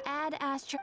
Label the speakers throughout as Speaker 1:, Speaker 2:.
Speaker 1: Add astro.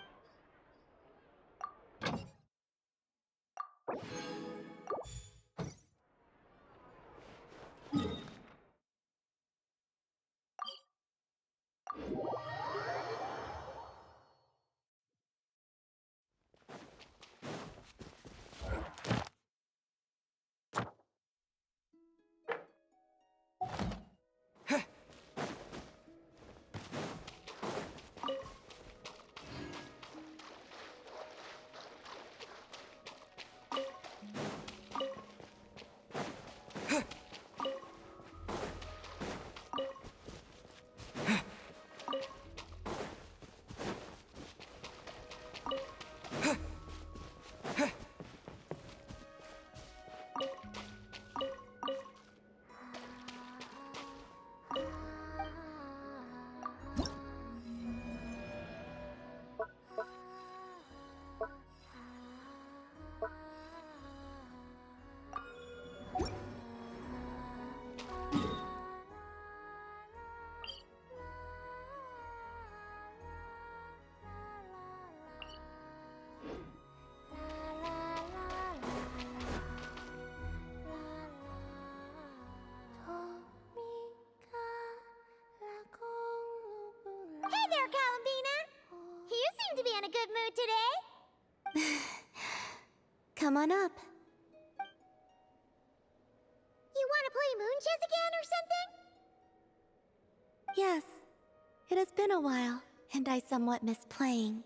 Speaker 1: Come on up.
Speaker 2: You want to play moon chess again or something?
Speaker 1: Yes, it has been a while, and I somewhat miss playing.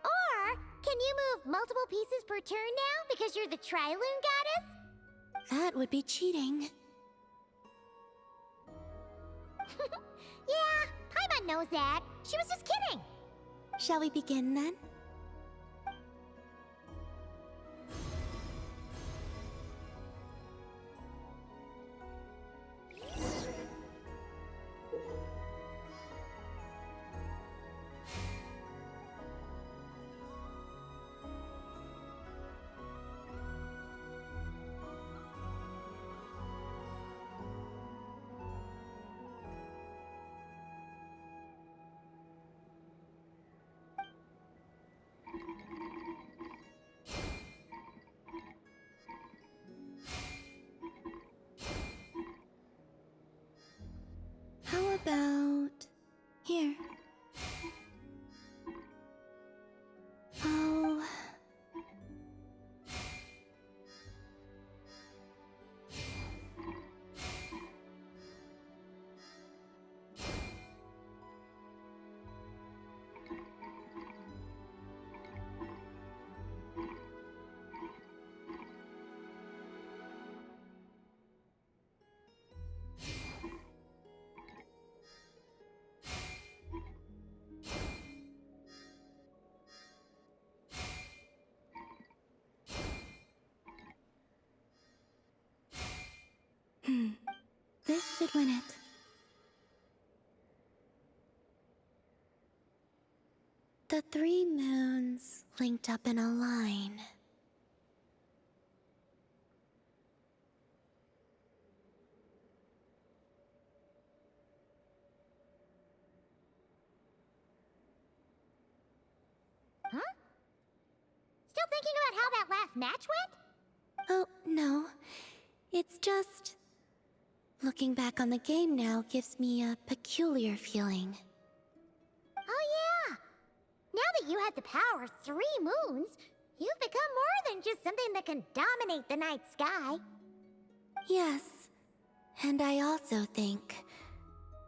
Speaker 2: Or, can you move multiple pieces per turn now because you're the Tri-Lune goddess?
Speaker 1: That would be cheating.
Speaker 2: Yeah, Paimon knows that. She was just kidding.
Speaker 1: Shall we begin then? How about here? Oh. This should win it. The 3 moons linked up in a line.
Speaker 2: thinking about how that last match went?
Speaker 1: Oh, no. It's just... Looking back on the game now gives me a peculiar feeling.
Speaker 2: Oh yeah! Now that you have the power of 3 moons, you've become more than just something that can dominate the night sky.
Speaker 1: Yes. And I also think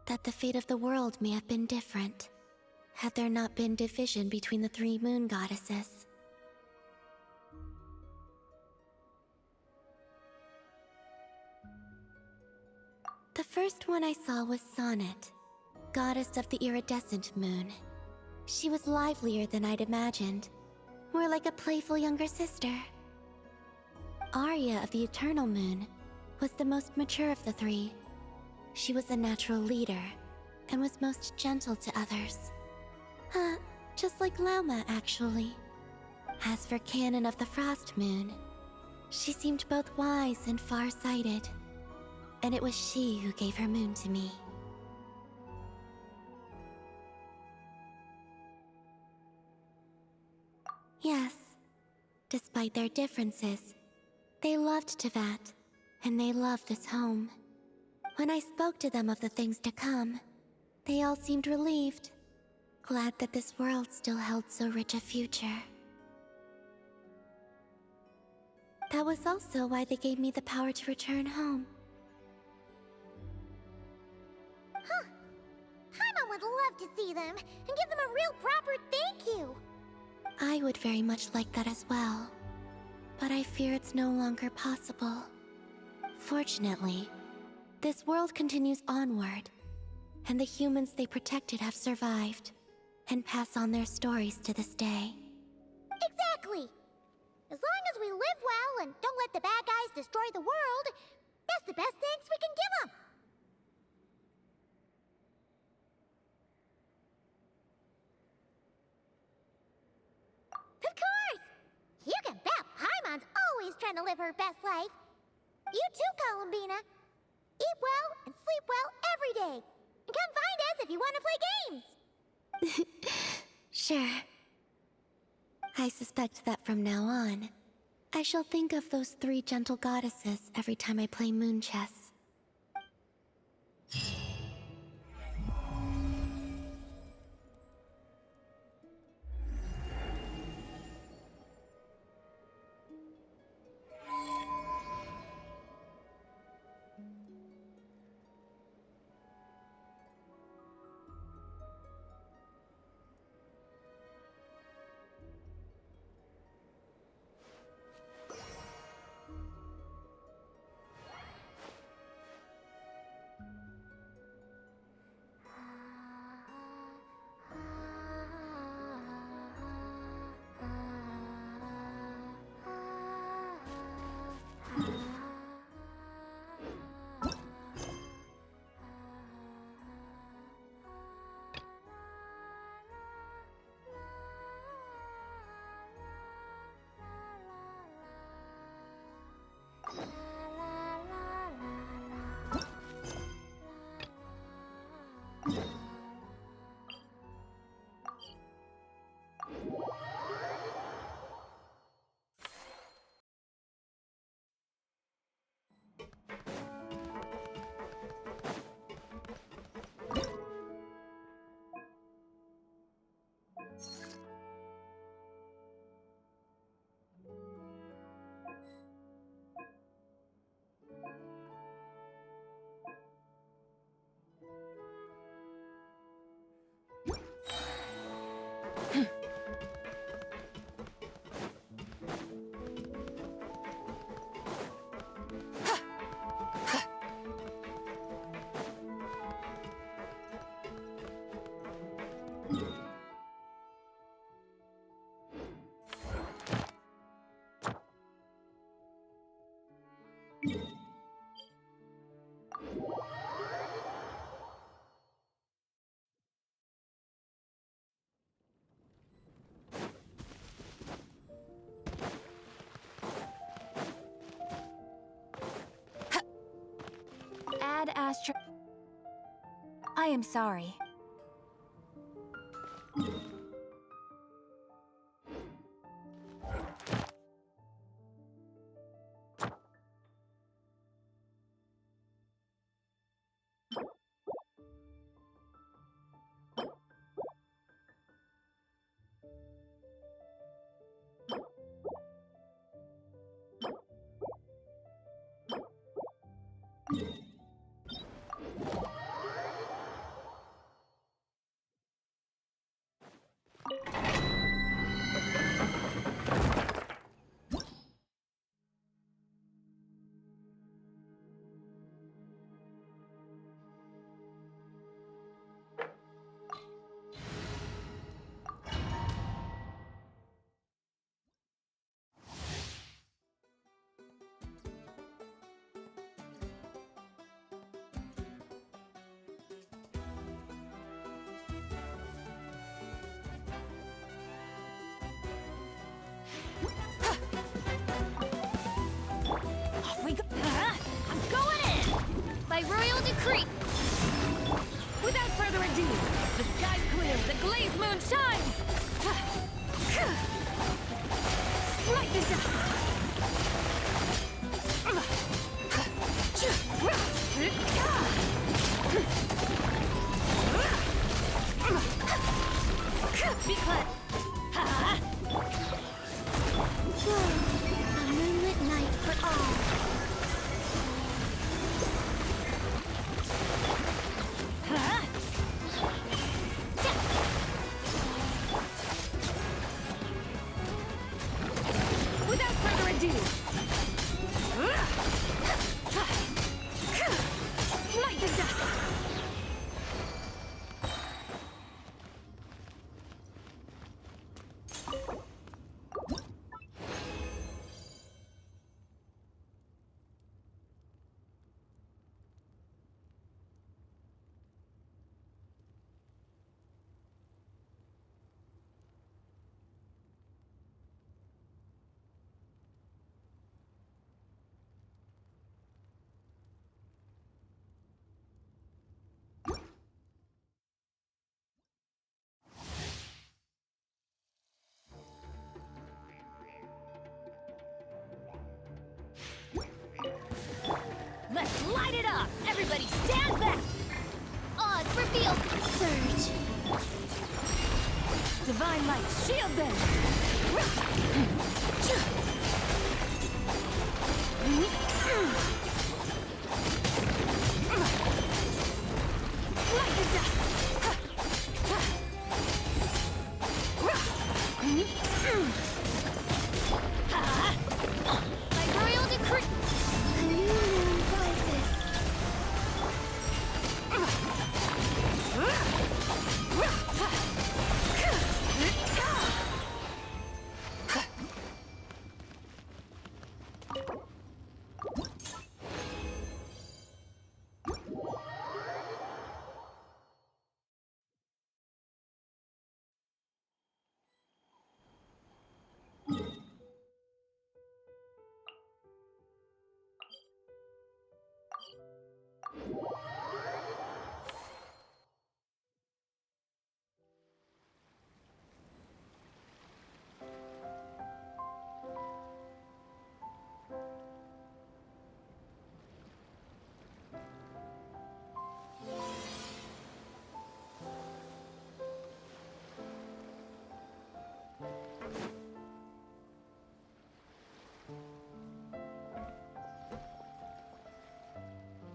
Speaker 1: that the fate of the world may have been different had there not been division between the 3 moon goddesses. The first one I saw was Sonnet, goddess of the iridescent moon. She was livelier than I'd imagined, more like a playful younger sister. Arya of the eternal moon was the most mature of the 3. She was a natural leader and was most gentle to others. Just like Lauma, actually. As for Canon of the Frost Moon, she seemed both wise and far-sighted, and it was she who gave her moon to me. Yes, despite their differences, they loved Tevat, and they loved this home. When I spoke to them of the things to come, they all seemed relieved, glad that this world still held so rich a future. That was also why they gave me the power to return home.
Speaker 2: Huh. Paimon would love to see them and give them a real proper thank you.
Speaker 1: I would very much like that as well, but I fear it's no longer possible. Fortunately, this world continues onward, and the humans they protected have survived, and pass on their stories to this day.
Speaker 2: Exactly! As long as we live well and don't let the bad guys destroy the world, that's the best thanks we can give them! Of course! You can bet Paimon's always trying to live her best life. You too, Columbina. Eat well and sleep well every day. And come find us if you want to play games.
Speaker 1: Sure. I suspect that from now on, I shall think of those 3 gentle goddesses every time I play moon chess.
Speaker 3: Ad Astra. I am sorry. creep! Without further ado, the sky's clear, the glazed moon shines! Light the dust! Be quiet!
Speaker 1: A moonlit night for all.
Speaker 3: Without further ado, light the dust! Let's light it up! Everybody stand back! Oz, reveal!
Speaker 1: Surge.
Speaker 3: Divine light, shield them! Light the dust! Librarial decree!
Speaker 1: A new moon rises.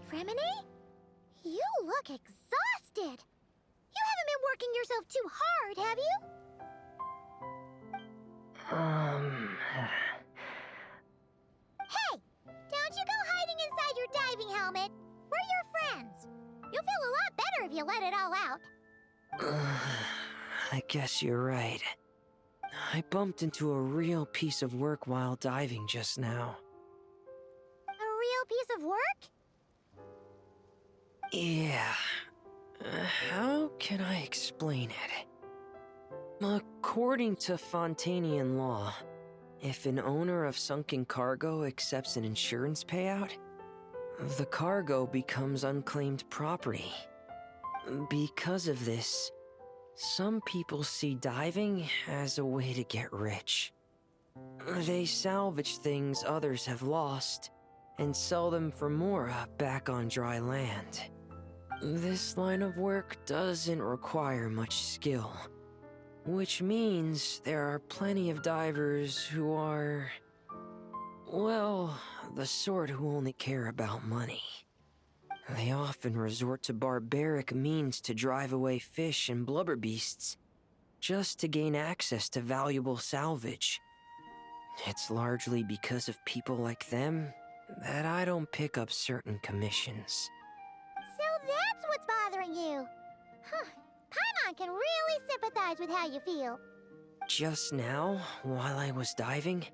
Speaker 2: Remini? You look exhausted. You haven't been working yourself too hard, have you? Hey! Don't you go hiding inside your diving helmet. We're your friends. You'll feel a lot better if you let it all out.
Speaker 4: I guess you're right. I bumped into a real piece of work while diving just now.
Speaker 2: A real piece of work?
Speaker 4: Yeah. How can I explain it? According to Fontanian law, if an owner of sunken cargo accepts an insurance payout, the cargo becomes unclaimed property. Because of this, some people see diving as a way to get rich. They salvage things others have lost and sell them for more back on dry land. This line of work doesn't require much skill, which means there are plenty of divers who are, well, the sort who only care about money. They often resort to barbaric means to drive away fish and blubber beasts, just to gain access to valuable salvage. It's largely because of people like them that I don't pick up certain commissions.
Speaker 2: So that's what's bothering you. Huh. Paimon can really sympathize with how you feel.
Speaker 4: Just now, while I was diving,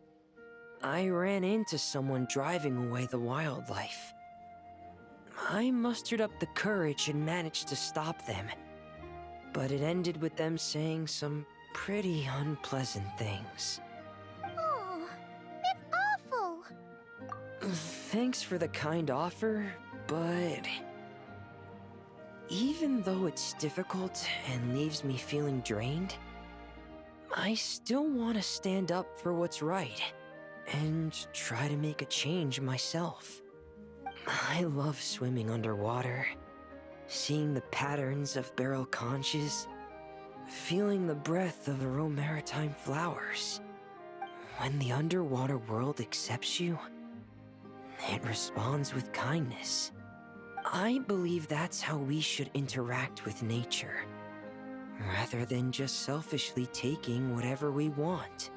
Speaker 4: I ran into someone driving away the wildlife. I mustered up the courage and managed to stop them, but it ended with them saying some pretty unpleasant things.
Speaker 2: Oh, it's awful.
Speaker 4: Thanks for the kind offer, but Even though it's difficult and leaves me feeling drained, I still want to stand up for what's right and try to make a change myself. I love swimming underwater, seeing the patterns of barrel conches, feeling the breath of the maritime flowers. When the underwater world accepts you, it responds with kindness. I believe that's how we should interact with nature, rather than just selfishly taking whatever we want.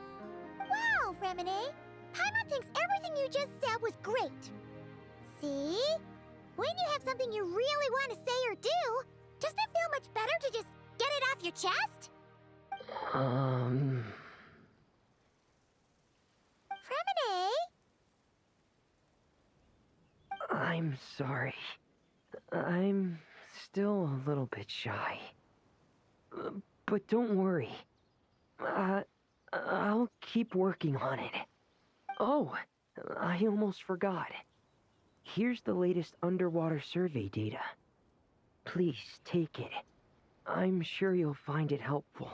Speaker 2: Wow, Remine! Paimon thinks everything you just said was great. See? When you have something you really want to say or do, doesn't it feel much better to just get it off your chest?
Speaker 4: Um...
Speaker 2: Remine?
Speaker 4: I'm sorry. I'm still a little bit shy. But don't worry. I'll keep working on it. Oh, I almost forgot. Here's the latest underwater survey data. Please take it. I'm sure you'll find it helpful.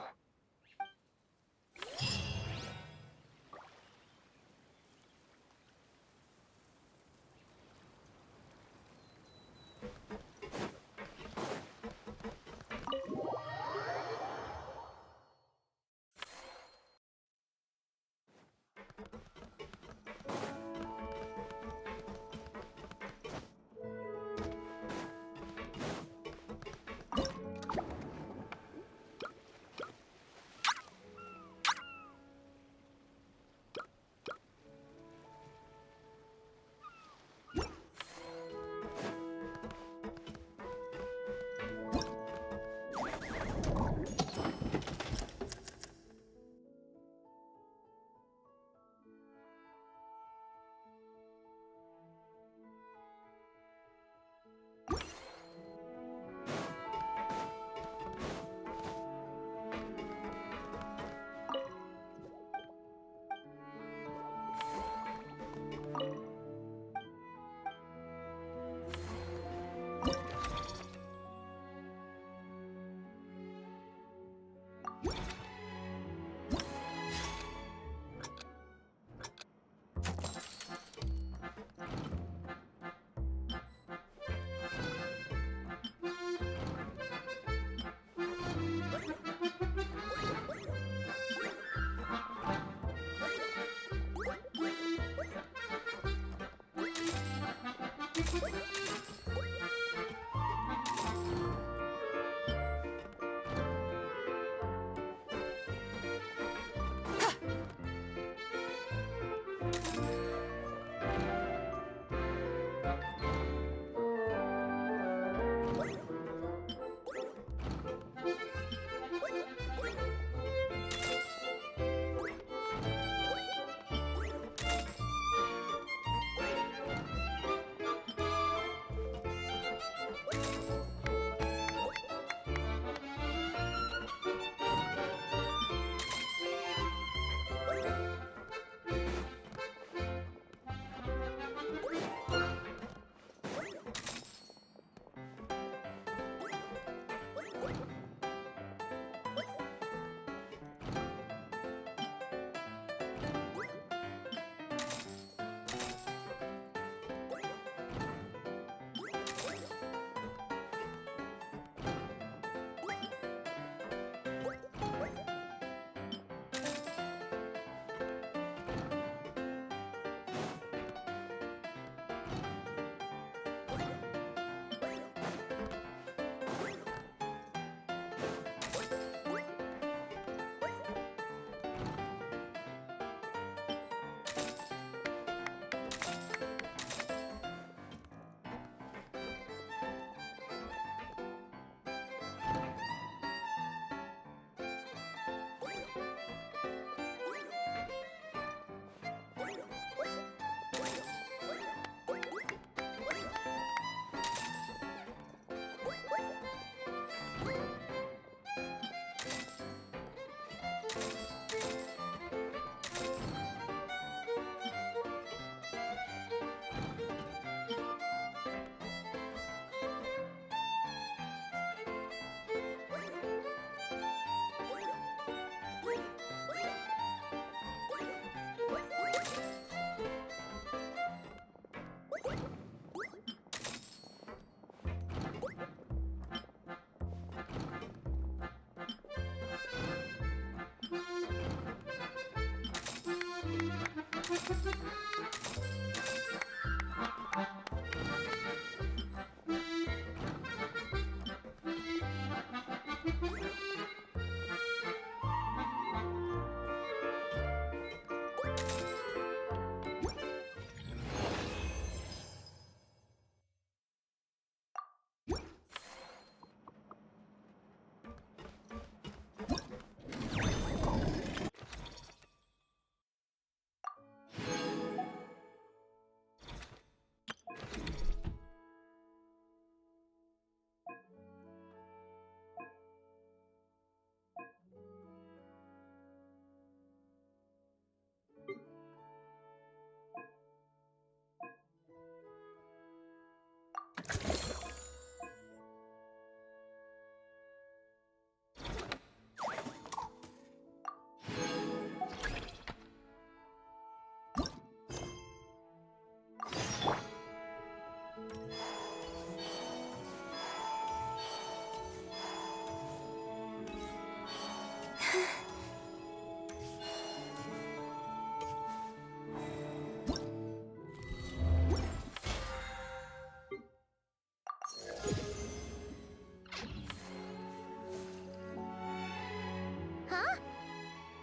Speaker 2: Huh?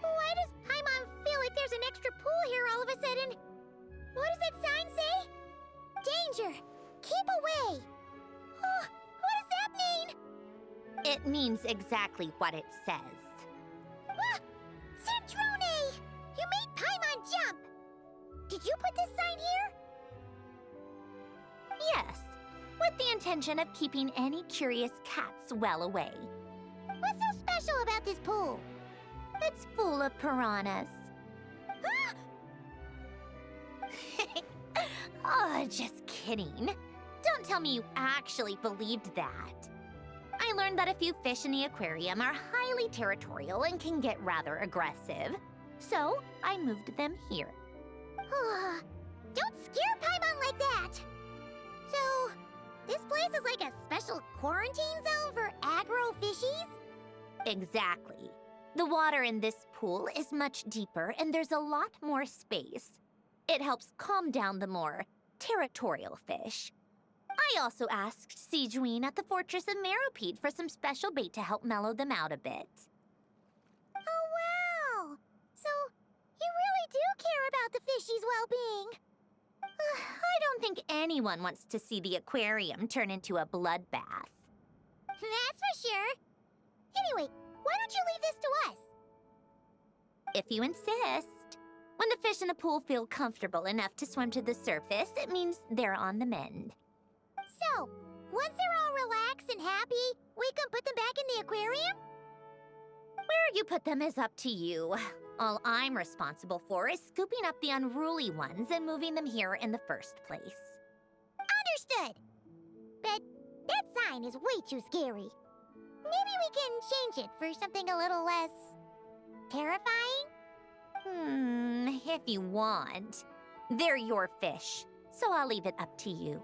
Speaker 2: Why does Paimon feel like there's an extra pool here all of a sudden? What does that sign say? Danger! Keep away! Oh, what does that mean?
Speaker 5: It means exactly what it says.
Speaker 2: Ah! Centrone! You made Paimon jump! Did you put this sign here?
Speaker 5: Yes, with the intention of keeping any curious cats well away.
Speaker 2: What's so special about this pool?
Speaker 5: It's full of piranhas. Oh, just kidding. Don't tell me you actually believed that. I learned that a few fish in the aquarium are highly territorial and can get rather aggressive. So, I moved them here.
Speaker 2: Don't scare Paimon like that! So, this place is like a special quarantine zone for aggro fishies?
Speaker 5: Exactly. The water in this pool is much deeper and there's a lot more space. It helps calm down the more territorial fish. I also asked Sijuin at the Fortress of Meropide for some special bait to help mellow them out a bit.
Speaker 2: Oh, wow! So, you really do care about the fishies' well-being.
Speaker 5: I don't think anyone wants to see the aquarium turn into a bloodbath.
Speaker 2: That's for sure. Anyway, why don't you leave this to us?
Speaker 5: If you insist. When the fish in the pool feel comfortable enough to swim to the surface, it means they're on the mend.
Speaker 2: So, once they're all relaxed and happy, we can put them back in the aquarium?
Speaker 5: Where you put them is up to you. All I'm responsible for is scooping up the unruly ones and moving them here in the first place.
Speaker 2: Understood. But that sign is way too scary. Maybe we can change it for something a little less terrifying?
Speaker 5: If you want. They're your fish, so I'll leave it up to you.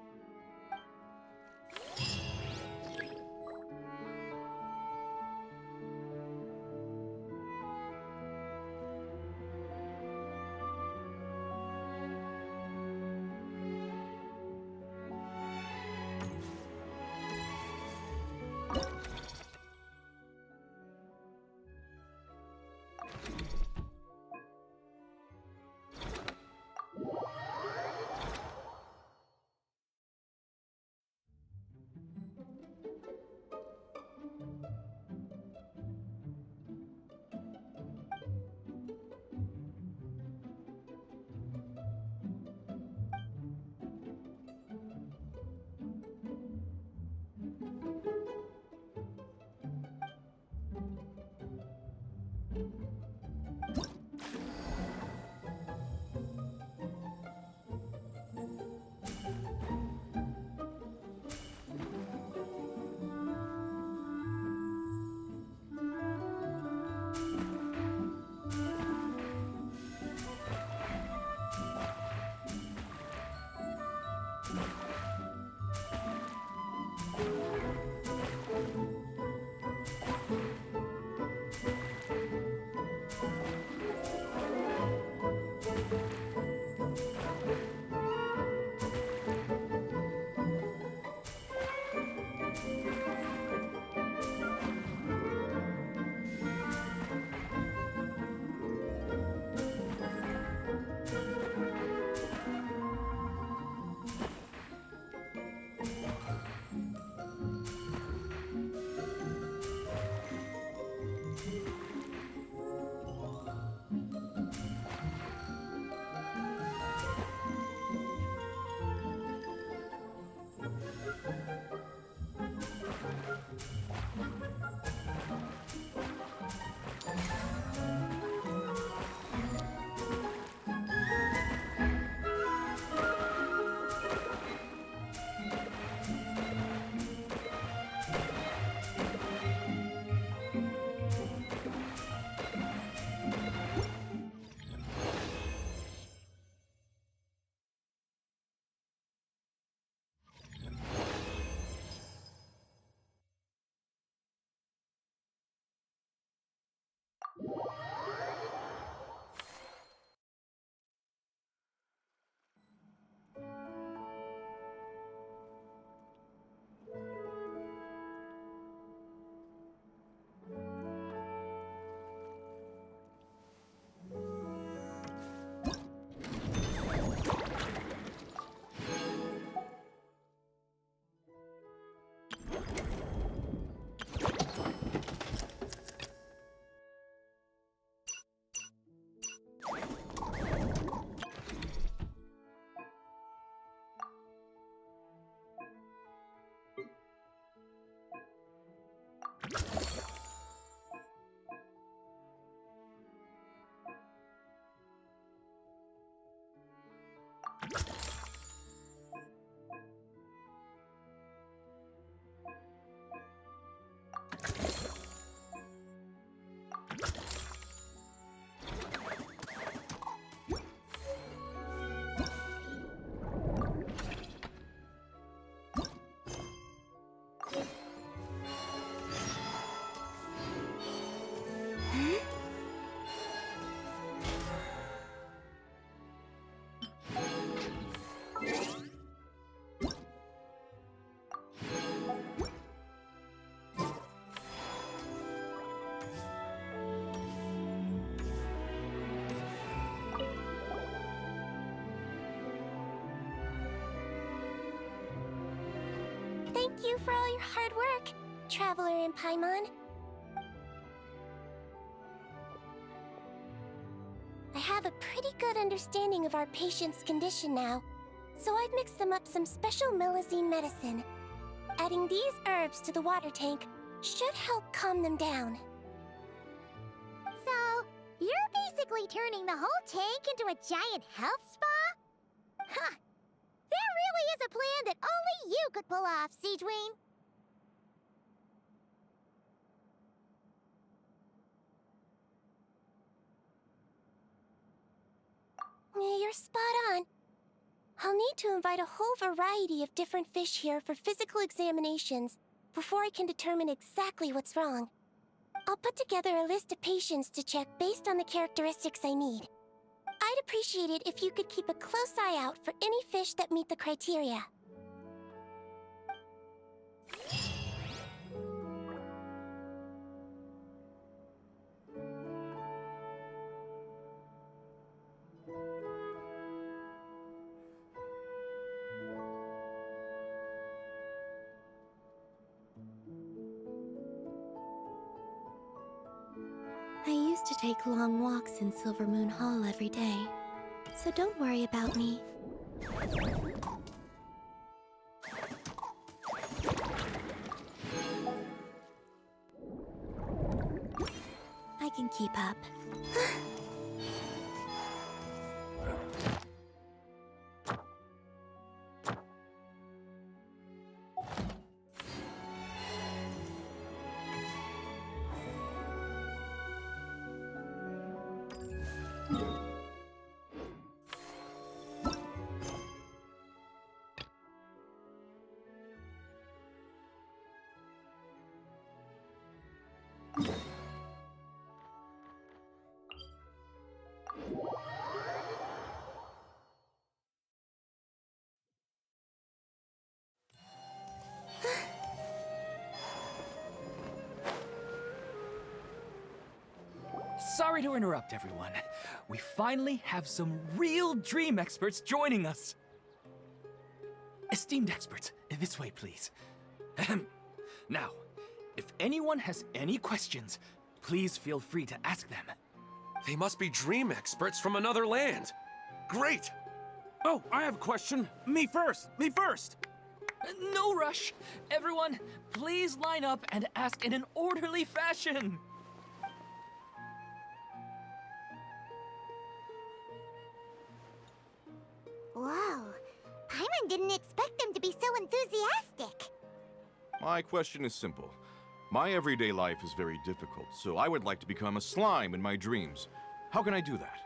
Speaker 2: Thank you for all your hard work, Traveler and Paimon. I have a pretty good understanding of our patient's condition now, so I've mixed them up some special melazine medicine. Adding these herbs to the water tank should help calm them down. So, you're basically turning the whole tank into a giant health spa? Huh. That really is a plan that only you could pull off, Siegeween. You're spot on. I'll need to invite a whole variety of different fish here for physical examinations before I can determine exactly what's wrong. I'll put together a list of patients to check based on the characteristics I need. I'd appreciate it if you could keep a close eye out for any fish that meet the criteria.
Speaker 1: I used to take long walks in Silver Moon Hall every day, so don't worry about me. I can keep up.
Speaker 6: Sorry to interrupt, everyone. We finally have some real dream experts joining us. Esteemed experts, this way, please. Ahem. Now, if anyone has any questions, please feel free to ask them.
Speaker 7: They must be dream experts from another land. Great!
Speaker 8: Oh, I have a question. Me first! Me first!
Speaker 6: No rush. Everyone, please line up and ask in an orderly fashion.
Speaker 2: Whoa. Paimon didn't expect them to be so enthusiastic.
Speaker 9: My question is simple. My everyday life is very difficult, so I would like to become a slime in my dreams. How can I do that?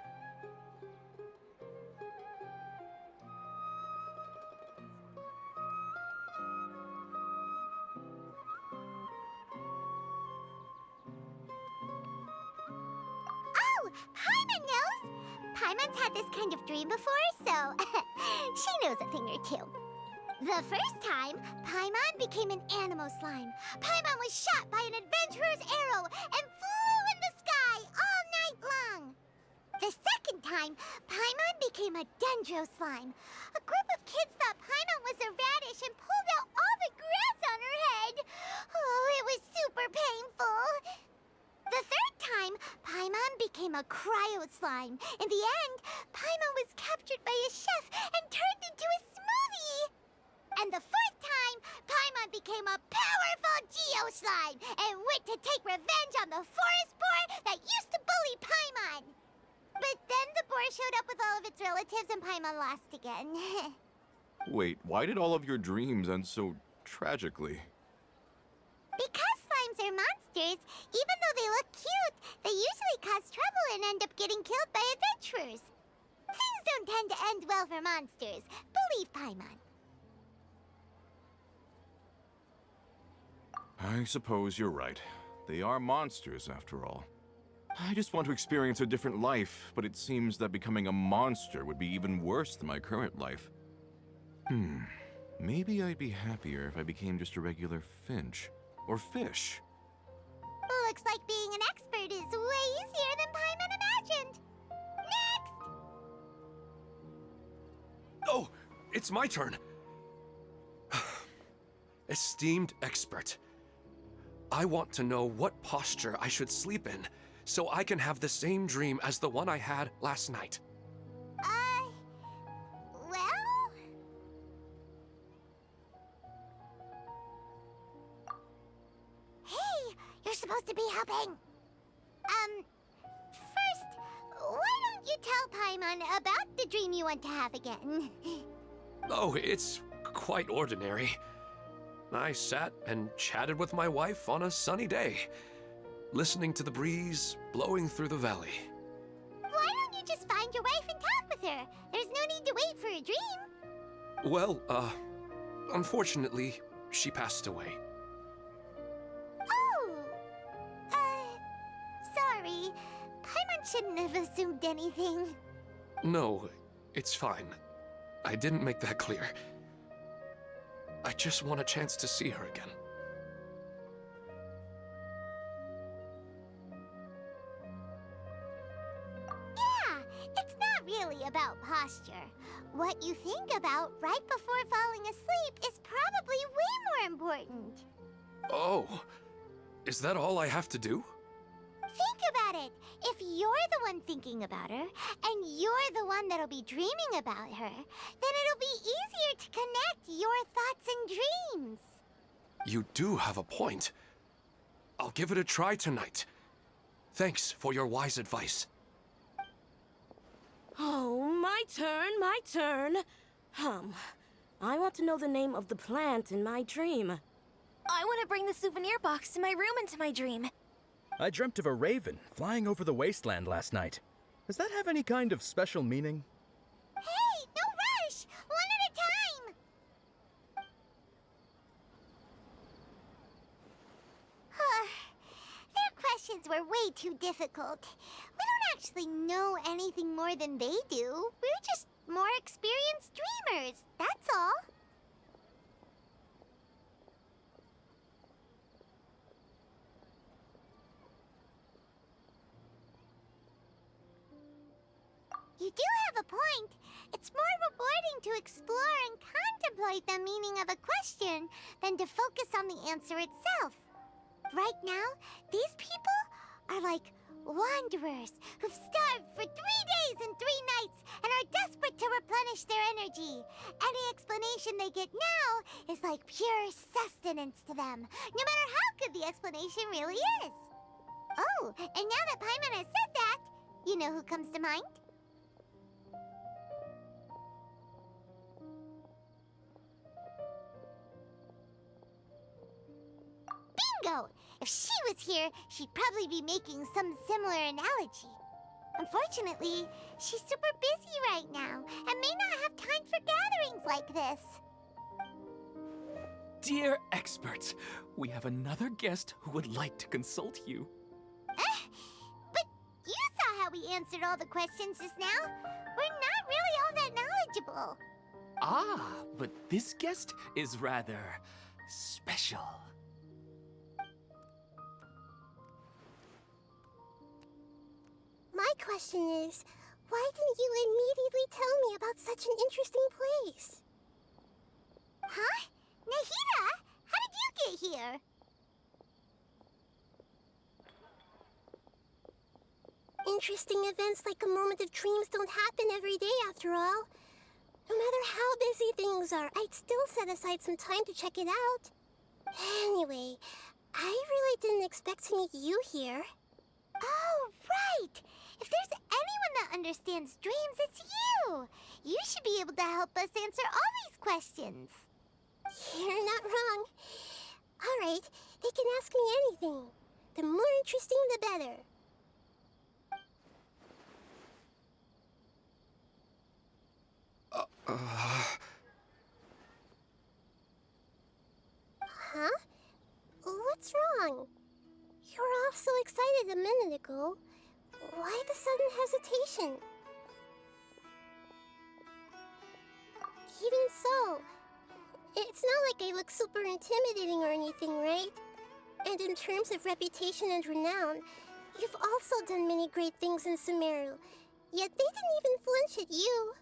Speaker 2: Oh, Paimon knows! Paimon's had this kind of dream before, so she knows a thing or two. The first time, Paimon became an animal slime. Paimon was shot by an adventurer's arrow and flew in the sky all night long. The second time, Paimon became a dendro slime. A group of kids thought Paimon was a radish and pulled out all the grass on her head. Oh, it was super painful. The third time, Paimon became a cryo slime. In the end, Paimon was captured by a chef and turned into a smoothie. And the fourth time, Paimon became a powerful Geo slime and went to take revenge on the forest boar that used to bully Paimon. But then the boar showed up with all of its relatives and Paimon lost again.
Speaker 9: Wait, why did all of your dreams end so tragically?
Speaker 2: Because slimes are monsters, even though they look cute, they usually cause trouble and end up getting killed by adventurers. Things don't tend to end well for monsters. Believe Paimon.
Speaker 9: I suppose you're right. They are monsters, after all. I just want to experience a different life, but it seems that becoming a monster would be even worse than my current life. Maybe I'd be happier if I became just a regular finch. Or fish.
Speaker 2: Looks like being an expert is way easier than Paimon imagined. Next!
Speaker 7: Oh, it's my turn. Esteemed expert, I want to know what posture I should sleep in so I can have the same dream as the one I had last night.
Speaker 2: Well? Hey, you're supposed to be helping. First, why don't you tell Paimon about the dream you want to have again?
Speaker 7: Oh, it's quite ordinary. I sat and chatted with my wife on a sunny day, listening to the breeze blowing through the valley.
Speaker 2: Why don't you just find your wife and talk with her? There's no need to wait for a dream.
Speaker 7: Well, unfortunately, she passed away.
Speaker 2: Oh, sorry. Paimon shouldn't have assumed anything.
Speaker 7: No, it's fine. I didn't make that clear. I just want a chance to see her again.
Speaker 2: Yeah, it's not really about posture. What you think about right before falling asleep is probably way more important.
Speaker 7: Oh, is that all I have to do?
Speaker 2: Think about it. If you're the one thinking about her, and you're the one that'll be dreaming about her, then it'll be easier to connect your thoughts and dreams.
Speaker 7: You do have a point. I'll give it a try tonight. Thanks for your wise advice.
Speaker 10: Oh, my turn. I want to know the name of the plant in my dream.
Speaker 3: I want to bring the souvenir box to my room into my dream.
Speaker 11: I dreamt of a raven flying over the wasteland last night. Does that have any kind of special meaning?
Speaker 2: Hey, no rush! One at a time! Their questions were way too difficult. We don't actually know anything more than they do. We're just more experienced dreamers, that's all. You do have a point. It's more rewarding to explore and contemplate the meaning of a question than to focus on the answer itself. Right now, these people are like wanderers who've starved for 3 days and 3 nights and are desperate to replenish their energy. Any explanation they get now is like pure sustenance to them, no matter how good the explanation really is. Oh, and now that Paimon has said that, you know who comes to mind? Bingo! If she was here, she'd probably be making some similar analogy. Unfortunately, she's super busy right now and may not have time for gatherings like this.
Speaker 6: Dear experts, we have another guest who would like to consult you.
Speaker 2: But you saw how we answered all the questions just now. We're not really all that knowledgeable.
Speaker 6: Ah, but this guest is rather special.
Speaker 2: My question is, why didn't you immediately tell me about such an interesting place? Huh? Nahida, how did you get here? Interesting events like a moment of dreams don't happen every day after all. No matter how busy things are, I'd still set aside some time to check it out. Anyway, I really didn't expect to meet you here. Oh, right! If there's anyone that understands dreams, it's you! You should be able to help us answer all these questions. You're not wrong. All right, they can ask me anything. The more interesting, the better. Huh? What's wrong? You were all so excited a minute ago. Why the sudden hesitation? Even so, it's not like I look super intimidating or anything, right? And in terms of reputation and renown, you've also done many great things in Sumeru, yet they didn't even flinch at you.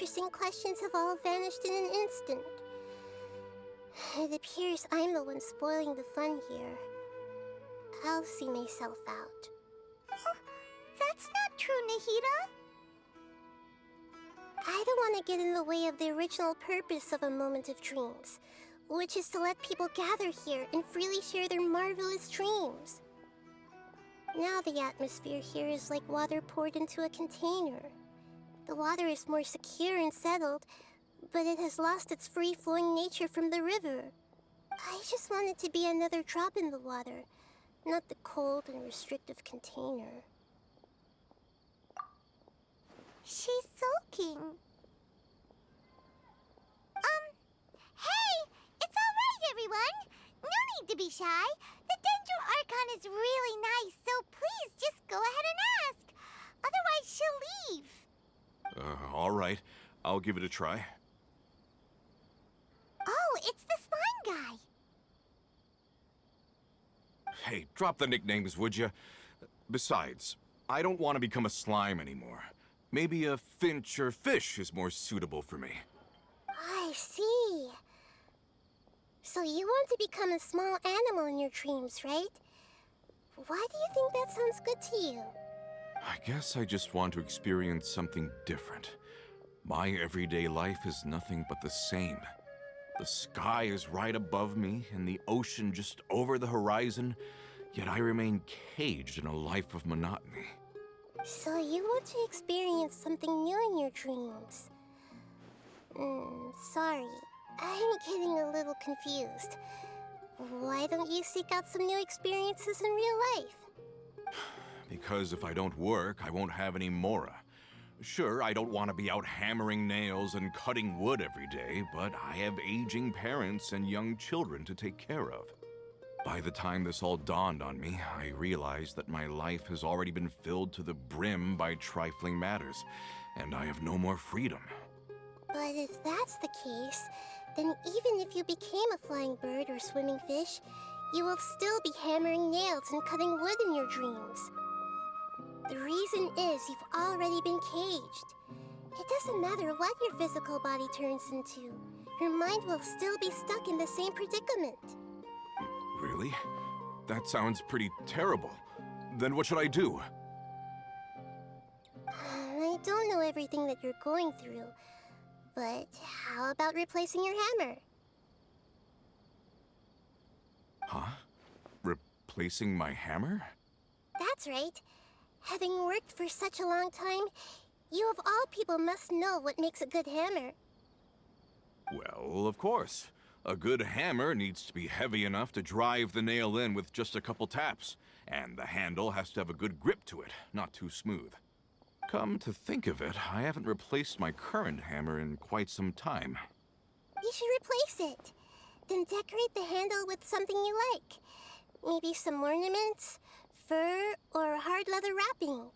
Speaker 2: interesting questions have all vanished in an instant. It appears I'm the one spoiling the fun here. I'll see myself out.
Speaker 5: Oh, that's not true, Nahida.
Speaker 2: I don't want to get in the way of the original purpose of a moment of dreams, which is to let people gather here and freely share their marvelous dreams. Now the atmosphere here is like water poured into a container. The water is more secure and settled, but it has lost its free-flowing nature from the river. I just want it to be another drop in the water, not the cold and restrictive container.
Speaker 5: She's sulking.
Speaker 2: Hey! It's all right, everyone! No need to be shy. The Dendro Archon is really nice, so please just go ahead and ask. Otherwise, she'll leave.
Speaker 9: All right. I'll give it a try.
Speaker 2: Oh, it's the slime guy.
Speaker 9: Hey, drop the nicknames, would you? Besides, I don't want to become a slime anymore. Maybe a finch or fish is more suitable for me.
Speaker 2: I see. So you want to become a small animal in your dreams, right? Why do you think that sounds good to you?
Speaker 9: I guess I just want to experience something different. My everyday life is nothing but the same. The sky is right above me and the ocean just over the horizon, yet I remain caged in a life of monotony.
Speaker 2: So you want to experience something new in your dreams? Sorry, I'm getting a little confused. Why don't you seek out some new experiences in real life?
Speaker 9: Because if I don't work, I won't have any Mora. Sure, I don't want to be out hammering nails and cutting wood every day, but I have aging parents and young children to take care of. By the time this all dawned on me, I realized that my life has already been filled to the brim by trifling matters, and I have no more freedom.
Speaker 2: But if that's the case, then even if you became a flying bird or swimming fish, you will still be hammering nails and cutting wood in your dreams. The reason is you've already been caged. It doesn't matter what your physical body turns into. Your mind will still be stuck in the same predicament.
Speaker 9: Really? That sounds pretty terrible. Then what should I do?
Speaker 2: I don't know everything that you're going through, but how about replacing your hammer?
Speaker 9: Huh? Replacing my hammer?
Speaker 2: That's right. Having worked for such a long time, you of all people must know what makes a good hammer.
Speaker 9: Well, of course. A good hammer needs to be heavy enough to drive the nail in with just a couple taps, and the handle has to have a good grip to it, not too smooth. Come to think of it, I haven't replaced my current hammer in quite some time.
Speaker 2: You should replace it. Then decorate the handle with something you like. Maybe some ornaments, fur, or hard leather wrapping.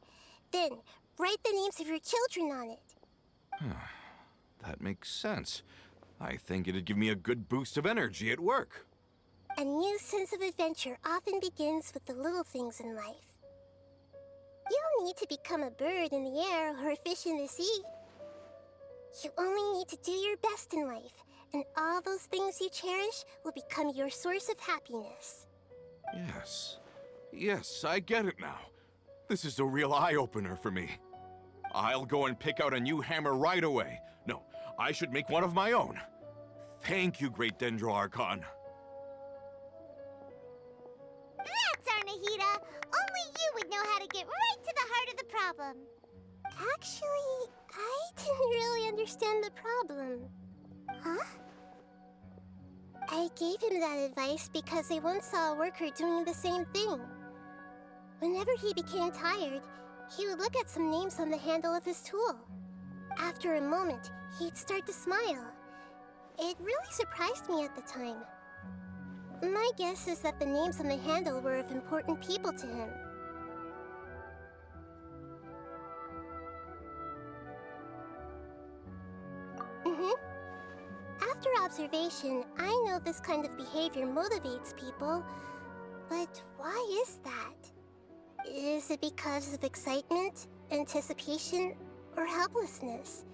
Speaker 2: Then, write the names of your children on it.
Speaker 9: That makes sense. I think it'd give me a good boost of energy at work.
Speaker 2: A new sense of adventure often begins with the little things in life. You don't need to become a bird in the air or a fish in the sea. You only need to do your best in life, and all those things you cherish will become your source of happiness.
Speaker 9: Yes. Yes, I get it now. This is a real eye-opener for me. I'll go and pick out a new hammer right away. No, I should make one of my own. Thank you, Great Dendro Archon.
Speaker 2: That's our Nahida! Only you would know how to get right to the heart of the problem. Actually, I didn't really understand the problem. Huh? I gave him that advice because I once saw a worker doing the same thing. Whenever he became tired, he would look at some names on the handle of his tool. After a moment, he'd start to smile. It really surprised me at the time. My guess is that the names on the handle were of important people to him. After observation, I know this kind of behavior motivates people, but why is that? Is it because of excitement, anticipation, or helplessness?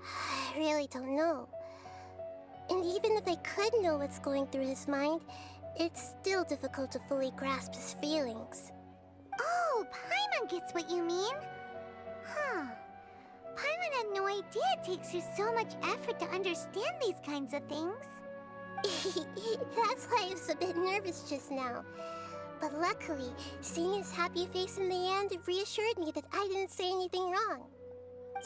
Speaker 2: I really don't know. And even if I could know what's going through his mind, it's still difficult to fully grasp his feelings.
Speaker 12: Oh, Paimon gets what you mean. Huh. Paimon had no idea it takes you so much effort to understand these kinds of things.
Speaker 2: That's why I was a bit nervous just now. But luckily, seeing his happy face in the end reassured me that I didn't say anything wrong.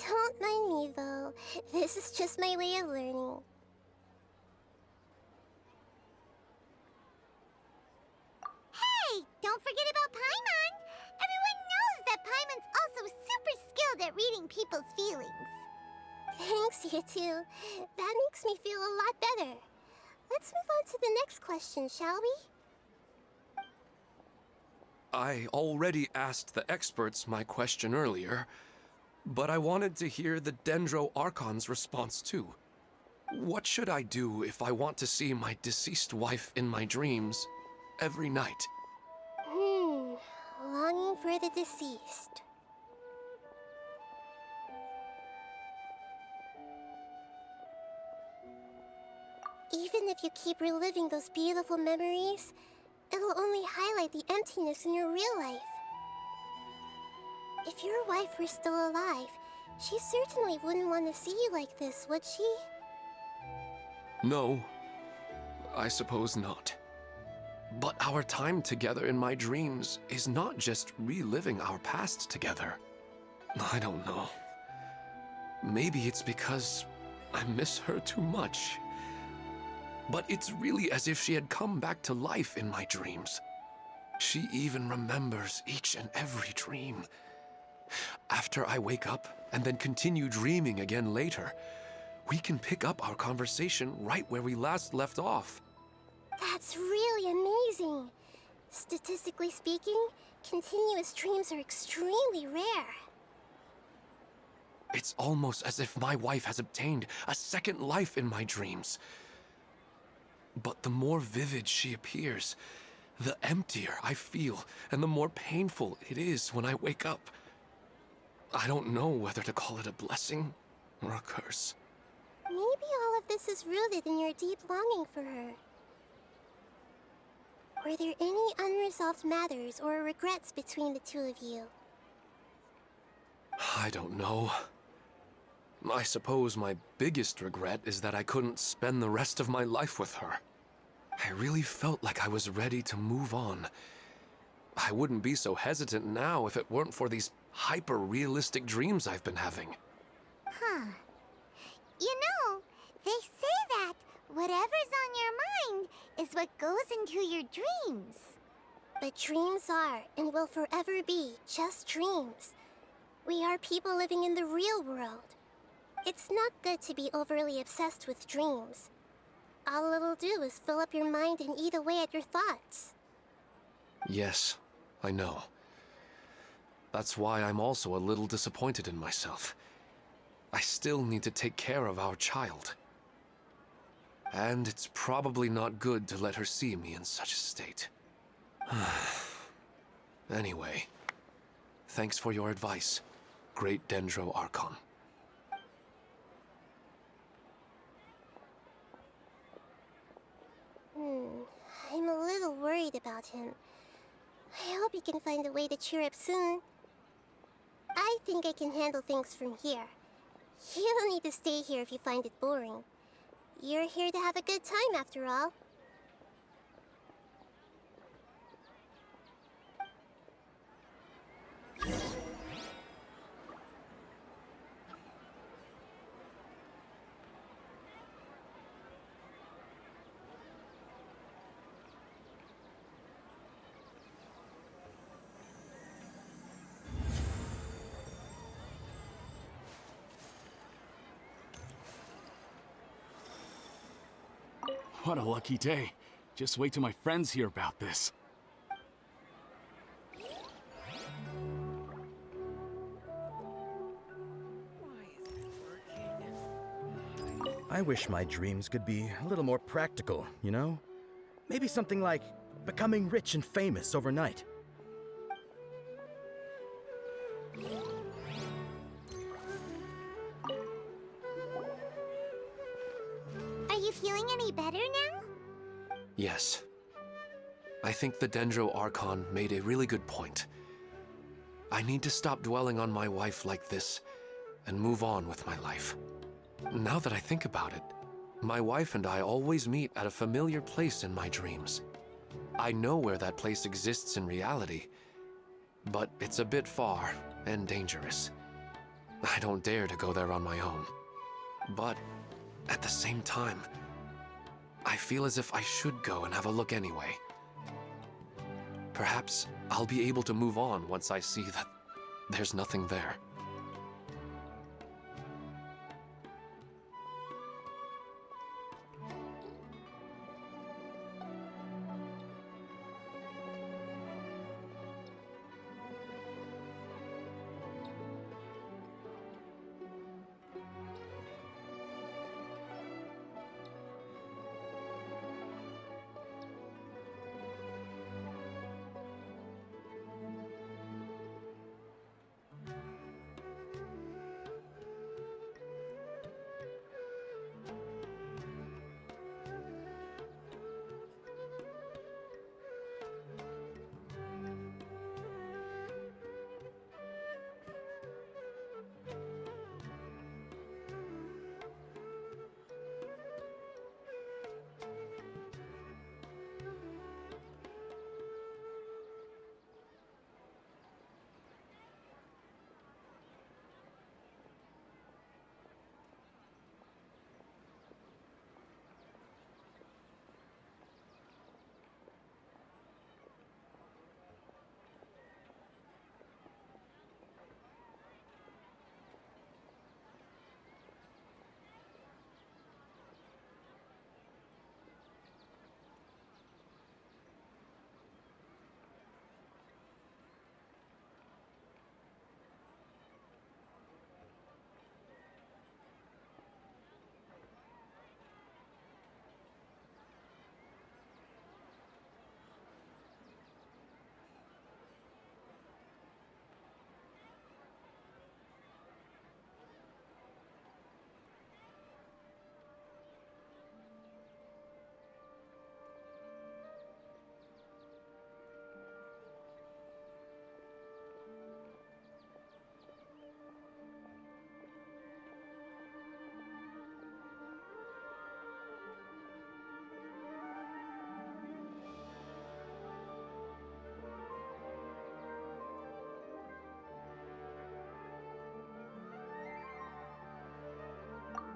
Speaker 2: Don't mind me, though. This is just my way of learning.
Speaker 12: Hey, don't forget about Paimon! Everyone knows that Paimon's also super skilled at reading people's feelings.
Speaker 2: Thanks, you two. That makes me feel a lot better. Let's move on to the next question, shall we?
Speaker 7: I already asked the experts my question earlier, but I wanted to hear the Dendro Archon's response too. What should I do if I want to see my deceased wife in my dreams every night?
Speaker 2: Longing for the deceased. Even if you keep reliving those beautiful memories, it'll only highlight the emptiness in your real life. If your wife were still alive, she certainly wouldn't want to see you like this, would she?
Speaker 7: No, I suppose not. But our time together in my dreams is not just reliving our past together. I don't know. Maybe it's because I miss her too much. But it's really as if she had come back to life in my dreams. She even remembers each and every dream. After I wake up and then continue dreaming again later, we can pick up our conversation right where we last left off.
Speaker 2: That's really amazing. Statistically speaking, continuous dreams are extremely rare.
Speaker 7: It's almost as if my wife has obtained a second life in my dreams. But the more vivid she appears, the emptier I feel, and the more painful it is when I wake up. I don't know whether to call it a blessing or a curse.
Speaker 2: Maybe all of this is rooted in your deep longing for her. Were there any unresolved matters or regrets between the two of you?
Speaker 7: I don't know. I suppose my biggest regret is that I couldn't spend the rest of my life with her. I really felt like I was ready to move on. I wouldn't be so hesitant now if it weren't for these hyper-realistic dreams I've been having.
Speaker 12: Huh. You know, they say that whatever's on your mind is what goes into your dreams.
Speaker 2: But dreams are, and will forever be, just dreams. We are people living in the real world. It's not good to be overly obsessed with dreams. All it'll do is fill up your mind and eat away at your thoughts.
Speaker 7: Yes, I know. That's why I'm also a little disappointed in myself. I still need to take care of our child. And it's probably not good to let her see me in such a state. Anyway, thanks for your advice, Great Dendro Archon.
Speaker 2: I'm a little worried about him. I hope he can find a way to cheer up soon. I think I can handle things from here. You don't need to stay here if you find it boring. You're here to have a good time, after all.
Speaker 8: What a lucky day. Just wait till my friends hear about this.
Speaker 11: I wish my dreams could be a little more practical, you know? Maybe something like becoming rich and famous overnight.
Speaker 12: you feeling any better now?
Speaker 7: Yes. I think the Dendro Archon made a really good point. I need to stop dwelling on my wife like this and move on with my life. Now that I think about it, my wife and I always meet at a familiar place in my dreams. I know where that place exists in reality, but it's a bit far and dangerous. I don't dare to go there on my own. But at the same time, I feel as if I should go and have a look anyway. Perhaps I'll be able to move on once I see that there's nothing there.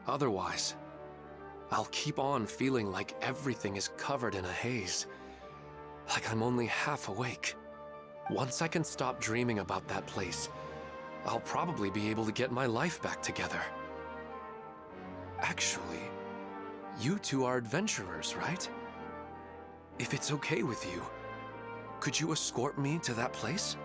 Speaker 7: Otherwise, I'll keep on feeling like everything is covered in a haze, like I'm only half awake. Once I can stop dreaming about that place, I'll probably be able to get my life back together. Actually, you two are adventurers, right? If it's okay with you, could you escort me to that place?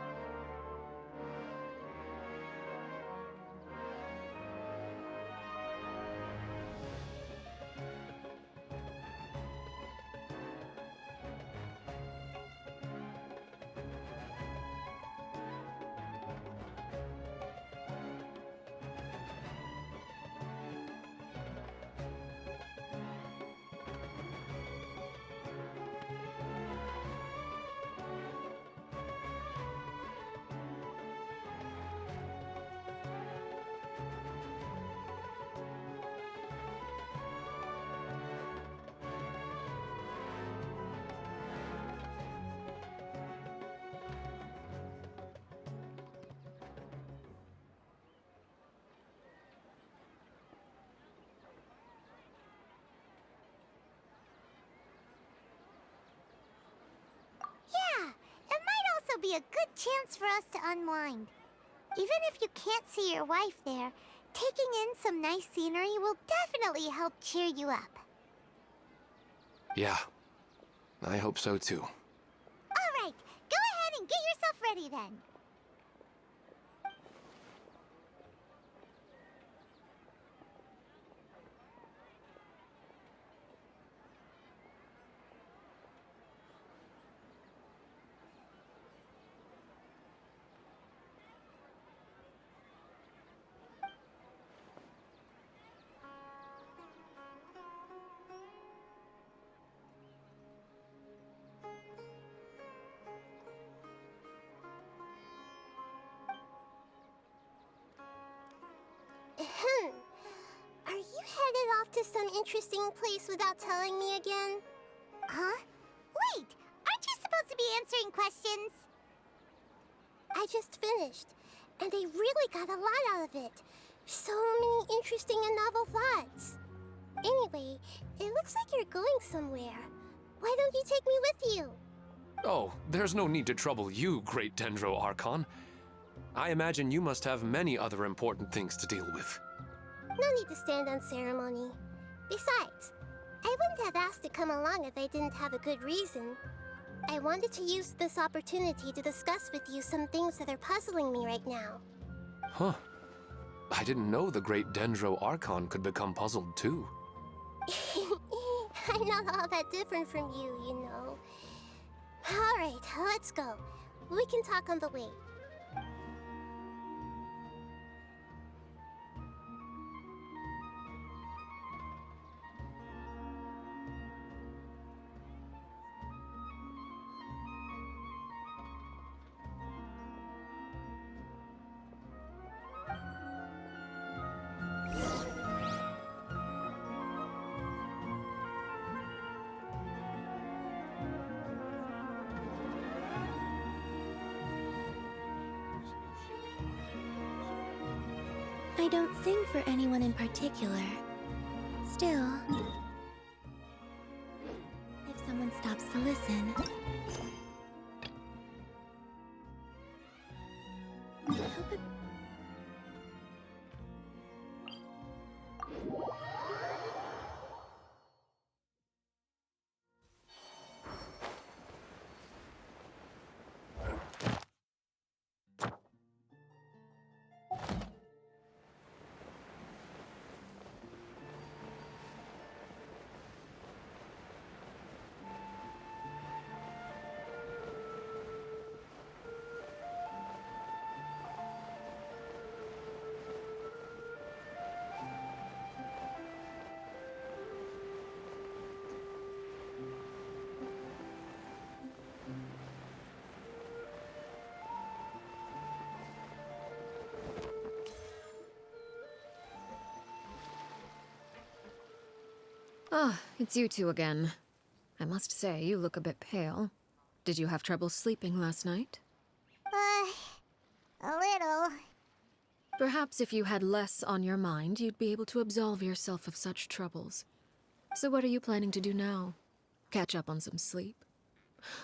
Speaker 12: Yeah, it might also be a good chance for us to unwind. Even if you can't see your wife there, taking in some nice scenery will definitely help cheer you up.
Speaker 7: Yeah, I hope so too.
Speaker 12: All right, go ahead and get yourself ready then. some interesting place without telling me again? Huh? Wait! Aren't you supposed to be answering questions? I just finished, and I really got a lot out of it. So many interesting and novel thoughts. Anyway, it looks like you're going somewhere. Why don't you take me with you?
Speaker 7: Oh, there's no need to trouble you, Great Dendro Archon. I imagine you must have many other important things to deal with.
Speaker 12: No need to stand on ceremony. Besides, I wouldn't have asked to come along if I didn't have a good reason. I wanted to use this opportunity to discuss with you some things that are puzzling me right now.
Speaker 7: Huh. I didn't know the Great Dendro Archon could become puzzled too.
Speaker 12: I'm not all that different from you, you know. Alright, let's go. We can talk on the way.
Speaker 1: I don't sing for anyone in particular. Still, if someone stops to listen, hope it...
Speaker 3: Ah, it's you two again. I must say, you look a bit pale. Did you have trouble sleeping last night?
Speaker 12: A little.
Speaker 3: Perhaps if you had less on your mind, you'd be able to absolve yourself of such troubles. So what are you planning to do now? Catch up on some sleep?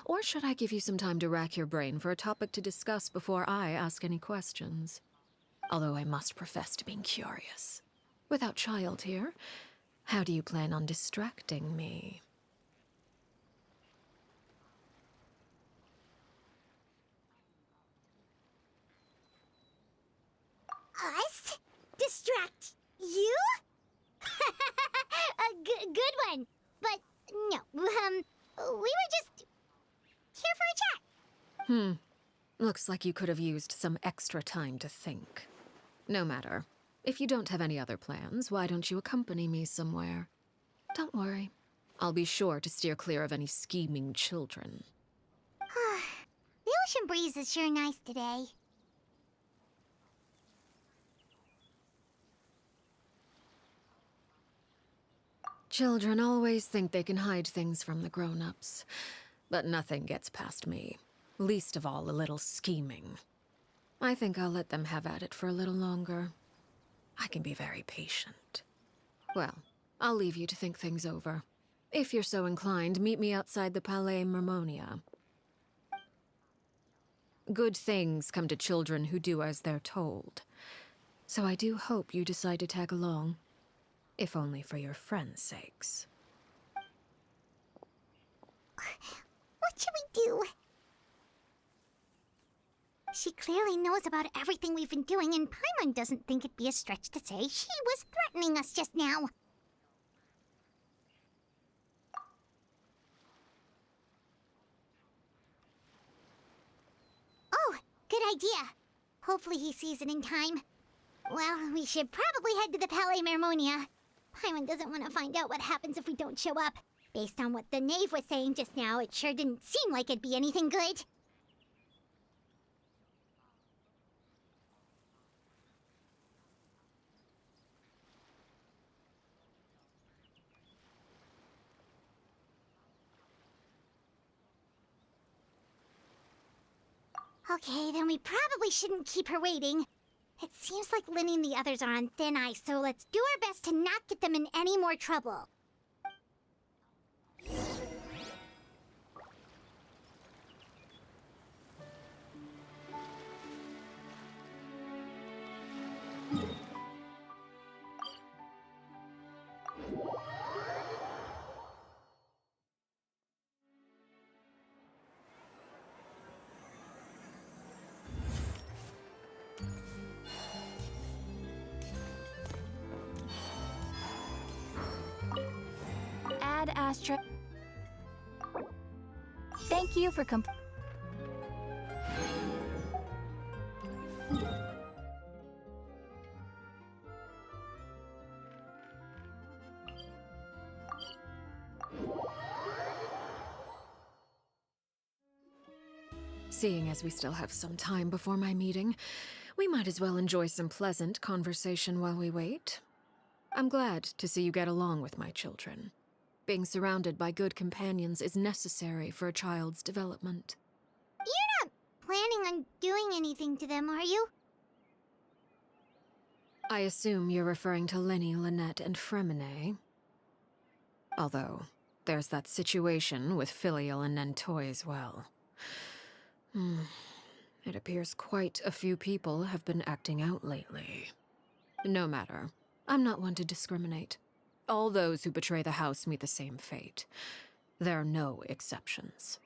Speaker 3: Or should I give you some time to rack your brain for a topic to discuss before I ask any questions? Although I must profess to being curious. Without Child here, how do you plan on distracting me?
Speaker 2: Us? Distract you? Good one. But no, we were just here for a chat.
Speaker 3: Looks like you could have used some extra time to think. No matter. If you don't have any other plans, why don't you accompany me somewhere? Don't worry. I'll be sure to steer clear of any scheming children.
Speaker 12: The ocean breeze is sure nice today.
Speaker 3: Children always think they can hide things from the grown-ups. But nothing gets past me. Least of all a little scheming. I think I'll let them have at it for a little longer. I can be very patient. Well, I'll leave you to think things over. If you're so inclined, meet me outside the Palais Mermonia. Good things come to children who do as they're told. So I do hope you decide to tag along. If only for your friends' sakes.
Speaker 12: What should we do? She clearly knows about everything we've been doing, and Paimon doesn't think it'd be a stretch to say she was threatening us just now. Oh, good idea. Hopefully he sees it in time. Well, we should probably head to the Palais Mermonia. Paimon doesn't want to find out what happens if we don't show up. Based on what the knave was saying just now, it sure didn't seem like it'd be anything good. Okay, then we probably shouldn't keep her waiting. It seems like Linny and the others are on thin ice, so let's do our best to not get them in any more trouble.
Speaker 13: Ad Astra. Thank you for
Speaker 3: Seeing as we still have some time before my meeting, we might as well enjoy some pleasant conversation while we wait. I'm glad to see you get along with my children. Being surrounded by good companions is necessary for a child's development.
Speaker 12: You're not planning on doing anything to them, are you?
Speaker 3: I assume you're referring to Lenny, Lynette, and Fremine. Although, there's that situation with Filial and Nentoy as well. It appears quite a few people have been acting out lately. No matter, I'm not one to discriminate. All those who betray the house meet the same fate. There are no exceptions.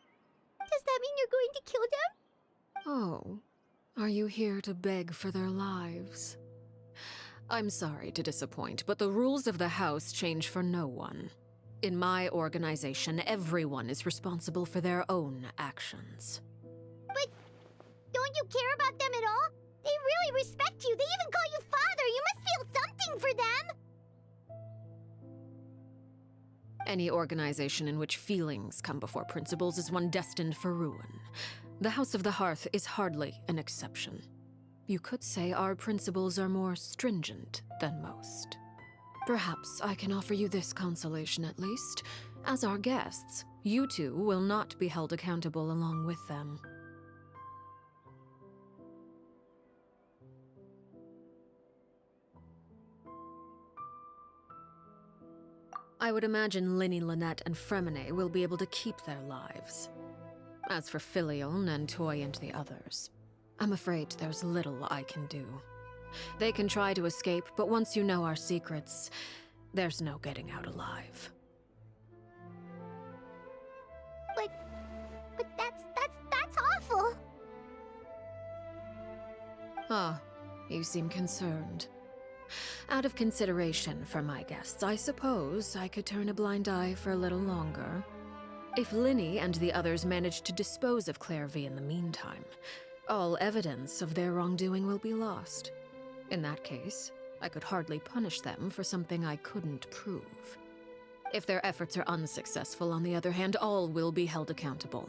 Speaker 12: Does that mean you're going to kill them?
Speaker 3: Oh, are you here to beg for their lives? I'm sorry to disappoint, but the rules of the house change for no one. In my organization, everyone is responsible for their own actions.
Speaker 12: But don't you care about them at all? They really respect you. They even call you father. You must feel something for them.
Speaker 3: Any organization in which feelings come before principles is one destined for ruin. The House of the Hearth is hardly an exception. You could say our principles are more stringent than most. Perhaps I can offer you this consolation at least. As our guests, you two will not be held accountable along with them. I would imagine Linny, Lynette, and Fremine will be able to keep their lives. As for Filial, Nentoy, and the others, I'm afraid there's little I can do. They can try to escape, but once you know our secrets, there's no getting out alive.
Speaker 12: But that's awful.
Speaker 3: Ah, you seem concerned. Out of consideration for my guests, I suppose I could turn a blind eye for a little longer. If Linny and the others manage to dispose of Claire V in the meantime, all evidence of their wrongdoing will be lost. In that case, I could hardly punish them for something I couldn't prove. If their efforts are unsuccessful, on the other hand, all will be held accountable,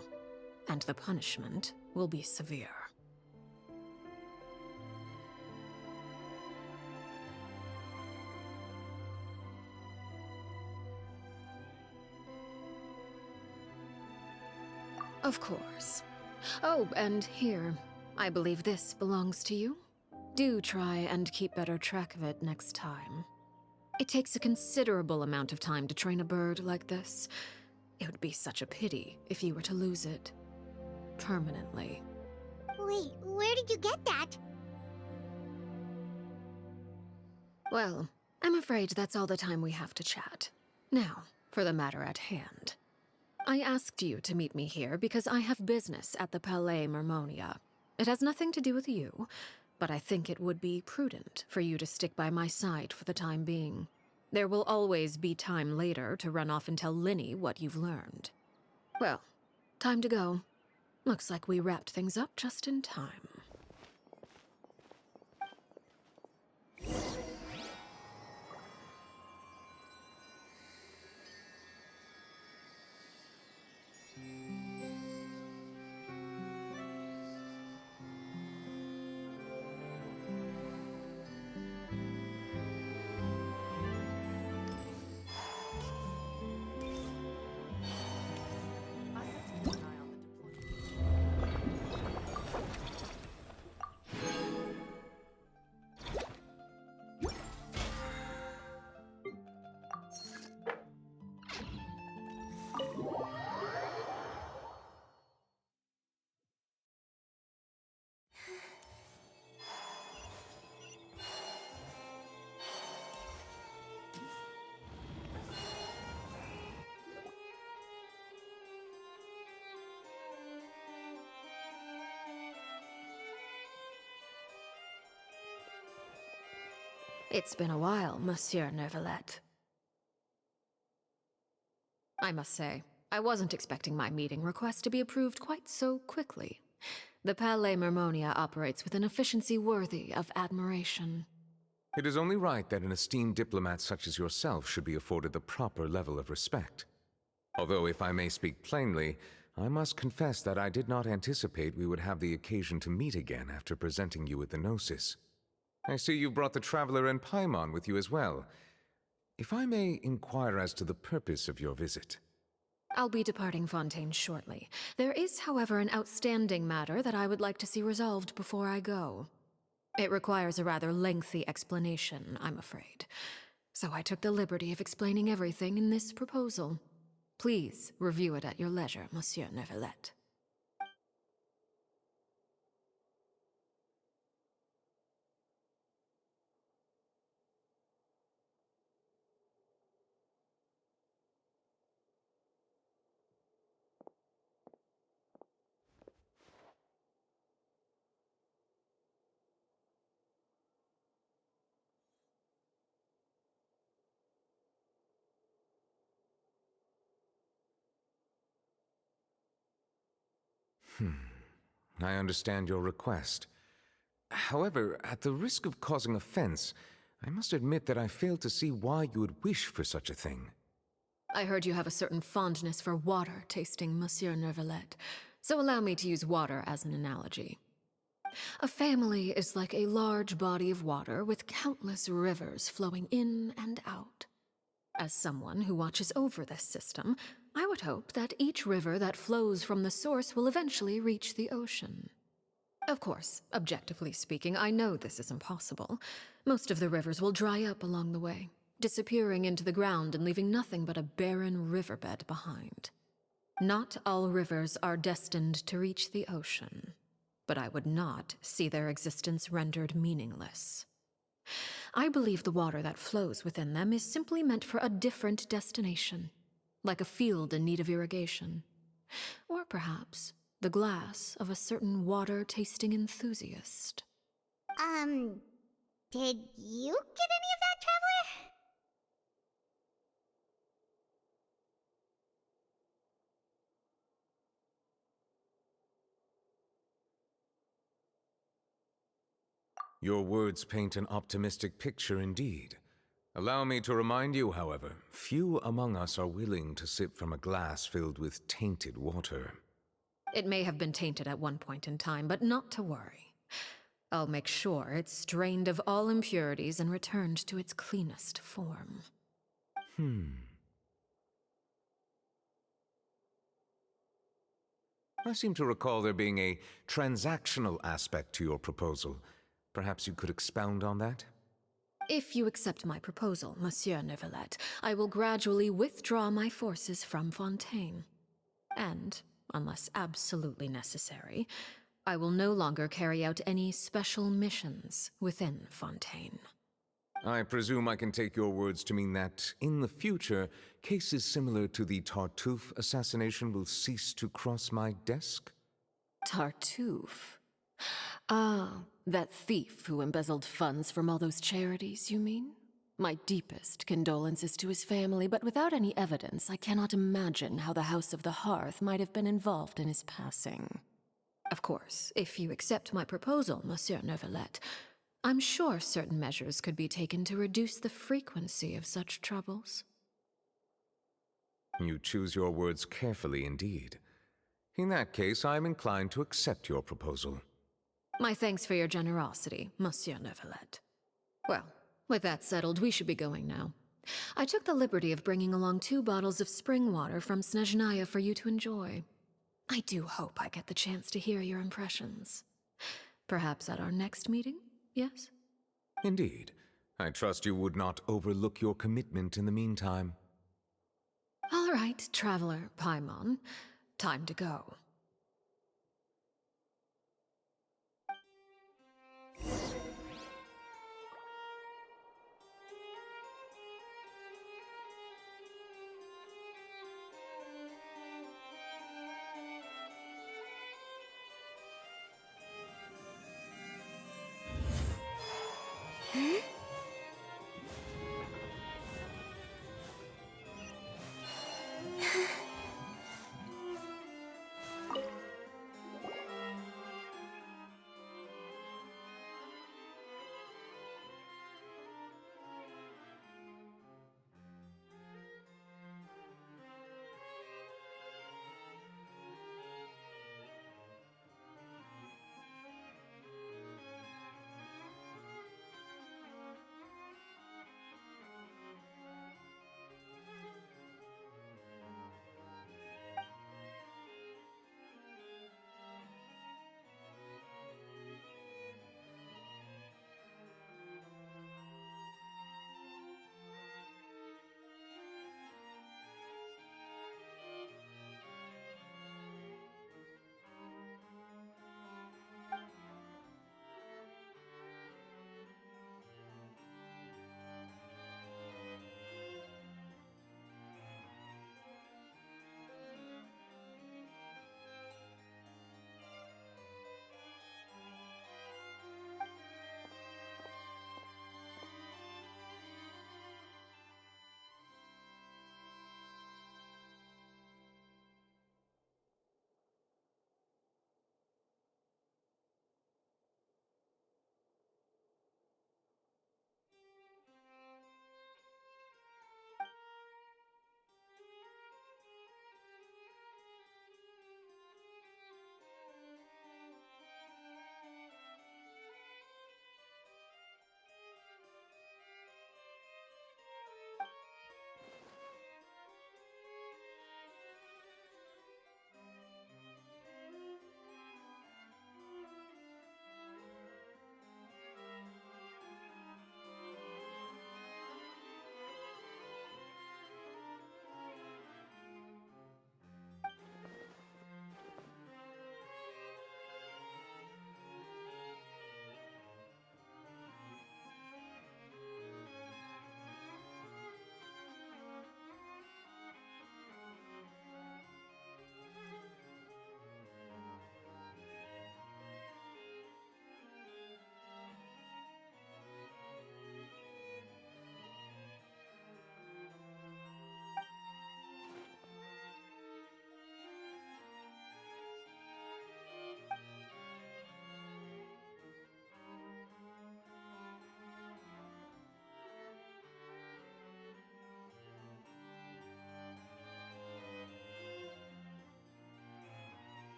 Speaker 3: and the punishment will be severe. Of course. Oh, and here, I believe this belongs to you. Do try and keep better track of it next time. It takes a considerable amount of time to train a bird like this. It would be such a pity if you were to lose it. Permanently.
Speaker 12: Wait, where did you get that?
Speaker 3: Well, I'm afraid that's all the time we have to chat. Now, for the matter at hand. I asked you to meet me here because I have business at the Palais Mermonia. It has nothing to do with you, but I think it would be prudent for you to stick by my side for the time being. There will always be time later to run off and tell Linny what you've learned. Well, time to go. Looks like we wrapped things up just in time. It's been a while, Monsieur Neuvillette. I must say, I wasn't expecting my meeting request to be approved quite so quickly. The Palais Mermonia operates with an efficiency worthy of admiration.
Speaker 14: It is only right that an esteemed diplomat such as yourself should be afforded the proper level of respect. Although, if I may speak plainly, I must confess that I did not anticipate we would have the occasion to meet again after presenting you with the Gnosis. I see you brought the Traveler and Paimon with you as well. If I may inquire as to the purpose of your visit.
Speaker 3: I'll be departing Fontaine shortly. There is, however, an outstanding matter that I would like to see resolved before I go. It requires a rather lengthy explanation, I'm afraid. So I took the liberty of explaining everything in this proposal. Please review it at your leisure, Monsieur Neuvillette.
Speaker 14: I understand your request. However, at the risk of causing offense, I must admit that I fail to see why you would wish for such a thing.
Speaker 3: I heard you have a certain fondness for water tasting, Monsieur Neuvillette, so allow me to use water as an analogy. A family is like a large body of water with countless rivers flowing in and out. As someone who watches over this system, I would hope that each river that flows from the source will eventually reach the ocean. Of course, objectively speaking, I know this is impossible. Most of the rivers will dry up along the way, disappearing into the ground and leaving nothing but a barren riverbed behind. Not all rivers are destined to reach the ocean, but I would not see their existence rendered meaningless. I believe the water that flows within them is simply meant for a different destination, like a field in need of irrigation. Or perhaps the glass of a certain water-tasting enthusiast.
Speaker 12: Did you get any of that, Traveler?
Speaker 14: Your words paint an optimistic picture indeed. Allow me to remind you, however, few among us are willing to sip from a glass filled with tainted water.
Speaker 3: It may have been tainted at one point in time, but not to worry. I'll make sure it's strained of all impurities and returned to its cleanest form.
Speaker 14: I seem to recall there being a transactional aspect to your proposal. Perhaps you could expound on that?
Speaker 3: If you accept my proposal, Monsieur Neuvillette, I will gradually withdraw my forces from Fontaine. And, unless absolutely necessary, I will no longer carry out any special missions within Fontaine.
Speaker 14: I presume I can take your words to mean that, in the future, cases similar to the Tartuffe assassination will cease to cross my desk?
Speaker 3: Tartuffe? Ah, that thief who embezzled funds from all those charities, you mean? My deepest condolences to his family, but without any evidence, I cannot imagine how the House of the Hearth might have been involved in his passing. Of course, if you accept my proposal, Monsieur Neuvillette, I'm sure certain measures could be taken to reduce the frequency of such troubles.
Speaker 14: You choose your words carefully indeed. In that case, I am inclined to accept your proposal.
Speaker 3: My thanks for your generosity, Monsieur Neuvillette. Well, with that settled, we should be going now. I took the liberty of bringing along 2 bottles of spring water from Snezhnaya for you to enjoy. I do hope I get the chance to hear your impressions. Perhaps at our next meeting, yes?
Speaker 14: Indeed. I trust you would not overlook your commitment in the meantime.
Speaker 3: All right, Traveler Paimon. Time to go.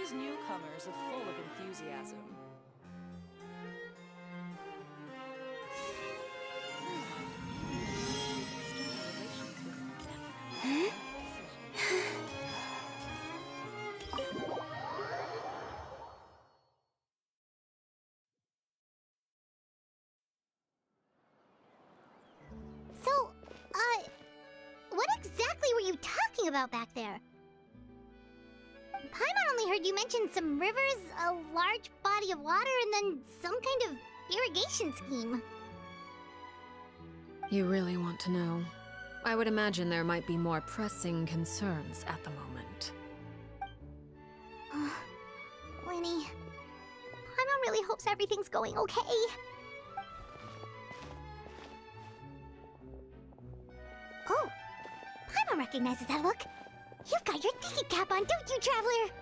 Speaker 15: These newcomers are full of enthusiasm.
Speaker 12: So, what exactly were you talking about back there? Paimon only heard you mention some rivers, a large body of water, and then some kind of irrigation scheme.
Speaker 3: You really want to know? I would imagine there might be more pressing concerns at the moment.
Speaker 12: Winnie, Paimon really hopes everything's going okay. Oh, Paimon recognizes that look. You've got your tiki cap on, don't you, Traveler?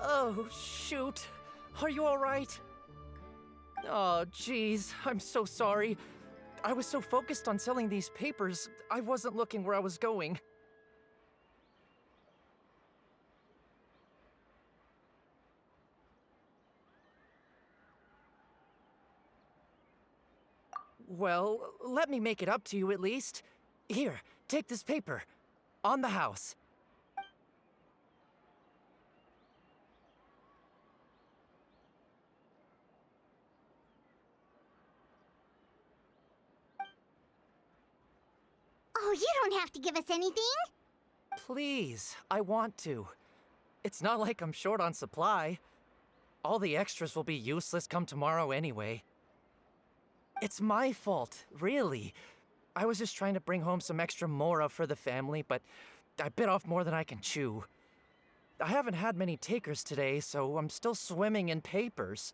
Speaker 16: Oh, shoot. Are you alright? Oh, jeez. I'm so sorry. I was so focused on selling these papers, I wasn't looking where I was going. Well, let me make it up to you at least. Here, take this paper. On the house.
Speaker 12: Oh, you don't have to give us anything.
Speaker 16: Please, I want to. It's not like I'm short on supply. All the extras will be useless come tomorrow anyway. It's my fault, really. I was just trying to bring home some extra mora for the family, but I bit off more than I can chew. I haven't had many takers today, so I'm still swimming in papers.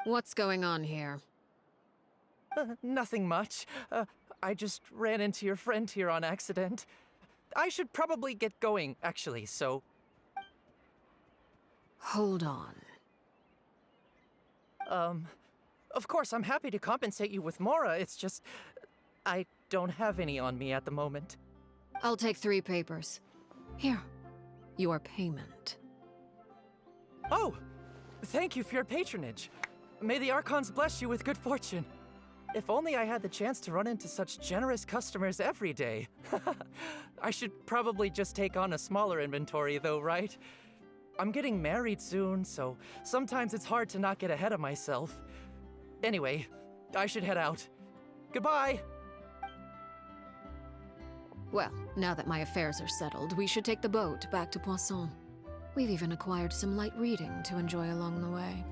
Speaker 3: What's going on here?
Speaker 16: Nothing much. I just ran into your friend here on accident. I should probably get going, actually, so...
Speaker 3: Hold on.
Speaker 16: Of course, I'm happy to compensate you with mora, it's just... I don't have any on me at the moment.
Speaker 3: I'll take 3 papers. Here. Your payment.
Speaker 16: Oh! Thank you for your patronage. May the Archons bless you with good fortune. If only I had the chance to run into such generous customers every day. I should probably just take on a smaller inventory though, right? I'm getting married soon, so sometimes it's hard to not get ahead of myself. Anyway, I should head out. Goodbye!
Speaker 3: Well, now that my affairs are settled, we should take the boat back to Poisson. We've even acquired some light reading to enjoy along the way.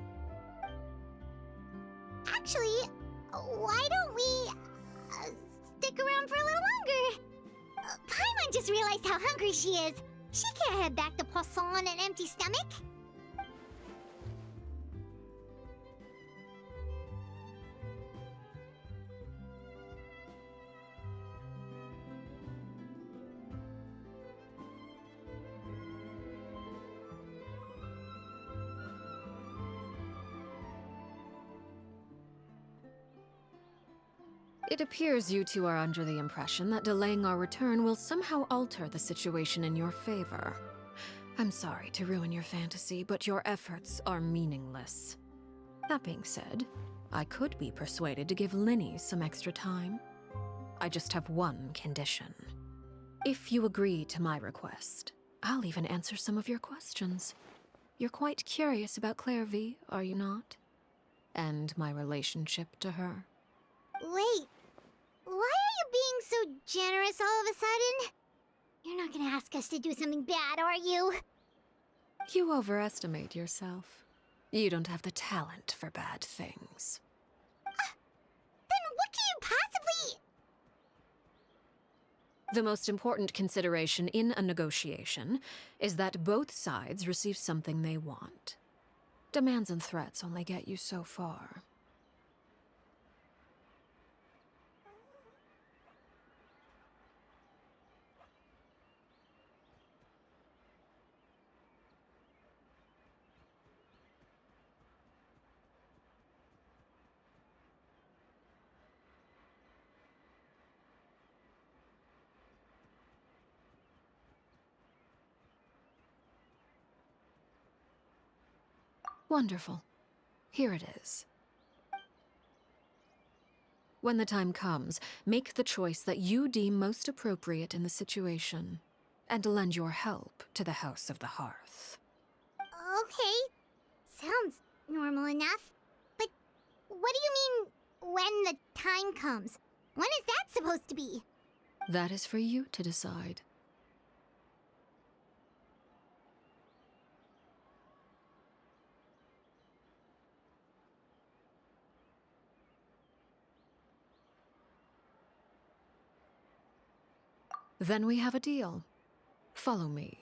Speaker 12: Actually, why don't we stick around for a little longer? Paimon just realized how hungry she is. She can't head back to Poisson on an empty stomach.
Speaker 3: It appears you two are under the impression that delaying our return will somehow alter the situation in your favor. I'm sorry to ruin your fantasy, but your efforts are meaningless. That being said, I could be persuaded to give Linny some extra time. I just have one condition. If you agree to my request, I'll even answer some of your questions. You're quite curious about Claire V, are you not? And my relationship to her.
Speaker 12: Wait, why are you being so generous all of a sudden? You're not gonna ask us to do something bad, are you?
Speaker 3: You overestimate yourself. You don't have the talent for bad things.
Speaker 12: Then what do you possibly...
Speaker 3: The most important consideration in a negotiation is that both sides receive something they want. Demands and threats only get you so far. Wonderful. Here it is. When the time comes, make the choice that you deem most appropriate in the situation, and lend your help to the House of the Hearth.
Speaker 12: Okay, sounds normal enough. But what do you mean, when the time comes? When is that supposed to be?
Speaker 3: That is for you to decide. Then we have a deal. Follow me.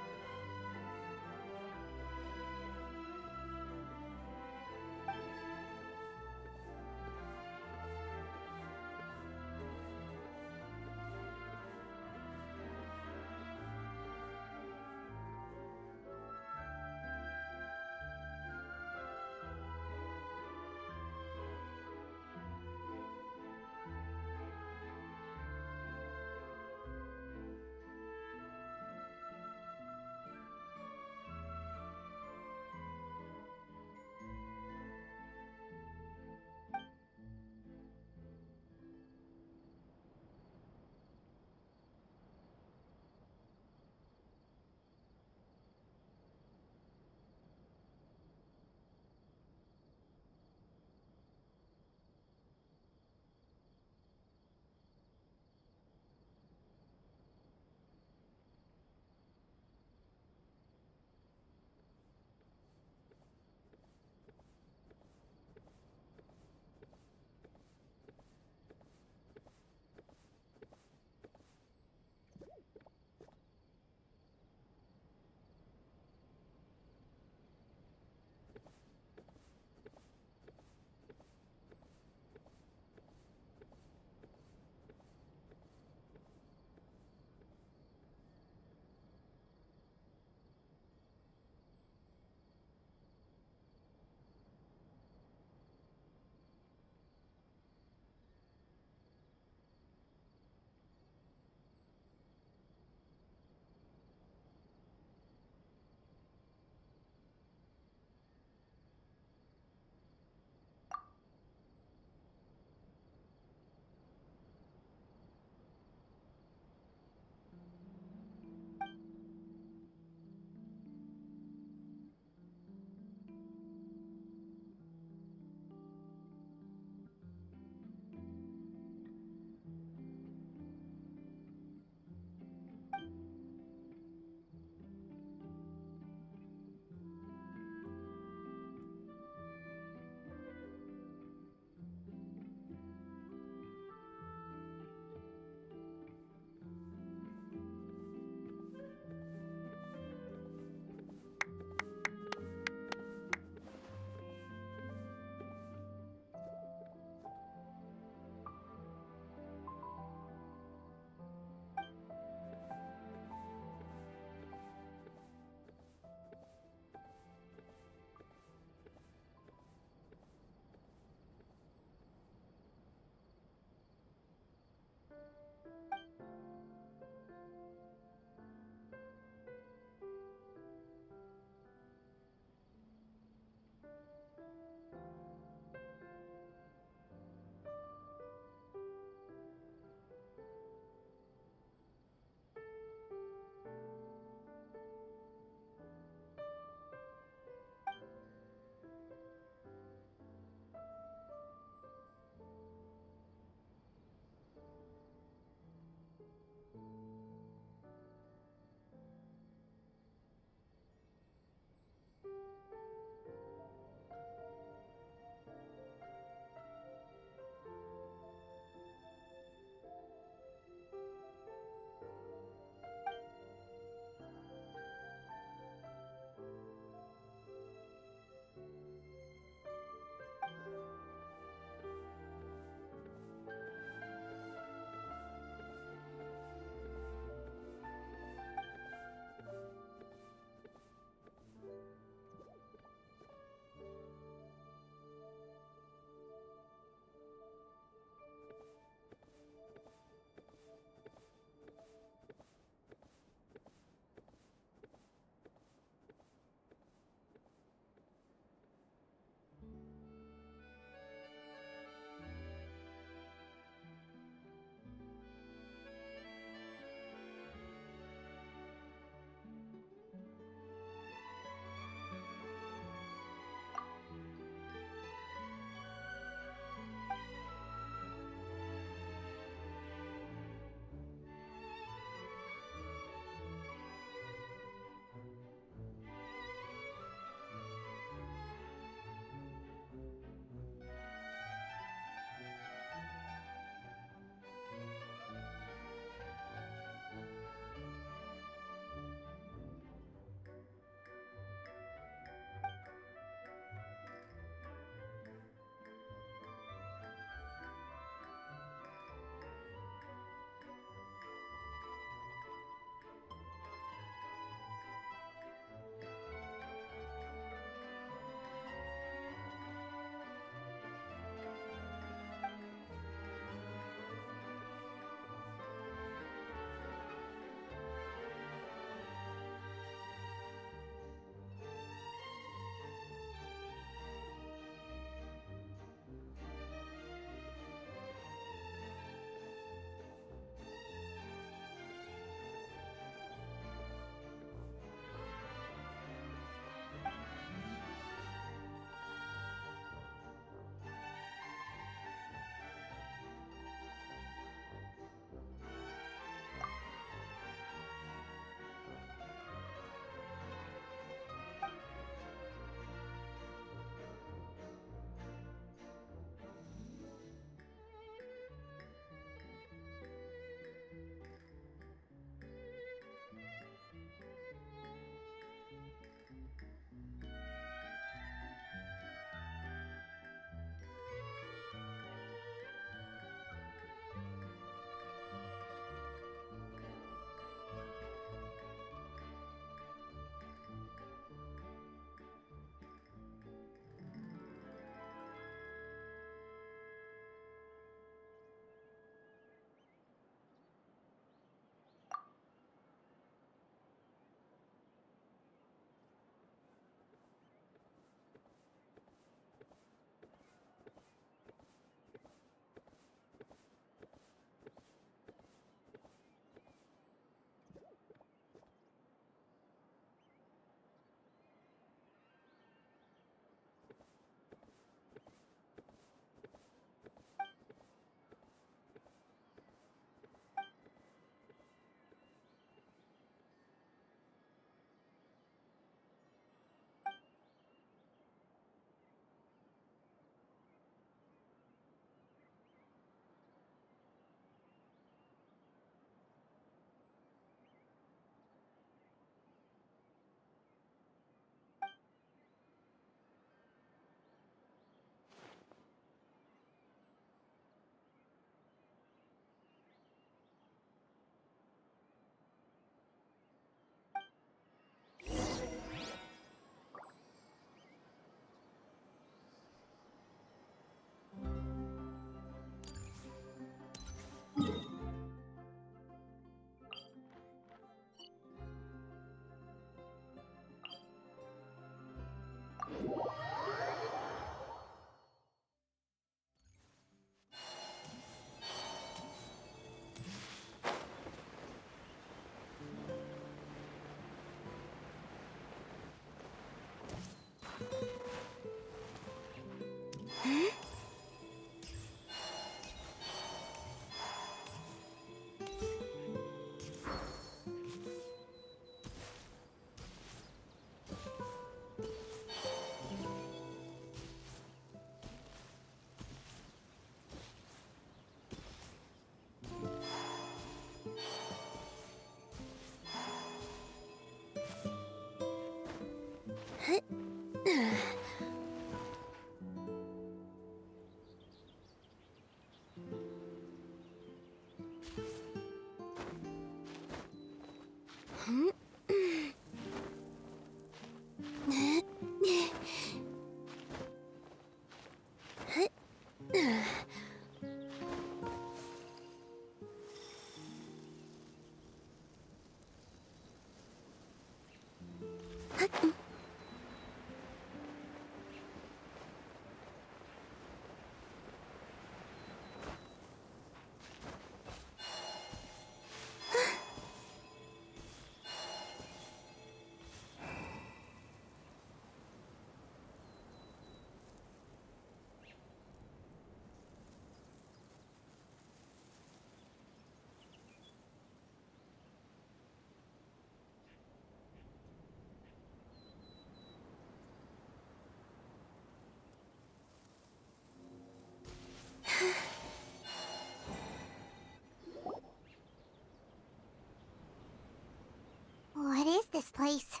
Speaker 12: What is this place?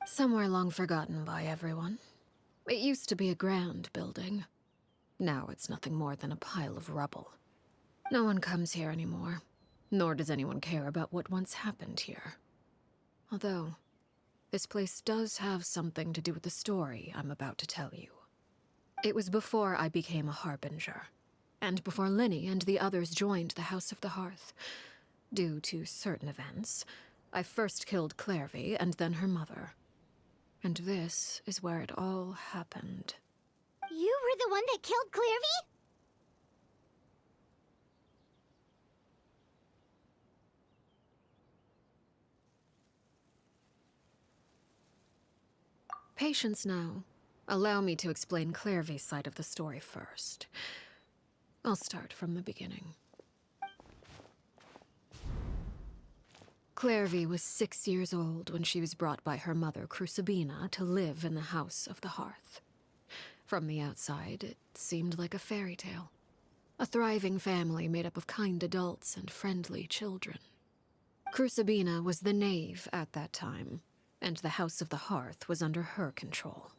Speaker 3: Somewhere long forgotten by everyone. It used to be a grand building. Now it's nothing more than a pile of rubble. No one comes here anymore, nor does anyone care about what once happened here. Although, this place does have something to do with the story I'm about to tell you. It was before I became a Harbinger, and before Linny and the others joined the House of the Hearth. Due to certain events, I first killed Clairvy and then her mother. And this is where it all happened.
Speaker 12: You were the one that killed Clairvy?
Speaker 3: Patience now. Allow me to explain Clairvy's side of the story first. I'll start from the beginning. Clairvy was 6 years old when she was brought by her mother, Crucibina, to live in the House of the Hearth. From the outside, it seemed like a fairy tale. A thriving family made up of kind adults and friendly children. Crucibina was the knave at that time, and the House of the Hearth was under her control.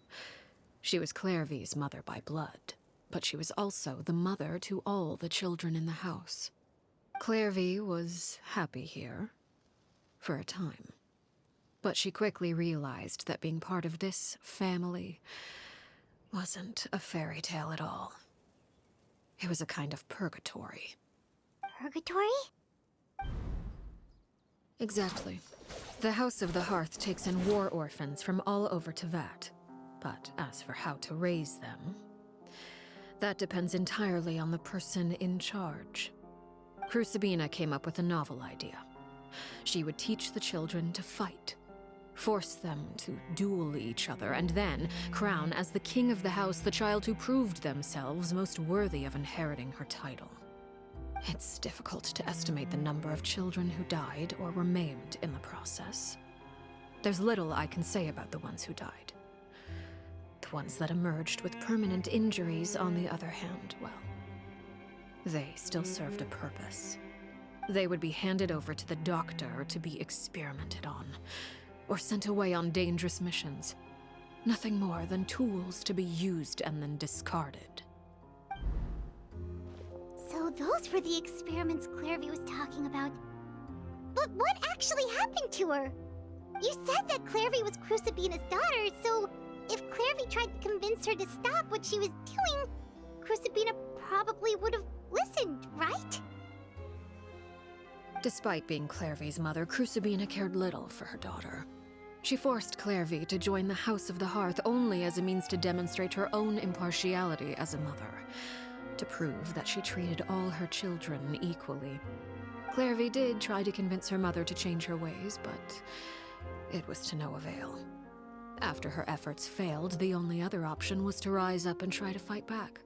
Speaker 3: She was Clairvy's mother by blood, but she was also the mother to all the children in the house. Clairvy was happy here, for a time. But she quickly realized that being part of this family wasn't a fairy tale at all. It was a kind of purgatory.
Speaker 12: Purgatory?
Speaker 3: Exactly. The House of the Hearth takes in war orphans from all over VIII. But as for how to raise them, that depends entirely on the person in charge. Crucibina came up with a novel idea. She would teach the children to fight, force them to duel each other, and then crown as the king of the house the child who proved themselves most worthy of inheriting her title. It's difficult to estimate the number of children who died or were maimed in the process. There's little I can say about the ones who died. The ones that emerged with permanent injuries, on the other hand, well, they still served a purpose. They would be handed over to the doctor to be experimented on, or sent away on dangerous missions. Nothing more than tools to be used and then discarded.
Speaker 12: So those were the experiments Clairvy was talking about. But what actually happened to her? You said that Clairvy was Crucibina's daughter, so if Clairvy tried to convince her to stop what she was doing, Crucibina probably would have listened, right?
Speaker 3: Despite being Clairvy's mother, Crucibina cared little for her daughter. She forced Clairvy to join the House of the Hearth only as a means to demonstrate her own impartiality as a mother, to prove that she treated all her children equally. Clairvy did try to convince her mother to change her ways, but it was to no avail. After her efforts failed, the only other option was to rise up and try to fight back.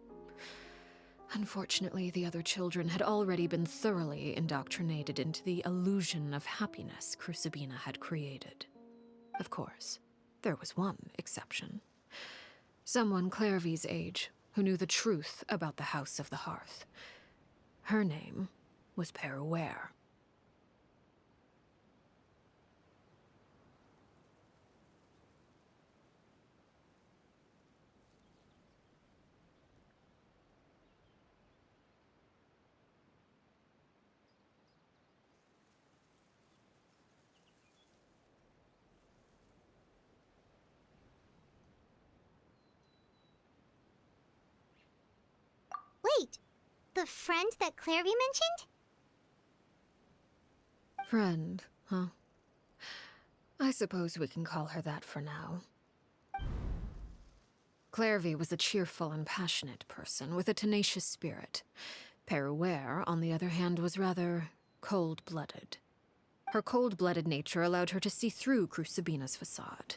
Speaker 3: Unfortunately, the other children had already been thoroughly indoctrinated into the illusion of happiness Crucibina had created. Of course, there was one exception. Someone Clairvy's age who knew the truth about the House of the Hearth. Her name was Peruere.
Speaker 12: Wait, the friend that Clairvy mentioned?
Speaker 3: Friend, huh? I suppose we can call her that for now. Clairvy was a cheerful and passionate person with a tenacious spirit. Peruere, on the other hand, was rather cold-blooded. Her cold-blooded nature allowed her to see through Crucibina's facade.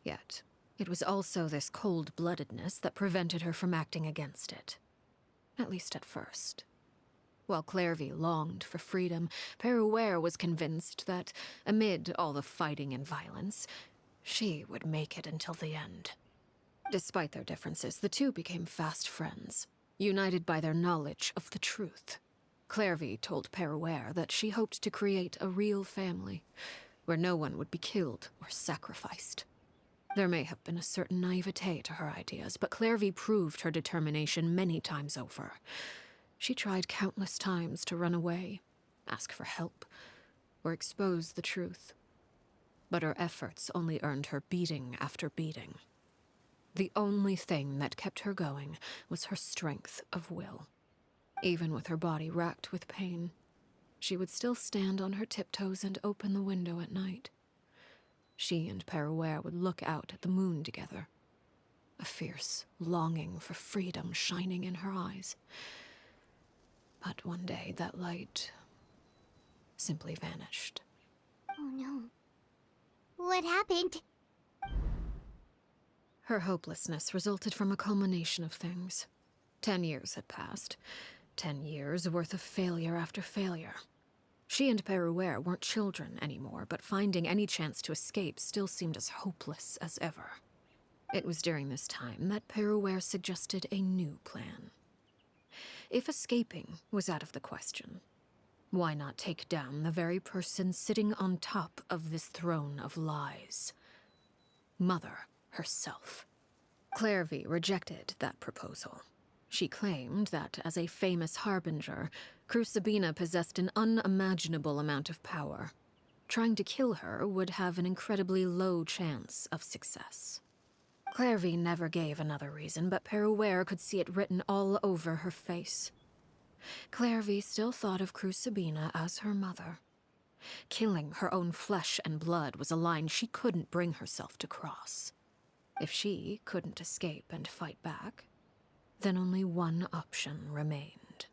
Speaker 3: Yet, it was also this cold-bloodedness that prevented her from acting against it. At least at first. While Clairvy longed for freedom, Peruere was convinced that, amid all the fighting and violence, she would make it until the end. Despite their differences, the two became fast friends, united by their knowledge of the truth. Clairvy told Peruere that she hoped to create a real family, where no one would be killed or sacrificed. There may have been a certain naivete to her ideas, but Clairvy proved her determination many times over. She tried countless times to run away, ask for help, or expose the truth. But her efforts only earned her beating after beating. The only thing that kept her going was her strength of will. Even with her body racked with pain, she would still stand on her tiptoes and open the window at night. She and Peruere would look out at the moon together, a fierce longing for freedom shining in her eyes. But one day that light simply vanished.
Speaker 12: Oh no. What happened?
Speaker 3: Her hopelessness resulted from a culmination of things. 10 years had passed. 10 years worth of failure after failure. She and Peruere weren't children anymore, but finding any chance to escape still seemed as hopeless as ever. It was during this time that Peruere suggested a new plan. If escaping was out of the question, why not take down the very person sitting on top of this throne of lies? Mother herself. Clairvy rejected that proposal. She claimed that, as a famous harbinger, Crucibina possessed an unimaginable amount of power. Trying to kill her would have an incredibly low chance of success. Clairvy never gave another reason, but Peruere could see it written all over her face. Clairvy still thought of Crucibina as her mother. Killing her own flesh and blood was a line she couldn't bring herself to cross. If she couldn't escape and fight back, then only one option remained.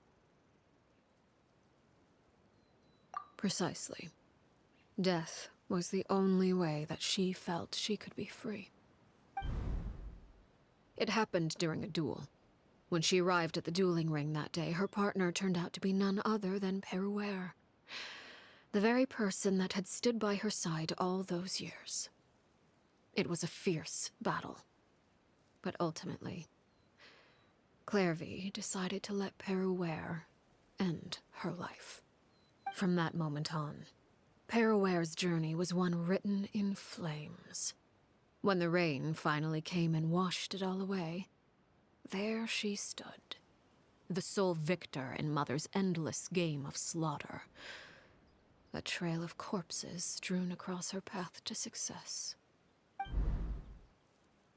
Speaker 3: Precisely. Death was the only way that she felt she could be free. It happened during a duel. When she arrived at the dueling ring that day, her partner turned out to be none other than Peruere, the very person that had stood by her side all those years. It was a fierce battle, but ultimately, Clairvy decided to let Peruere end her life. From that moment on, Peruere's journey was one written in flames. When the rain finally came and washed it all away, there she stood, the sole victor in Mother's endless game of slaughter. A trail of corpses strewn across her path to success.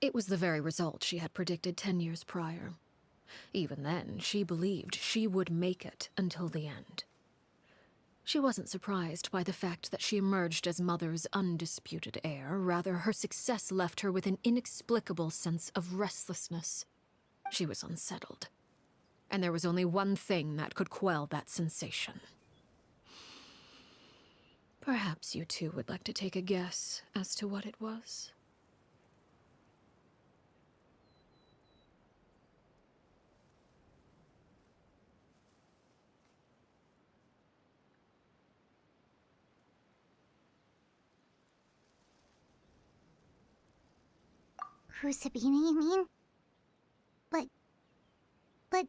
Speaker 3: It was the very result she had predicted 10 years prior. Even then, she believed she would make it until the end. She wasn't surprised by the fact that she emerged as Mother's undisputed heir. Rather, her success left her with an inexplicable sense of restlessness. She was unsettled. And there was only one thing that could quell that sensation. Perhaps you two would like to take a guess as to what it was?
Speaker 12: Crucibina, you mean? But...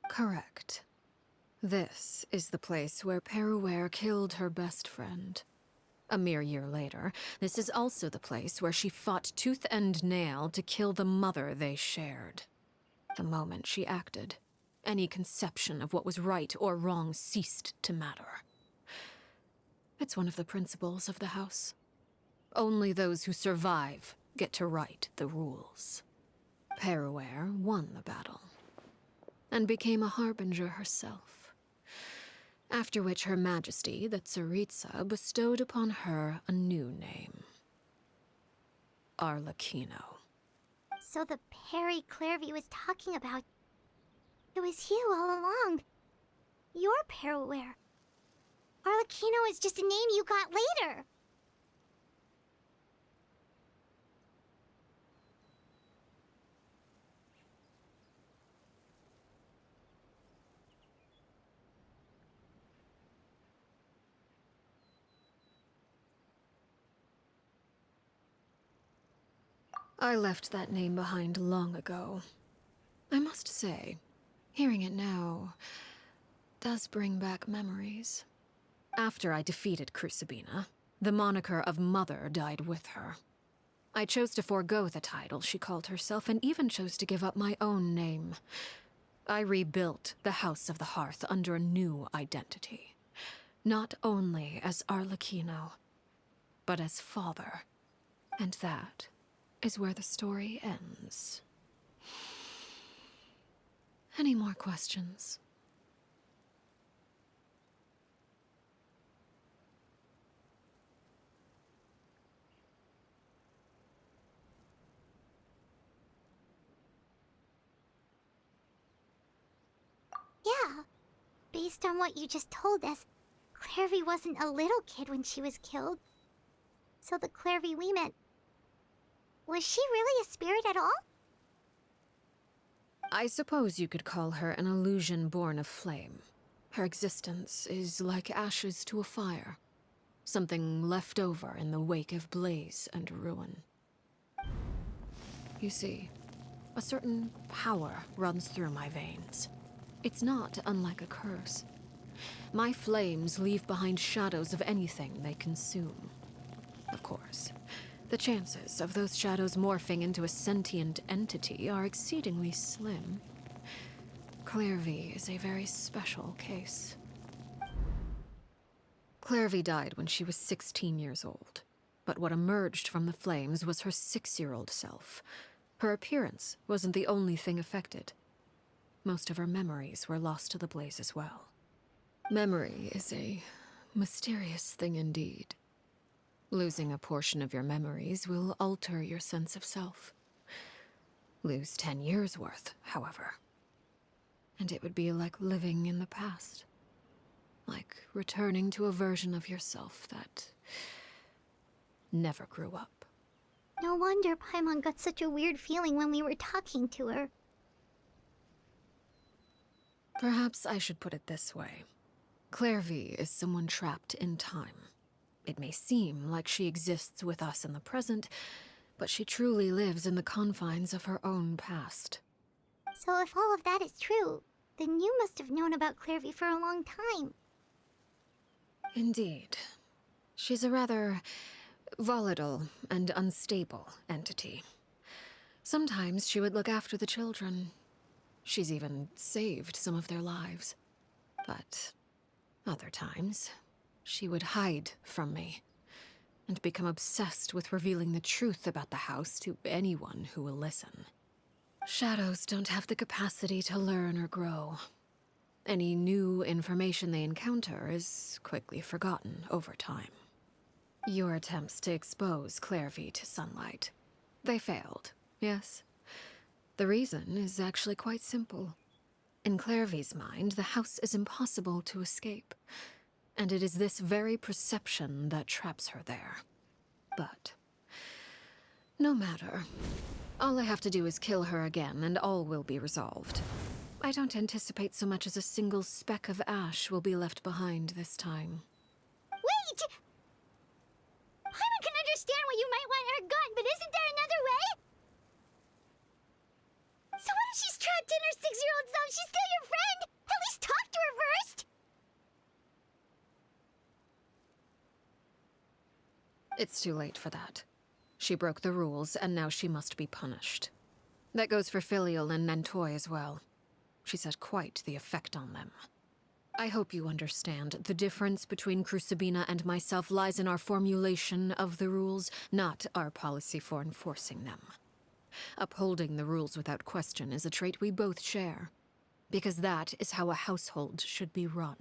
Speaker 3: Correct. This is the place where Peruware killed her best friend. A mere year later, this is also the place where she fought tooth and nail to kill the mother they shared. The moment she acted, any conception of what was right or wrong ceased to matter. It's one of the principles of the house. Only those who survive get to write the rules. Peruware won the battle, and became a harbinger herself. After which Her Majesty, the Tsaritsa, bestowed upon her a new name. Arlecchino.
Speaker 12: So the Perry Clairvy was talking about... It was you all along. You're Peruware. Arlecchino is just a name you got later.
Speaker 3: I left that name behind long ago. I must say, hearing it now does bring back memories. After I defeated Crucibina, the moniker of Mother died with her. I chose to forego the title she called herself, and even chose to give up my own name. I rebuilt the House of the Hearth under a new identity. Not only as Arlecchino, but as father. And that is where the story ends. Any more questions?
Speaker 12: Yeah. Based on what you just told us, Clairvy wasn't a little kid when she was killed. So the Clairvy we met... Was she really a spirit at all?
Speaker 3: I suppose you could call her an illusion born of flame. Her existence is like ashes to a fire. Something left over in the wake of blaze and ruin. You see, a certain power runs through my veins. It's not unlike a curse. My flames leave behind shadows of anything they consume. Of course, the chances of those shadows morphing into a sentient entity are exceedingly slim. Clairvy is a very special case. Clairvy died when she was 16 years old, but what emerged from the flames was her 6-year-old self. Her appearance wasn't the only thing affected. Most of her memories were lost to the blaze as well. Memory is a mysterious thing indeed. Losing a portion of your memories will alter your sense of self. Lose 10 years' worth, however, and it would be like living in the past. Like returning to a version of yourself that never grew up.
Speaker 12: No wonder Paimon got such a weird feeling when we were talking to her.
Speaker 3: Perhaps I should put it this way. Clairvy is someone trapped in time. It may seem like she exists with us in the present, but she truly lives in the confines of her own past.
Speaker 12: So if all of that is true, then you must have known about Clairvy for a long time.
Speaker 3: Indeed. She's a rather volatile and unstable entity. Sometimes she would look after the children. She's even saved some of their lives. But other times, she would hide from me and become obsessed with revealing the truth about the house to anyone who will listen. Shadows don't have the capacity to learn or grow. Any new information they encounter is quickly forgotten over time. Your attempts to expose Clairvy to sunlight. They failed, yes. The reason is actually quite simple. In Clairvy's mind, the house is impossible to escape, and it is this very perception that traps her there. But no matter. All I have to do is kill her again, and all will be resolved. I don't anticipate so much as a single speck of ash will be left behind this time.
Speaker 2: Wait! Paimon can understand why you might want her gone, but isn't there another way? So what if she's trapped in her 6-year-old self? She's still your friend! At least talk to her first!
Speaker 3: It's too late for that. She broke the rules, and now she must be punished. That goes for Filial and Nantoy as well. She's had quite the effect on them. I hope you understand. The difference between Crucibina and myself lies in our formulation of the rules, not our policy for enforcing them. Upholding the rules without question is a trait we both share, because that is how a household should be run.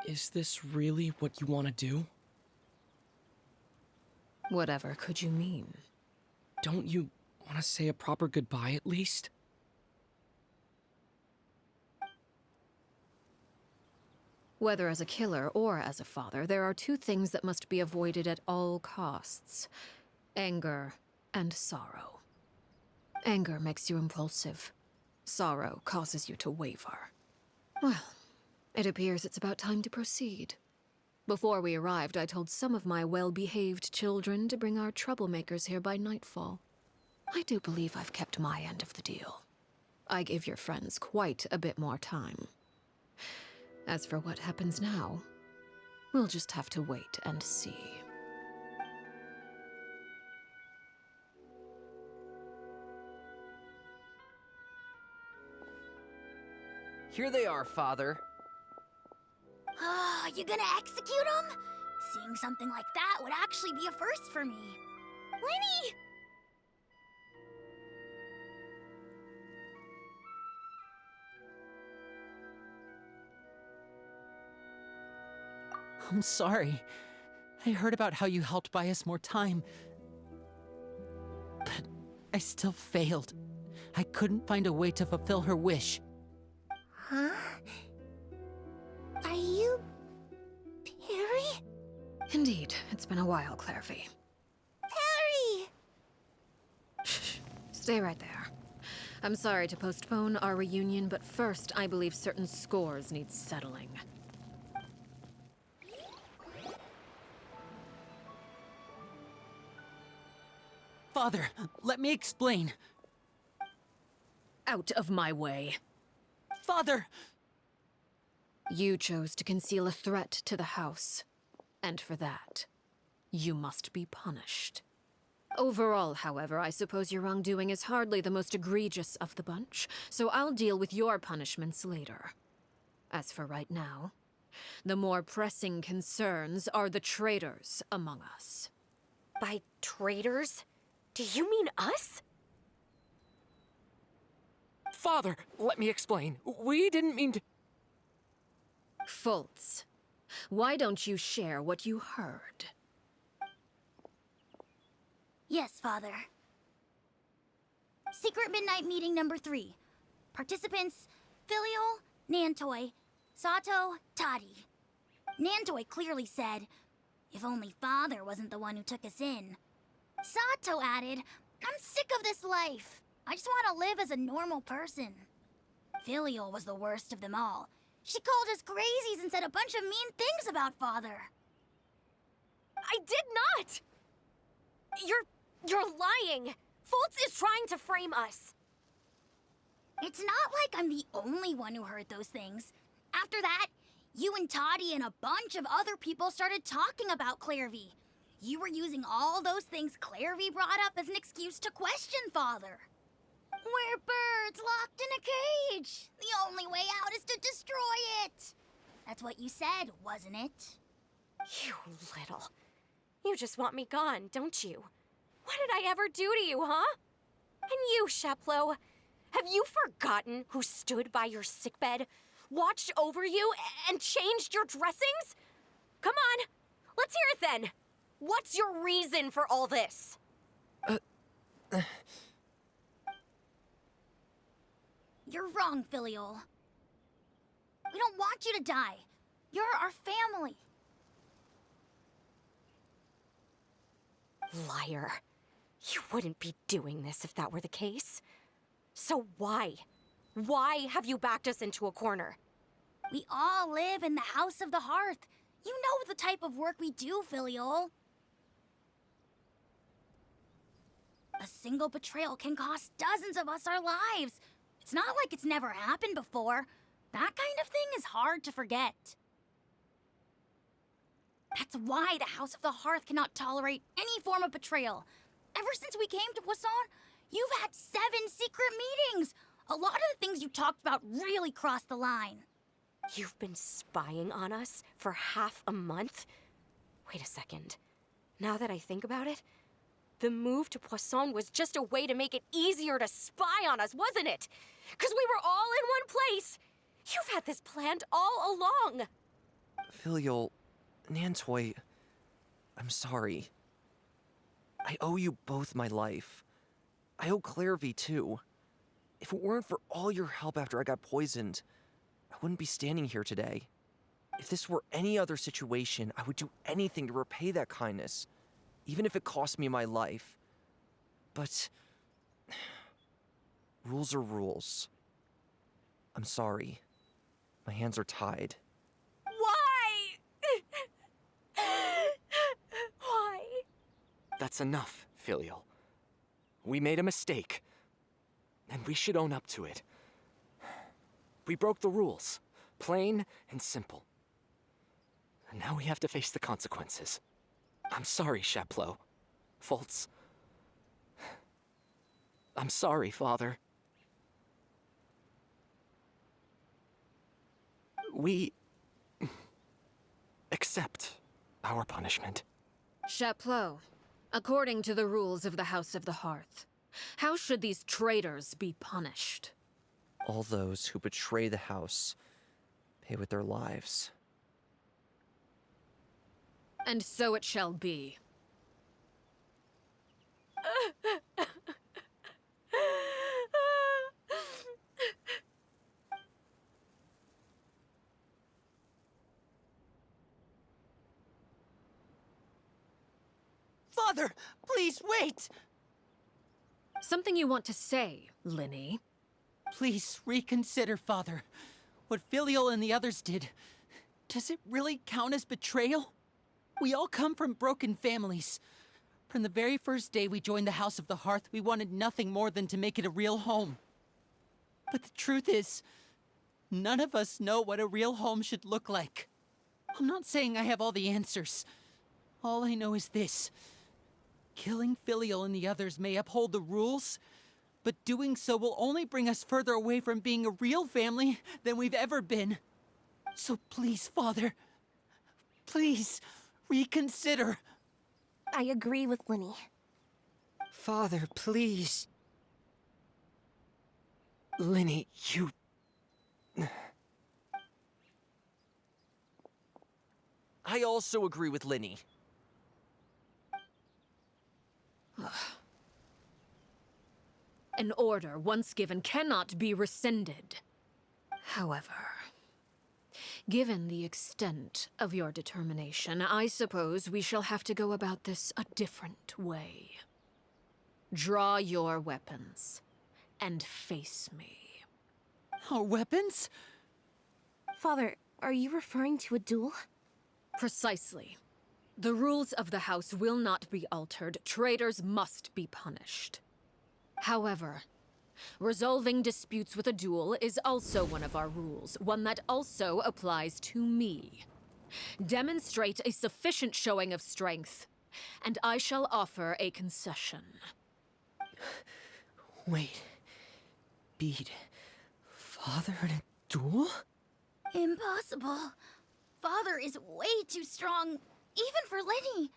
Speaker 16: Is this really what you want to do?
Speaker 3: Whatever could you mean?
Speaker 16: Don't you want to say a proper goodbye at least?
Speaker 3: Whether as a killer or as a father, there are two things that must be avoided at all costs: anger and sorrow. Anger makes you impulsive. Sorrow causes you to waver. Well, it appears it's about time to proceed. Before we arrived, I told some of my well-behaved children to bring our troublemakers here by nightfall. I do believe I've kept my end of the deal. I gave your friends quite a bit more time. As for what happens now, we'll just have to wait and see.
Speaker 17: Here they are, Father.
Speaker 2: You gonna execute him? Seeing something like that would actually be a first for me. Lenny!
Speaker 18: I'm sorry. I heard about how you helped buy us more time. But I still failed. I couldn't find a way to fulfill her wish.
Speaker 2: Huh? Are you... Perry?
Speaker 3: Indeed, it's been a while, Clairvy.
Speaker 2: Perry!
Speaker 3: Shh, stay right there. I'm sorry to postpone our reunion, but first I believe certain scores need settling.
Speaker 18: Father, let me explain.
Speaker 3: Out of my way.
Speaker 18: Father!
Speaker 3: You chose to conceal a threat to the house. And for that, you must be punished. Overall, however, I suppose your wrongdoing is hardly the most egregious of the bunch, so I'll deal with your punishments later. As for right now, the more pressing concerns are the traitors among us.
Speaker 19: By traitors? Do you mean us?
Speaker 16: Father, let me explain. We didn't mean to...
Speaker 3: Fultz, why don't you share what you heard?
Speaker 2: Yes, Father. Secret Midnight Meeting number 3. Participants, Filial, Nantoy, Sato, Toddy. Nantoy clearly said, if only Father wasn't the one who took us in. Sato added, I'm sick of this life. I just want to live as a normal person. Filial was the worst of them all. She called us crazies and said a bunch of mean things about Father.
Speaker 19: I did not! You're lying! Fultz is trying to frame us.
Speaker 2: It's not like I'm the only one who heard those things. After that, you and Toddy and a bunch of other people started talking about Clairvy. You were using all those things Clairvy brought up as an excuse to question Father. We're birds locked in a cage. The only way out is to destroy it. That's what you said, wasn't it?
Speaker 19: You little... You just want me gone, don't you? What did I ever do to you, huh? And you, Sheplo, Have you forgotten who stood by your sickbed, watched over you, and changed your dressings? Come on, let's hear it then. What's your reason for all this?
Speaker 20: You're wrong, Filiol. We don't want you to die. You're our family.
Speaker 19: Liar. You wouldn't be doing this if that were the case. So why? Why have you backed us into a corner?
Speaker 20: We all live in the House of the Hearth. You know the type of work we do, Filiol. A single betrayal can cost dozens of us our lives. It's not like it's never happened before. That kind of thing is hard to forget. That's why the House of the Hearth cannot tolerate any form of betrayal. Ever since we came to Poisson, you've had 7 secret meetings. A lot of the things you talked about really crossed the line.
Speaker 19: You've been spying on us for half a month? Wait a second. Now that I think about it, the move to Poisson was just a way to make it easier to spy on us, wasn't it? Because we were all in one place. You've had this planned all along.
Speaker 4: Filial, Nantoy, I'm sorry. I owe you both my life. I owe Clairvy too. If it weren't for all your help after I got poisoned, I wouldn't be standing here today. If this were any other situation, I would do anything to repay that kindness, even if it cost me my life. But rules are rules. I'm sorry. My hands are tied.
Speaker 19: Why? Why?
Speaker 6: That's enough, Filial. We made a mistake, and we should own up to it. We broke the rules, plain and simple. And now we have to face the consequences. I'm sorry, Chaplot. Fultz. I'm sorry, Father. We accept our punishment.
Speaker 3: Chaplot, according to the rules of the House of the Hearth, how should these traitors be punished?
Speaker 4: All those who betray the house pay with their lives.
Speaker 3: And so it shall be.
Speaker 18: Father, please wait!
Speaker 3: Something you want to say, Linny?
Speaker 18: Please reconsider, Father. What Filial and the others did, does it really count as betrayal? We all come from broken families. From the very first day we joined the House of the Hearth, we wanted nothing more than to make it a real home. But the truth is, none of us know what a real home should look like. I'm not saying I have all the answers. All I know is this. Killing Filial and the others may uphold the rules, but doing so will only bring us further away from being a real family than we've ever been. So please, Father, please reconsider.
Speaker 19: I agree with Linny.
Speaker 4: Father, please.
Speaker 6: Linny, you...
Speaker 4: I also agree with Linny.
Speaker 3: An order once given cannot be rescinded. However, given the extent of your determination, I suppose we shall have to go about this a different way. Draw your weapons and face me.
Speaker 18: Our weapons?
Speaker 19: Father, are you referring to a duel?
Speaker 3: Precisely. The rules of the house will not be altered. Traitors must be punished. However, resolving disputes with a duel is also one of our rules, one that also applies to me. Demonstrate a sufficient showing of strength, and I shall offer a concession.
Speaker 4: Wait. Beat Father in a duel?
Speaker 20: Impossible. Father is way too strong, even for Linny.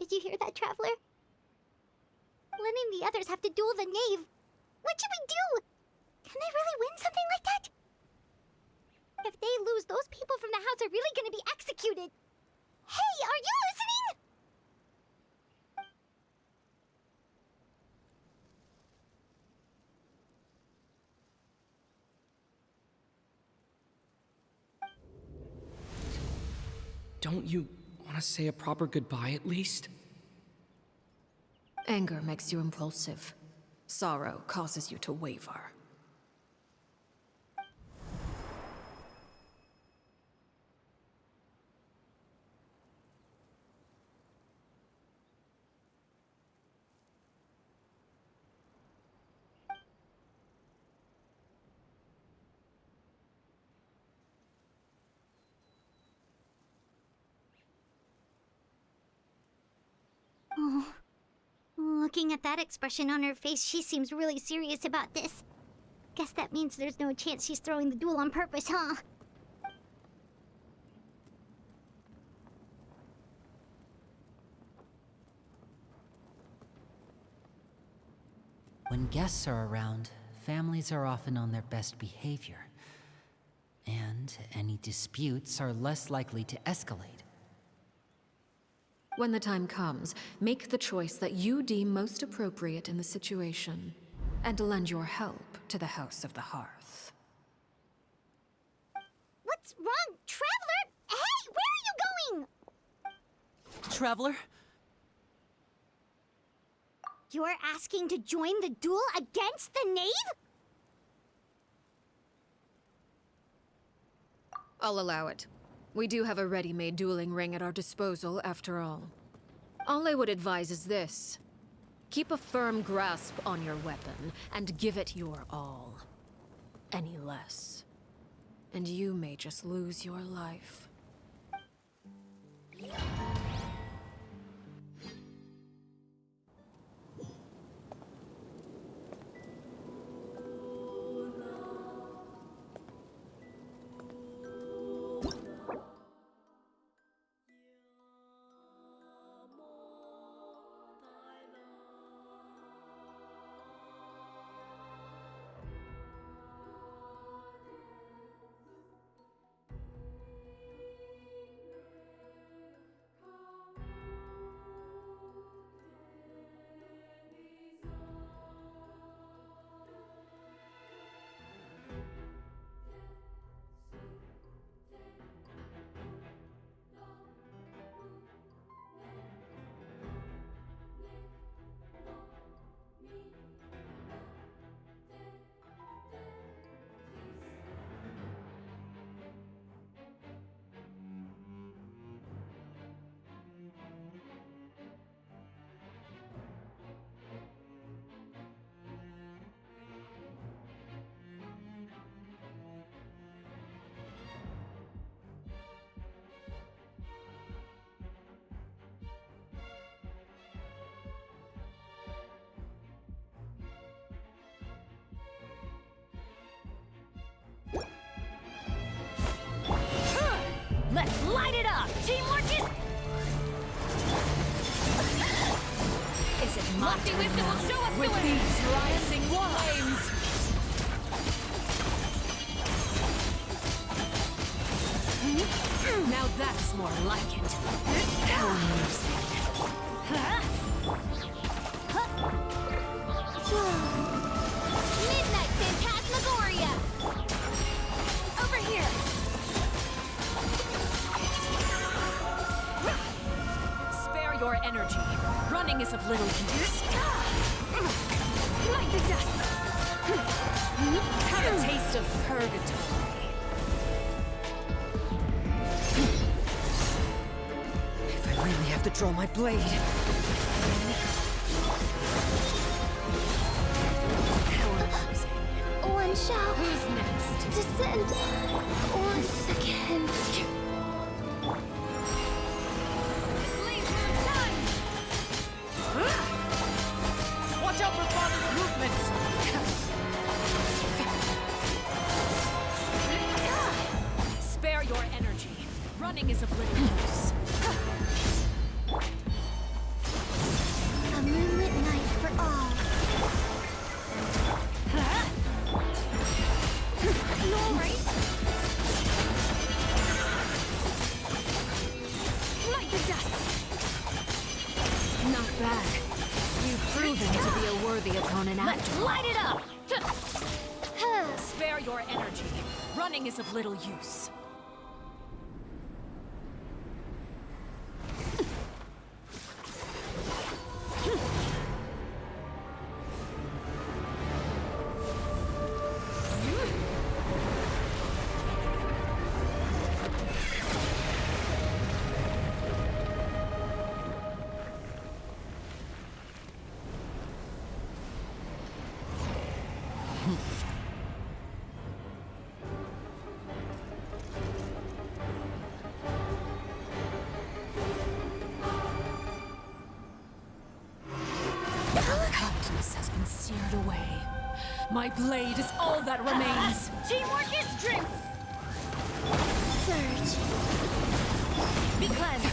Speaker 2: Did you hear that, Traveler? Letting the others have to duel the knave. What should we do? Can they really win something like that? If they lose, those people from the house are really gonna be executed. Hey, are you listening?
Speaker 6: Don't you want to say a proper goodbye at least?
Speaker 3: Anger makes you impulsive. Sorrow causes you to waver.
Speaker 2: Oh. Looking at that expression on her face, she seems really serious about this. Guess that means there's no chance she's throwing the duel on purpose, huh?
Speaker 18: When guests are around, families are often on their best behavior. And any disputes are less likely to escalate.
Speaker 3: When the time comes, make the choice that you deem most appropriate in the situation, and lend your help to the House of the Hearth.
Speaker 2: What's wrong, Traveler? Hey, where are you going?
Speaker 18: Traveler?
Speaker 2: You're asking to join the duel against the knave?
Speaker 3: I'll allow it. We do have a ready-made dueling ring at our disposal, after all. All I would advise is this. Keep a firm grasp on your weapon, and give it your all. Any less, and you may just lose your life.
Speaker 5: Let's light it up! Teamwork
Speaker 3: Is it my
Speaker 5: Lofty
Speaker 3: turn
Speaker 5: wisdom
Speaker 3: now?
Speaker 5: will show us
Speaker 3: With
Speaker 5: the way!
Speaker 3: these rising flames! Now that's more like it.
Speaker 2: Midnight Phantasmagoria! Over here!
Speaker 3: Spare your energy. Running is of little use.
Speaker 2: Like the dust!
Speaker 3: Have a taste of purgatory.
Speaker 4: If I really have to draw my blade.
Speaker 2: One shall
Speaker 3: Who's next?
Speaker 2: descend once again.
Speaker 18: Watch out for Father's movements!
Speaker 3: Spare your energy. Running is of little use. proving to be a worthy opponent after all.
Speaker 5: Light it up!
Speaker 15: Spare your energy. Running is of little use. Has been seared away. My blade is all that remains.
Speaker 5: Teamwork is strength!
Speaker 1: Surge.
Speaker 5: Be cleansed!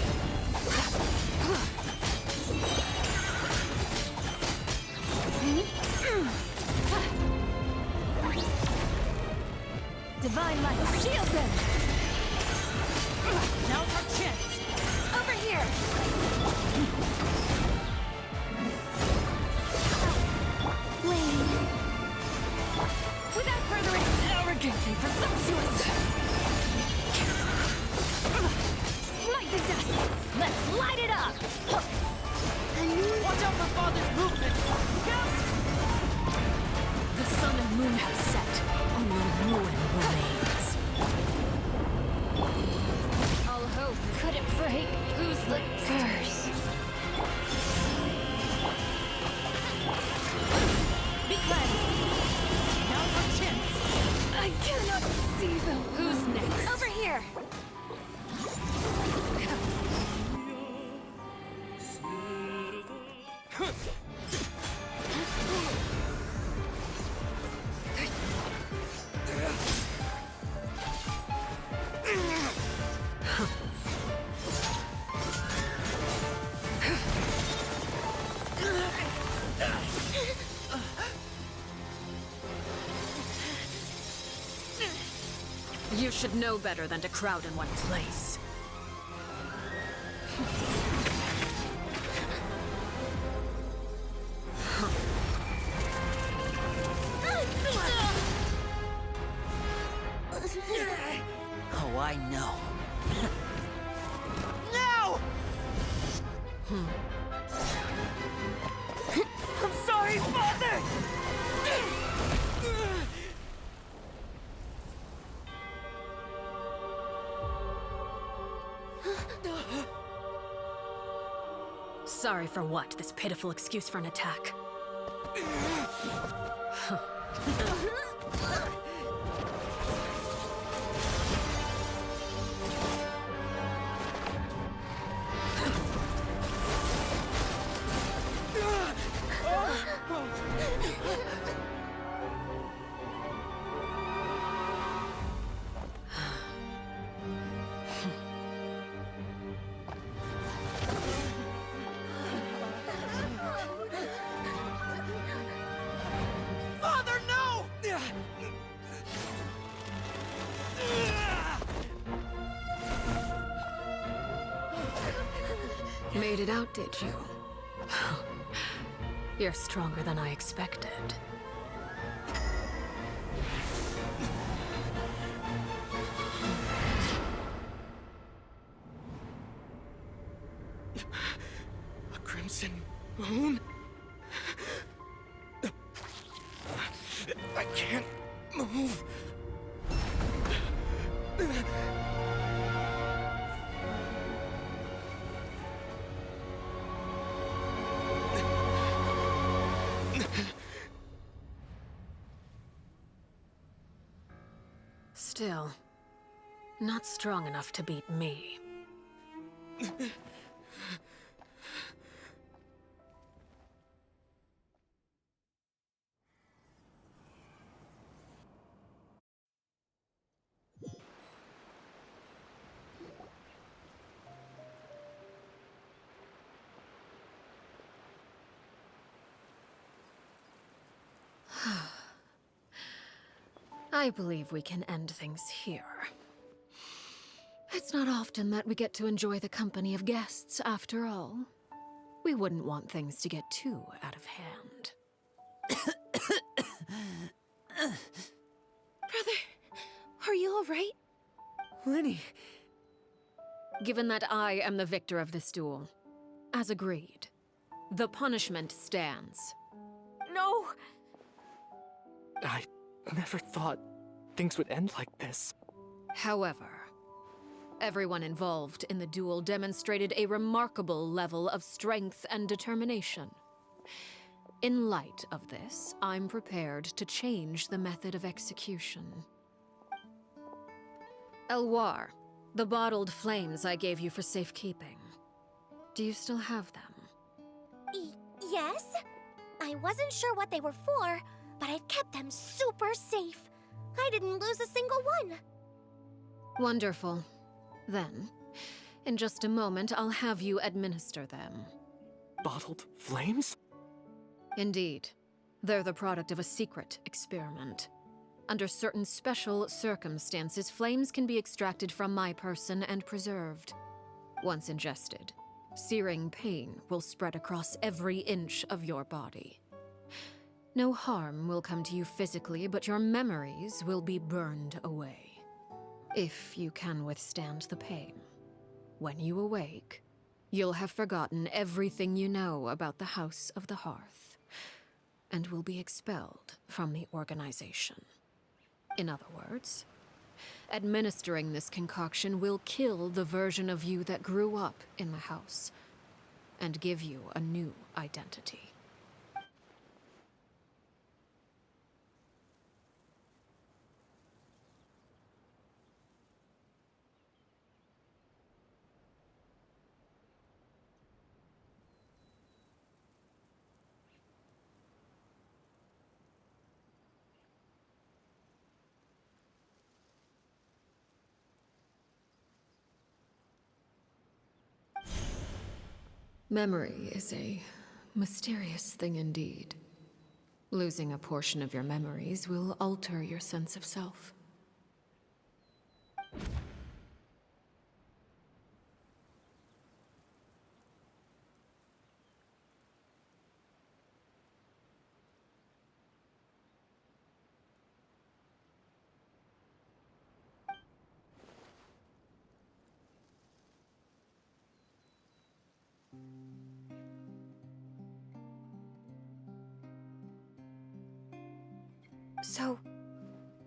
Speaker 5: Divine light, shield them!
Speaker 15: Now's our chance.
Speaker 5: Over here! Without further ado, arrogant and presumptuous! Light the dust! Let's light it up!
Speaker 15: Watch out for Father's movement! Count!
Speaker 3: The sun and moon have set. Only ruin remains.
Speaker 5: All hope couldn't break. Who's the curse? Be cleansed!
Speaker 15: Now's our chance.
Speaker 5: I cannot see them.
Speaker 15: Who's next?
Speaker 5: Over here!
Speaker 3: You should know better than to crowd in one place.
Speaker 18: Oh, I know.
Speaker 16: No! I'm sorry, Father!
Speaker 3: Sorry for what? This pitiful excuse for an attack.
Speaker 16: Father, no!
Speaker 3: Made it out, did you? You're stronger than I expected.
Speaker 7: A crimson moon? I can't move.
Speaker 3: Still, not strong enough to beat me. I believe we can end things here. It's not often that we get to enjoy the company of guests, after all. We wouldn't want things to get too out of hand.
Speaker 15: Brother, are you all right?
Speaker 16: Lenny.
Speaker 3: Given that I am the victor of this duel, as agreed, the punishment stands.
Speaker 19: No!
Speaker 16: I never thought things would end like this.
Speaker 3: However, everyone involved in the duel demonstrated a remarkable level of strength and determination. In light of this, I'm prepared to change the method of execution. Elwar, the bottled flames I gave you for safekeeping. Do you still have them?
Speaker 2: Yes? I wasn't sure what they were for, but I've kept them super safe. I didn't lose a single one.
Speaker 3: Wonderful. Then, in just a moment, I'll have you administer them.
Speaker 16: Bottled flames?
Speaker 3: Indeed. They're the product of a secret experiment. Under certain special circumstances, flames can be extracted from my person and preserved. Once ingested, searing pain will spread across every inch of your body. No harm will come to you physically, but your memories will be burned away. If you can withstand the pain. When you awake, you'll have forgotten everything you know about the House of the Hearth, and will be expelled from the organization. In other words, administering this concoction will kill the version of you that grew up in the house, and give you a new identity. Memory is a mysterious thing indeed. Losing a portion of your memories will alter your sense of self.
Speaker 19: So,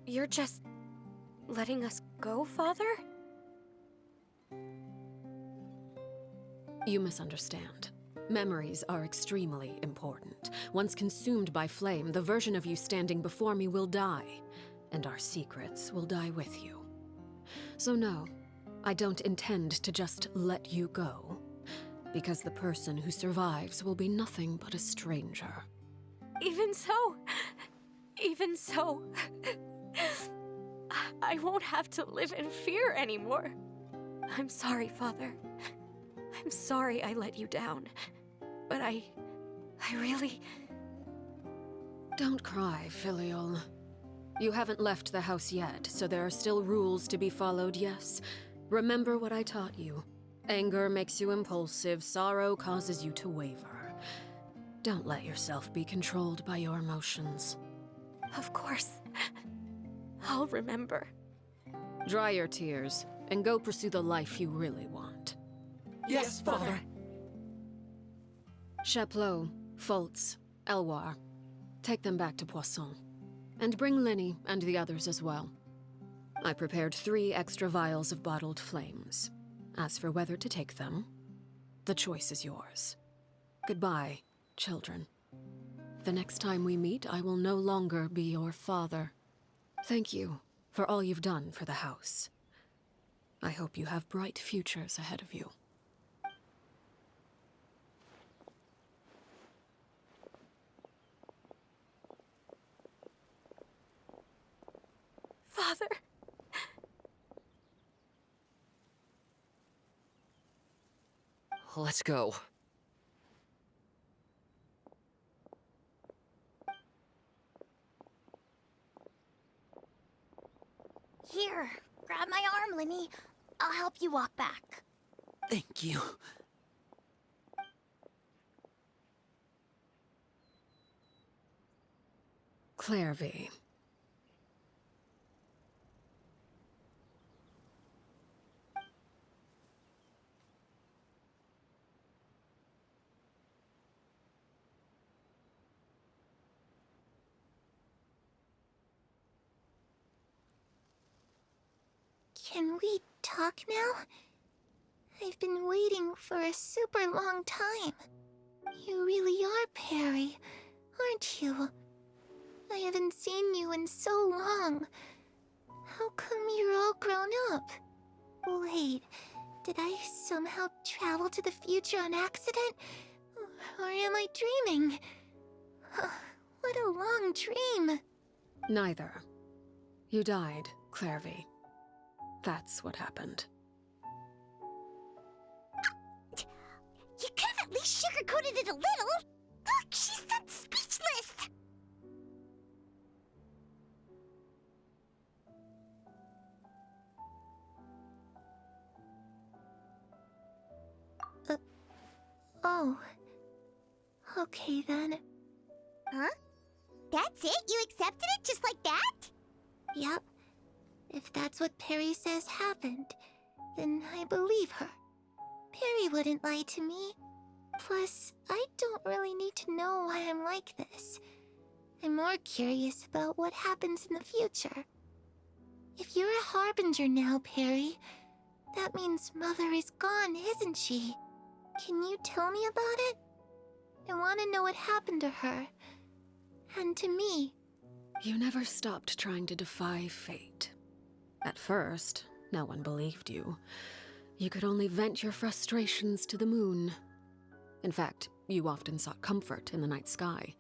Speaker 19: you're just letting us go, Father?
Speaker 3: You misunderstand. Memories are extremely important. Once consumed by flame, the version of you standing before me will die, and our secrets will die with you. So no, I don't intend to just let you go, because the person who survives will be nothing but a stranger.
Speaker 19: Even so, I won't have to live in fear anymore. I'm sorry, Father. I'm sorry I let you down. But I really...
Speaker 3: Don't cry, Filial. You haven't left the house yet, so there are still rules to be followed, yes. Remember what I taught you. Anger makes you impulsive, sorrow causes you to waver. Don't let yourself be controlled by your emotions.
Speaker 19: Of course. I'll remember.
Speaker 3: Dry your tears, and go pursue the life you really want.
Speaker 16: Yes, Father.
Speaker 3: Chaplot, Fultz, Elwar. Take them back to Poisson. And bring Linny and the others as well. I prepared 3 extra vials of bottled flames. As for whether to take them, the choice is yours. Goodbye, children. The next time we meet, I will no longer be your father. Thank you for all you've done for the house. I hope you have bright futures ahead of you.
Speaker 19: Father.
Speaker 17: Let's go.
Speaker 20: Here, grab my arm, Linny. I'll help you walk back.
Speaker 18: Thank you.
Speaker 3: Claire V.
Speaker 12: Can we talk now? I've been waiting for a super long time. You really are Perry, aren't you? I haven't seen you in so long. How come you're all grown up? Wait, did I somehow travel to the future on accident? Or am I dreaming? What a long dream.
Speaker 3: Neither. You died, Claire V. That's what happened.
Speaker 2: You could have at least sugarcoated it a little. Look, she's done speechless.
Speaker 12: Oh. Okay then.
Speaker 2: Huh? That's it? You accepted it just like that?
Speaker 12: Yep. If that's what Perry says happened, then I believe her. Perry wouldn't lie to me. Plus, I don't really need to know why I'm like this. I'm more curious about what happens in the future. If you're a harbinger now, Perry, that means Mother is gone, isn't she? Can you tell me about it? I want to know what happened to her. And to me.
Speaker 3: You never stopped trying to defy fate. At first, no one believed you. You could only vent your frustrations to the moon. In fact, you often sought comfort in the night sky.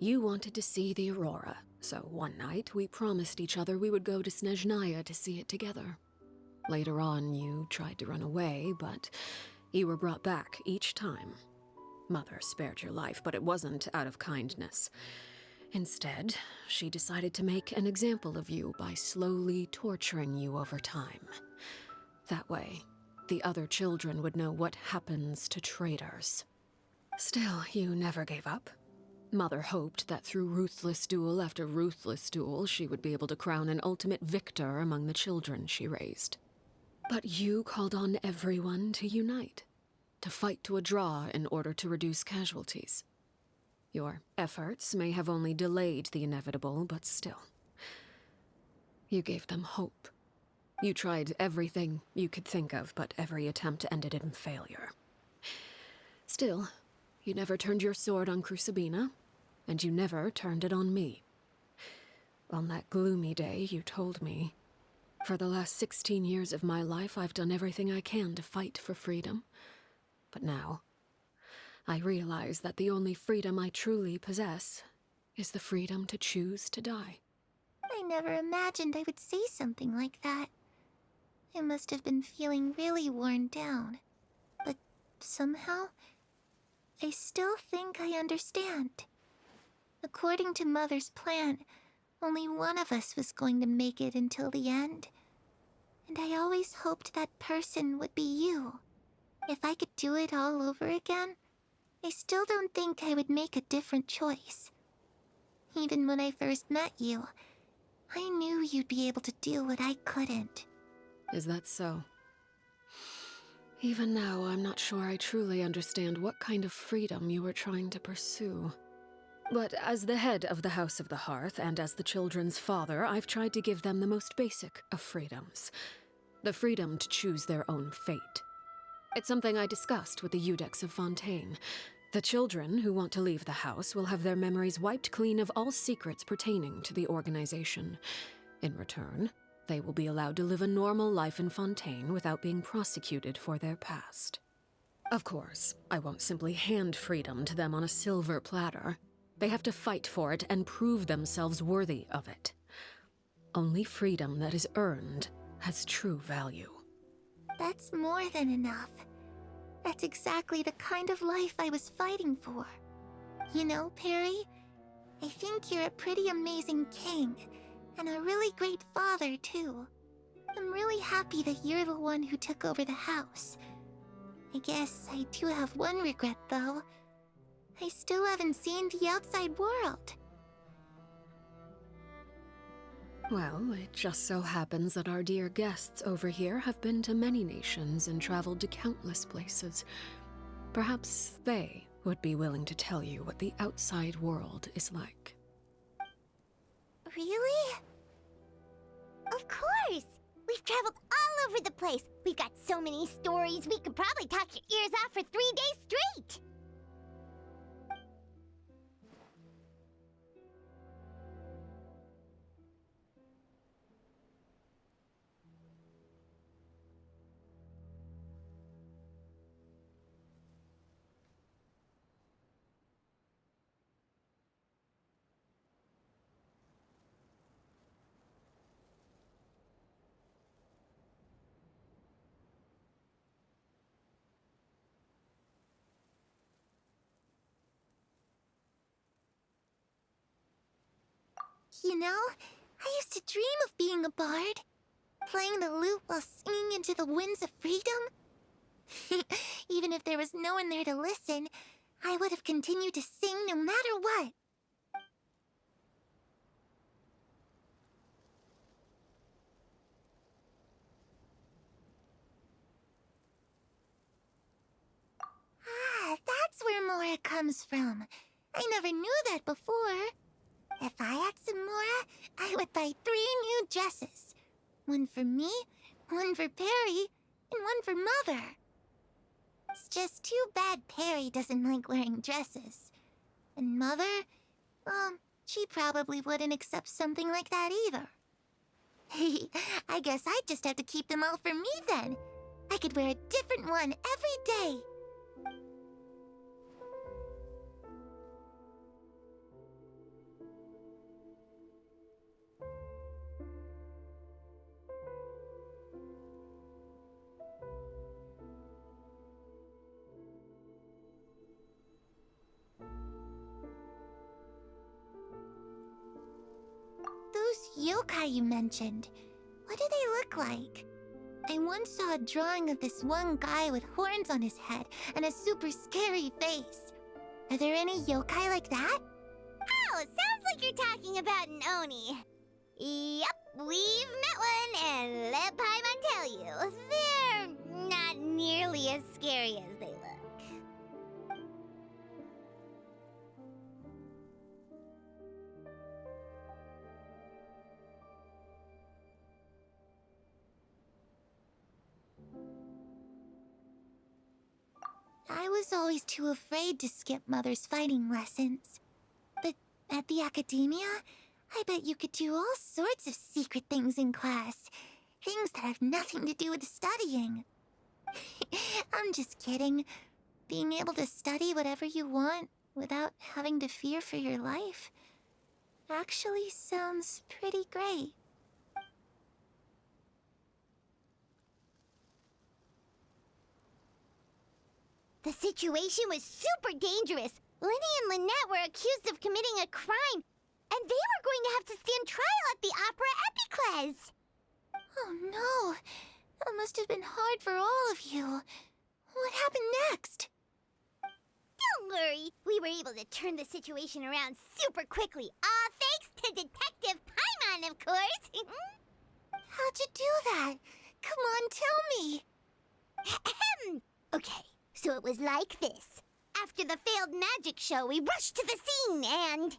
Speaker 3: You wanted to see the aurora, so one night we promised each other we would go to Snezhnaya to see it together. Later on, you tried to run away, but you were brought back each time. Mother spared your life, but it wasn't out of kindness. Instead, she decided to make an example of you by slowly torturing you over time. That way, the other children would know what happens to traitors. Still, you never gave up. Mother hoped that through ruthless duel after ruthless duel, she would be able to crown an ultimate victor among the children she raised. But you called on everyone to unite, to fight to a draw in order to reduce casualties. Your efforts may have only delayed the inevitable, but still. You gave them hope. You tried everything you could think of, but every attempt ended in failure. Still, you never turned your sword on Crucibina, and you never turned it on me. On that gloomy day, you told me, "For the last 16 years of my life, I've done everything I can to fight for freedom. But now, I realize that the only freedom I truly possess is the freedom to choose to die."
Speaker 12: I never imagined I would say something like that. I must have been feeling really worn down. But somehow, I still think I understand. According to Mother's plan, only one of us was going to make it until the end. And I always hoped that person would be you. If I could do it all over again, I still don't think I would make a different choice. Even when I first met you, I knew you'd be able to do what I couldn't.
Speaker 3: Is that so? Even now, I'm not sure I truly understand what kind of freedom you were trying to pursue. But as the head of the House of the Hearth, and as the children's father, I've tried to give them the most basic of freedoms. The freedom to choose their own fate. It's something I discussed with the Iudex of Fontaine. The children who want to leave the house will have their memories wiped clean of all secrets pertaining to the organization. In return, they will be allowed to live a normal life in Fontaine without being prosecuted for their past. Of course, I won't simply hand freedom to them on a silver platter. They have to fight for it and prove themselves worthy of it. Only freedom that is earned has true value.
Speaker 12: That's more than enough. That's exactly the kind of life I was fighting for. You know, Perry, I think you're a pretty amazing king, and a really great father, too. I'm really happy that you're the one who took over the house. I guess I do have one regret, though. I still haven't seen the outside world.
Speaker 3: Well, it just so happens that our dear guests over here have been to many nations and traveled to countless places. Perhaps they would be willing to tell you what the outside world is like.
Speaker 2: Really? Of course! We've traveled all over the place. We've got so many stories, we could probably talk your ears off for 3 days straight! You know, I used to dream of being a bard. Playing the lute while singing into the winds of freedom. Even if there was no one there to listen, I would have continued to sing no matter what. Ah, that's where Mora comes from. I never knew that before. If I had some Mora, I would buy 3 new dresses. One for me, one for Perry, and one for Mother. It's just too bad Perry doesn't like wearing dresses. And Mother, well, she probably wouldn't accept something like that either. I guess I'd just have to keep them all for me then. I could wear a different one every day. Those yokai you mentioned, what do they look like? I once saw a drawing of this one guy with horns on his head and a super scary face. Are there any yokai like that? Oh, sounds like you're talking about an Oni. Yep, we've met one, and let Paimon tell you, they're not nearly as scary as they look. I was always too afraid to skip Mother's fighting lessons. But at the academia, I bet you could do all sorts of secret things in class. Things that have nothing to do with studying. I'm just kidding. Being able to study whatever you want without having to fear for your life actually sounds pretty great. The situation was super dangerous. Lenny and Lynette were accused of committing a crime, and they were going to have to stand trial at the Opera Epicles. Oh no, that must have been hard for all of you. What happened next? Don't worry, we were able to turn the situation around super quickly. All thanks to Detective Paimon, of course. How'd you do that? Come on, tell me. Okay. So it was like this. After the failed magic show, we rushed to the scene and...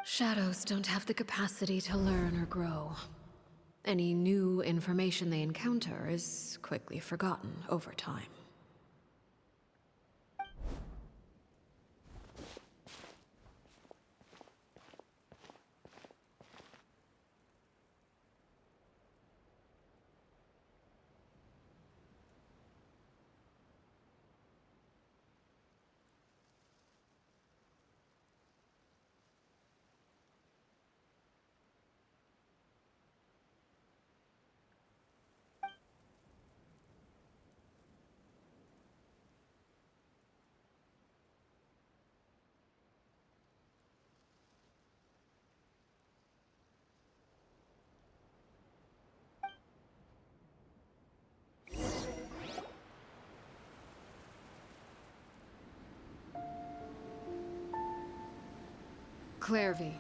Speaker 3: Shadows don't have the capacity to learn or grow. Any new information they encounter is quickly forgotten over time. Clairvy,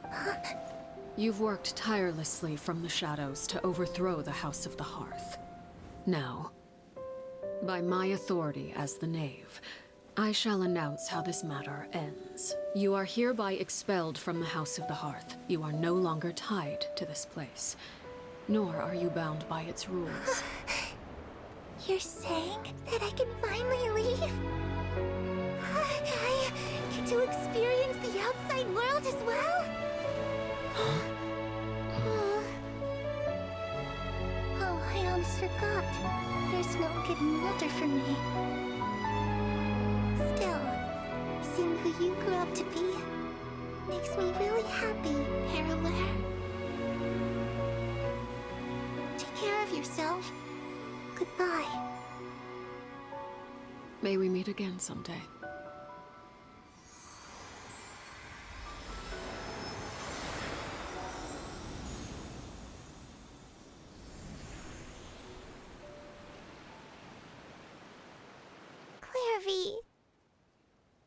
Speaker 3: you've worked tirelessly from the shadows to overthrow the House of the Hearth. Now, by my authority as the Knave, I shall announce how this matter ends. You are hereby expelled from the House of the Hearth. You are no longer tied to this place, nor are you bound by its rules.
Speaker 2: You're saying that I can finally leave? I get to experience the outside world as well? Oh, I almost forgot. There's no getting older for me. Still, seeing who you grew up to be makes me really happy, Parallel. Take care of yourself. Goodbye.
Speaker 3: May we meet again someday.
Speaker 2: Clairvy.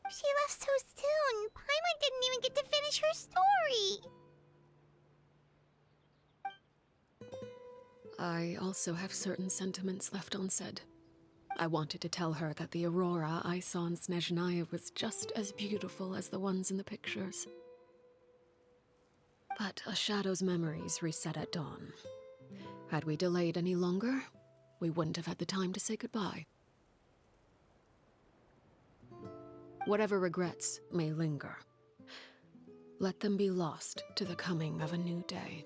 Speaker 2: She left so soon. Paimon didn't even get to finish her story.
Speaker 3: I also have certain sentiments left unsaid. I wanted to tell her that the aurora I saw in Snezhnaya was just as beautiful as the ones in the pictures. But a shadow's memories reset at dawn. Had we delayed any longer, we wouldn't have had the time to say goodbye. Whatever regrets may linger, let them be lost to the coming of a new day.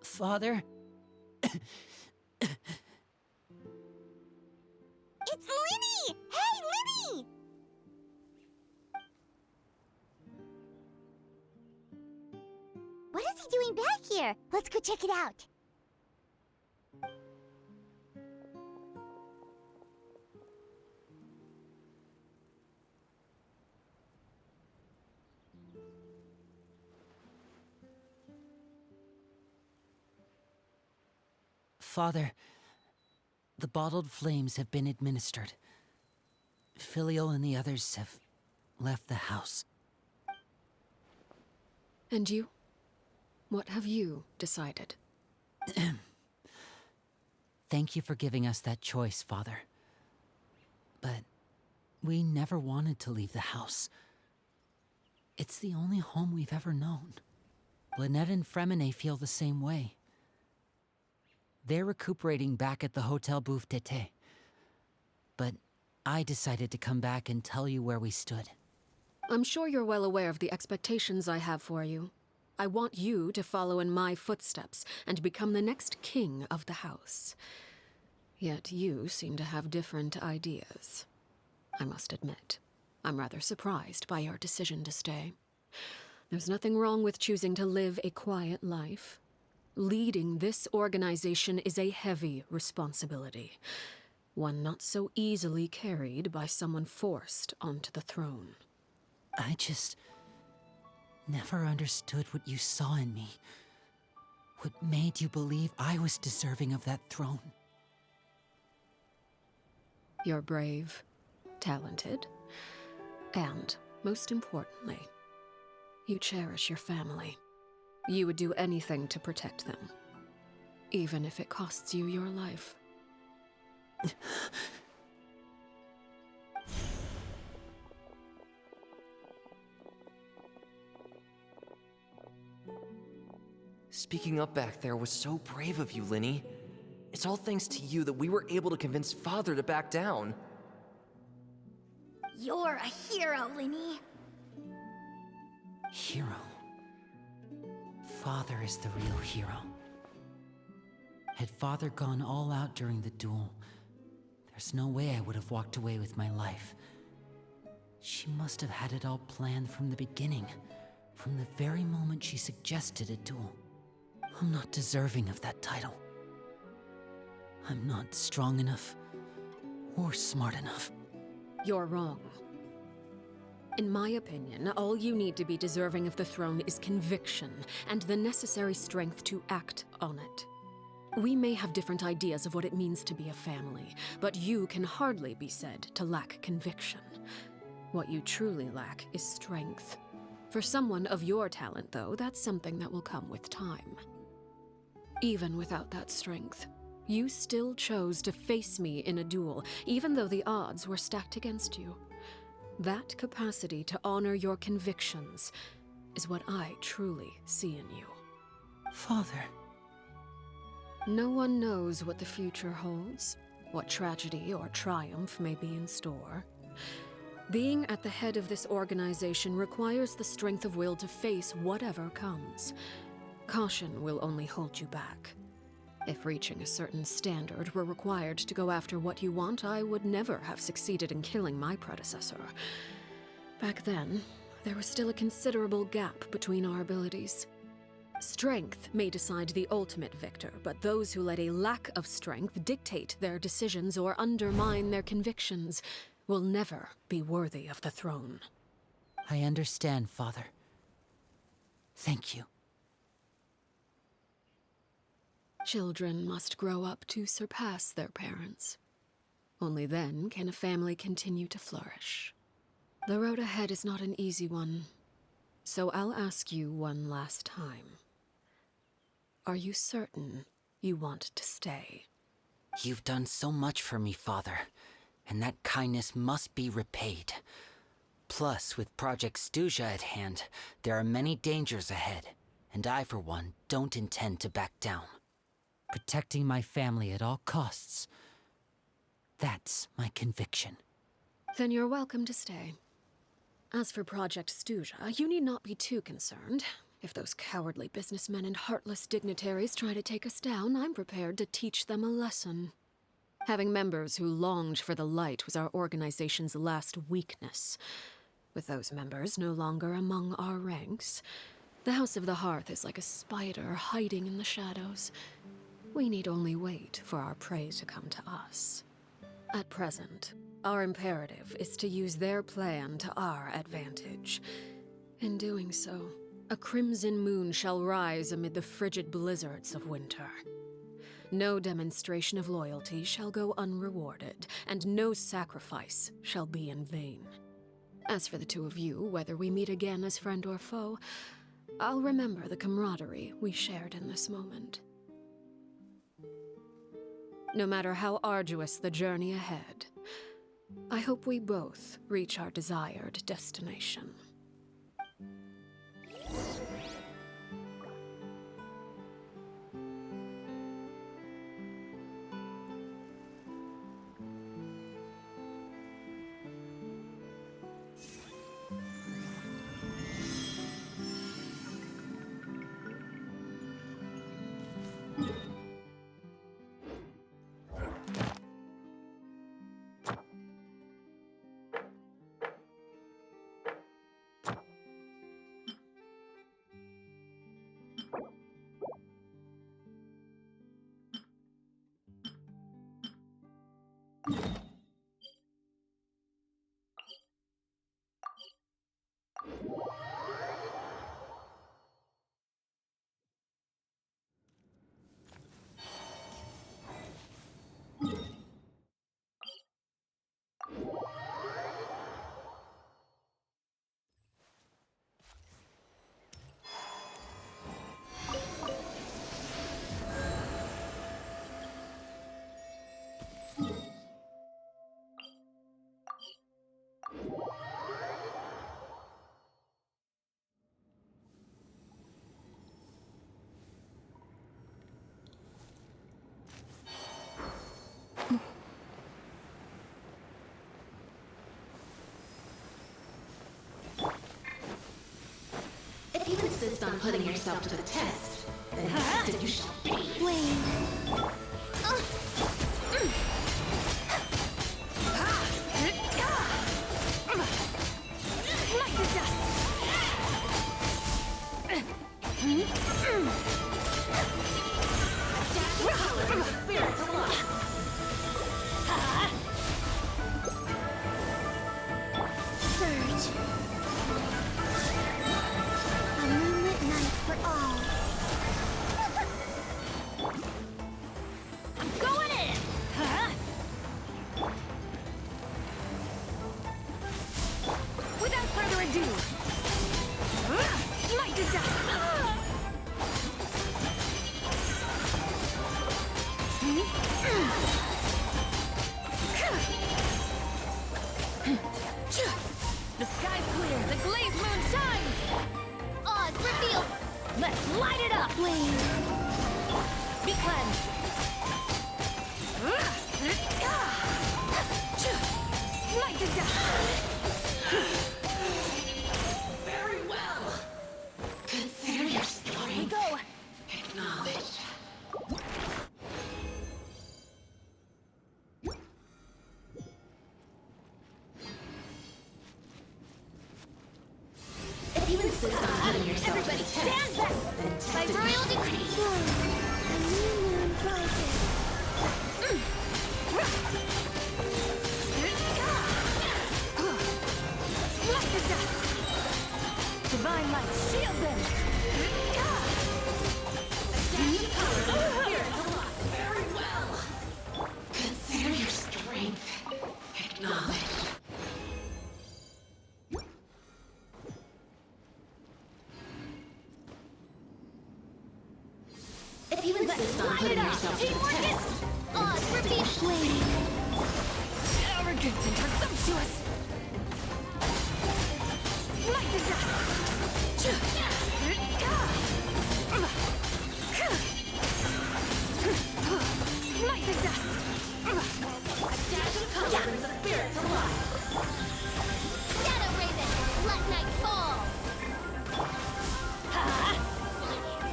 Speaker 18: Father?
Speaker 2: It's Linny! Hey, Linny! What is he doing back here? Let's go check it out.
Speaker 18: Father, the bottled flames have been administered. Filial and the others have left the house.
Speaker 3: And you? What have you decided?
Speaker 18: Thank you for giving us that choice, Father. But we never wanted to leave the house. It's the only home we've ever known. Lynette and Fremine feel the same way. They're recuperating back at the Hotel Bouffe d'été. But I decided to come back and tell you where we stood.
Speaker 3: I'm sure you're well aware of the expectations I have for you. I want you to follow in my footsteps and become the next king of the house. Yet you seem to have different ideas. I must admit, I'm rather surprised by your decision to stay. There's nothing wrong with choosing to live a quiet life. Leading this organization is a heavy responsibility, one not so easily carried by someone forced onto the throne.
Speaker 18: I just never understood what you saw in me. What made you believe I was deserving of that throne?
Speaker 3: You're brave, talented, and, most importantly, you cherish your family. You would do anything to protect them, even if it costs you your life.
Speaker 17: Speaking up back there was so brave of you, Linny. It's all thanks to you that we were able to convince Father to back down.
Speaker 20: You're a hero, Linny.
Speaker 18: Hero. Father is the real hero. Had Father gone all out during the duel, there's no way I would have walked away with my life. She must have had it all planned from the beginning, from the very moment she suggested a duel. I'm not deserving of that title. I'm not strong enough or smart enough.
Speaker 3: You're wrong. In my opinion, all you need to be deserving of the throne is conviction and the necessary strength to act on it. We may have different ideas of what it means to be a family, but you can hardly be said to lack conviction. What you truly lack is strength. For someone of your talent, though, that's something that will come with time. Even without that strength, you still chose to face me in a duel, even though the odds were stacked against you. That capacity to honor your convictions is what I truly see in you.
Speaker 18: Father.
Speaker 3: No one knows what the future holds, what tragedy or triumph may be in store. Being at the head of this organization requires the strength of will to face whatever comes. Caution will only hold you back. If reaching a certain standard were required to go after what you want, I would never have succeeded in killing my predecessor. Back then, there was still a considerable gap between our abilities. Strength may decide the ultimate victor, but those who let a lack of strength dictate their decisions or undermine their convictions will never be worthy of the throne.
Speaker 18: I understand, Father. Thank you.
Speaker 3: Children must grow up to surpass their parents. Only then can a family continue to flourish. The road ahead is not an easy one, so I'll ask you one last time. Are you certain you want to stay?
Speaker 18: You've done so much for me, Father, and that kindness must be repaid. Plus, with Project Stuja at hand, there are many dangers ahead, and I, for one, don't intend to back down. Protecting my family at all costs. That's my conviction.
Speaker 3: Then you're welcome to stay. As for Project Stuja, you need not be too concerned. If those cowardly businessmen and heartless dignitaries try to take us down, I'm prepared to teach them a lesson. Having members who longed for the light was our organization's last weakness. With those members no longer among our ranks, the House of the Hearth is like a spider hiding in the shadows. We need only wait for our prey to come to us. At present, our imperative is to use their plan to our advantage. In doing so, a crimson moon shall rise amid the frigid blizzards of winter. No demonstration of loyalty shall go unrewarded, and no sacrifice shall be in vain. As for the two of you, whether we meet again as friend or foe, I'll remember the camaraderie we shared in this moment. No matter how arduous the journey ahead, I hope we both reach our desired destination.
Speaker 21: If you insist on putting yourself to the test, then tested you shall be.
Speaker 2: Wait.
Speaker 20: Like the dust!
Speaker 2: Surge. A moonlit night for all.
Speaker 20: I'm going in! Huh?
Speaker 15: gonna do? Smite to death! The sky's clear, the glazed moon shines!
Speaker 5: Oz, reveal!
Speaker 15: Let's light it up!
Speaker 1: Wait.
Speaker 15: Be cleansed! Smite to death!
Speaker 21: Very well. Consider your strength.
Speaker 15: We go!
Speaker 21: Acknowledged. If you insist on putting yourself
Speaker 5: Everybody
Speaker 21: to the
Speaker 5: stand
Speaker 21: test,
Speaker 5: back!
Speaker 21: then
Speaker 5: By
Speaker 21: test
Speaker 5: royal
Speaker 21: your
Speaker 5: decree!
Speaker 1: A new moon rises.
Speaker 15: Smite to death! Divine light, shield them!
Speaker 21: Very well. Consider your strength. Acknowledged. If you insist on putting yourself to the test,
Speaker 5: Oz, reveal!
Speaker 15: Arrogant and presumptuous! Smite to death! Smite to death!
Speaker 21: dash of color brings a spirit to life.
Speaker 5: Shadow Raven, let night fall!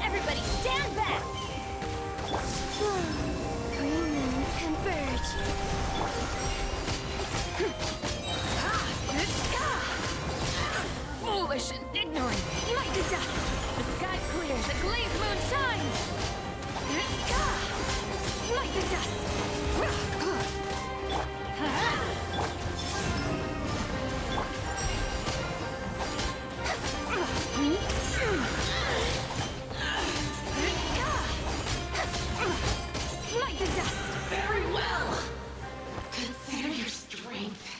Speaker 5: Everybody stand back!
Speaker 1: Three moons converge.
Speaker 15: Foolish and ignorant! Smite to death! The sky's clear, the glazed moon shines! Smite to death! Smite to death!
Speaker 21: Very well. Consider your strength.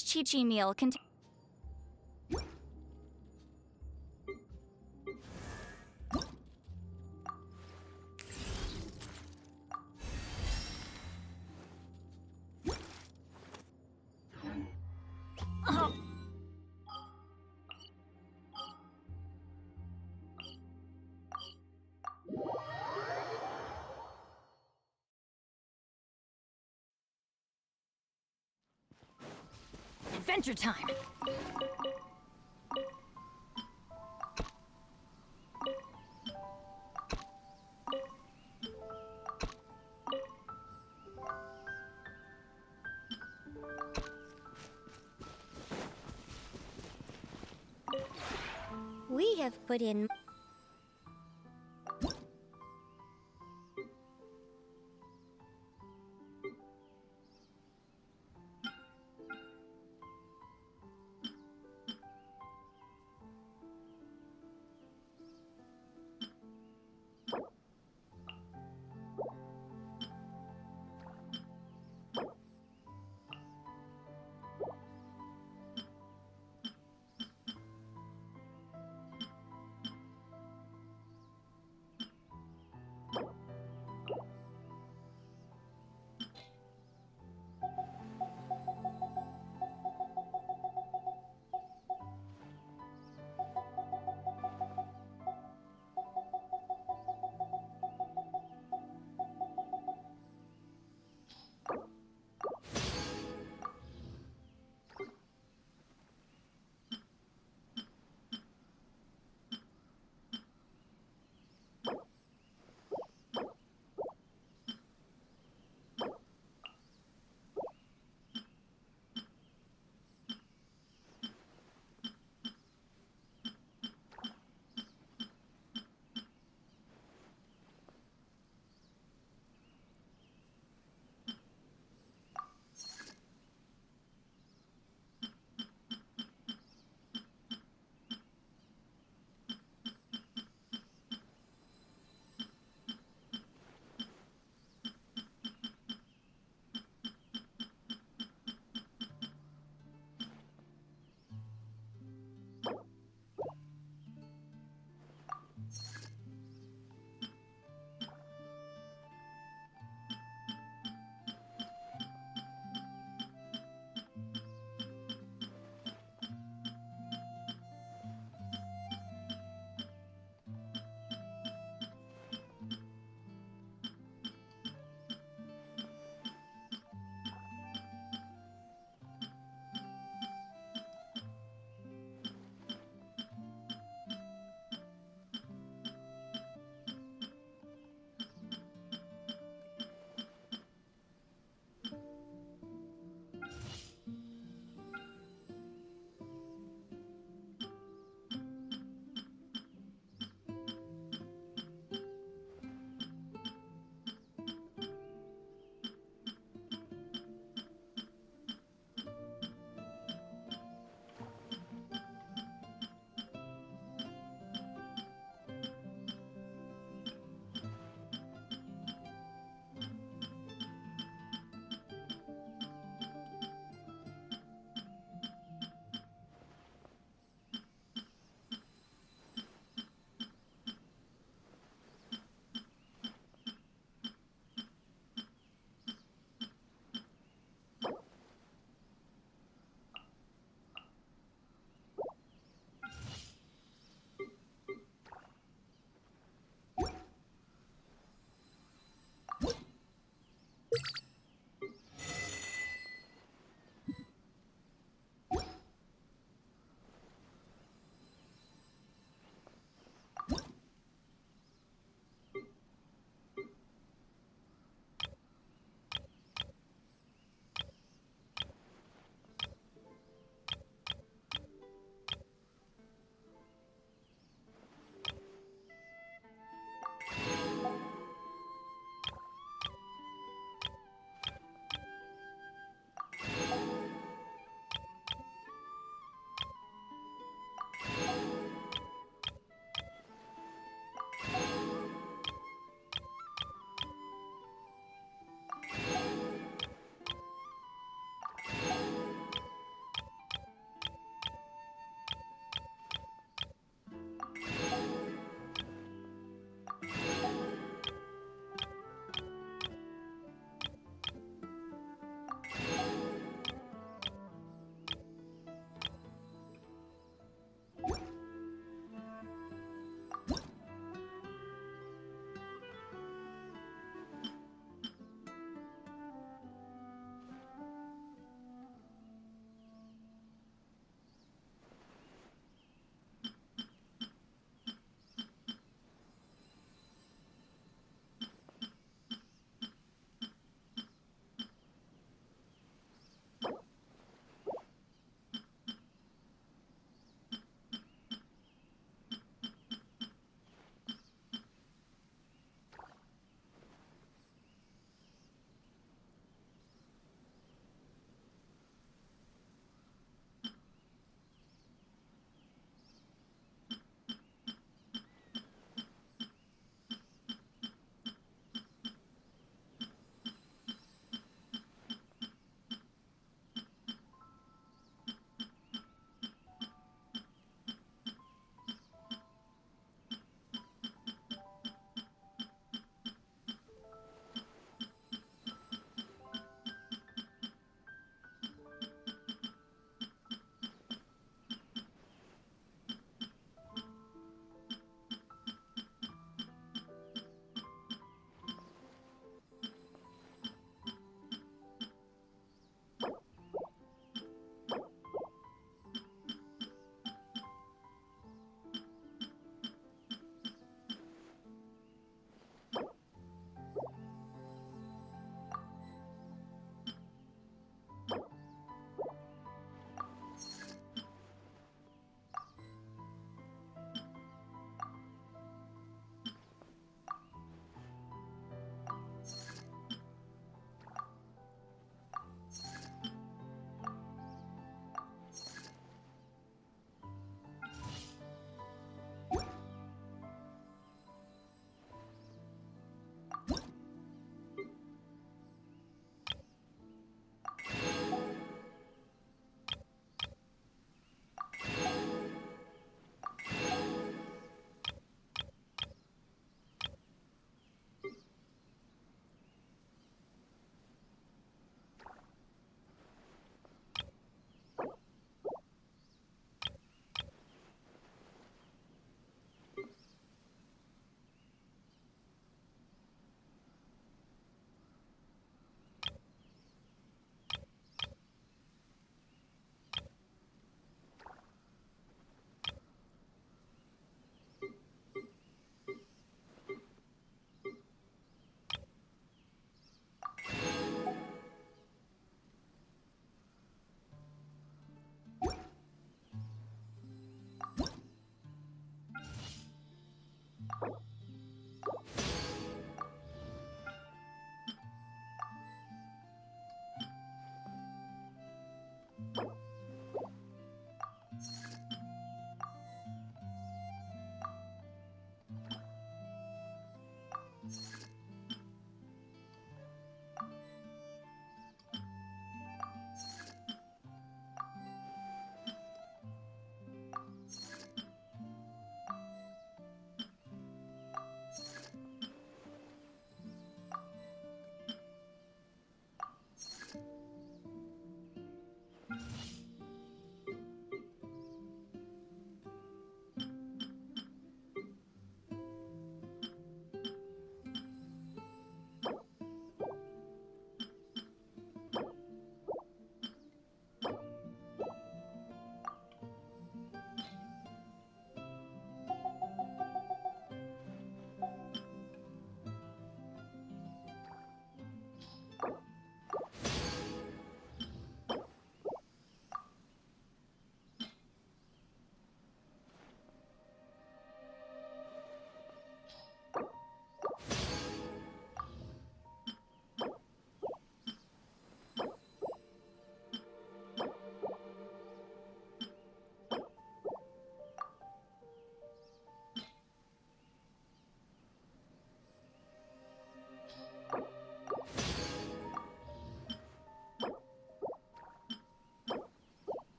Speaker 13: Each Chi-Chi meal contains...
Speaker 15: Adventure time!
Speaker 2: We have put in...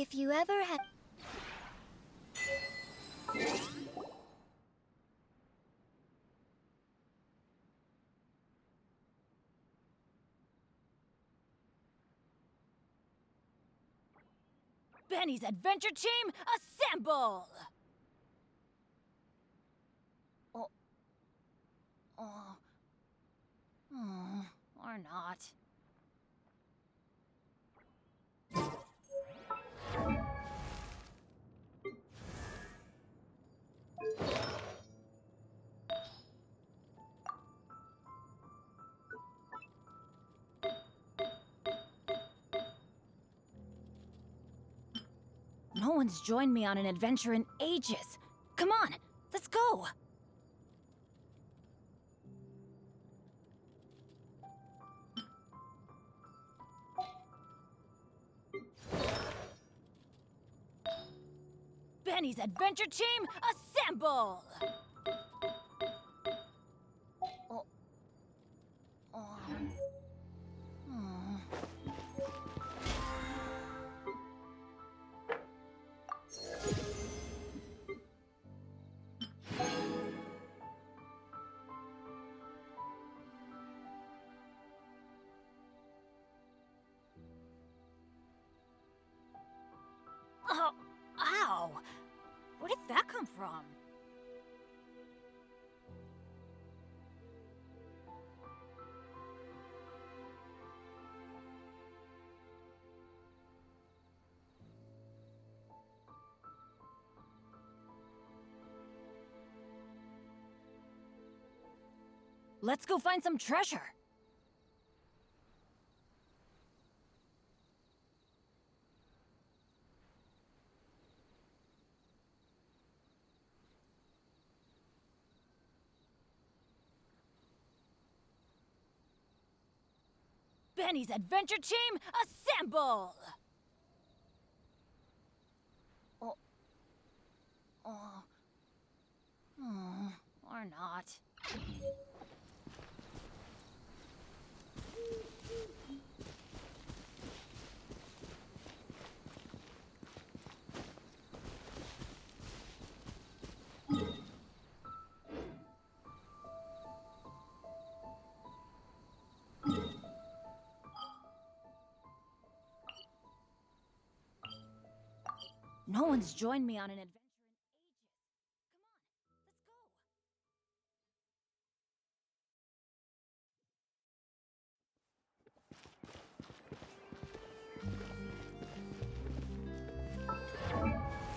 Speaker 12: If you ever have...
Speaker 20: Benny's adventure team, assemble! Or not. No one's joined me on an adventure in ages. Come on, let's go! Benny's adventure team, assemble! Oh, ow! Where did that come from? Let's go find some treasure. Benny's adventure team, assemble! Or not. No one's joined me on an adventure in ages. Come on, let's go.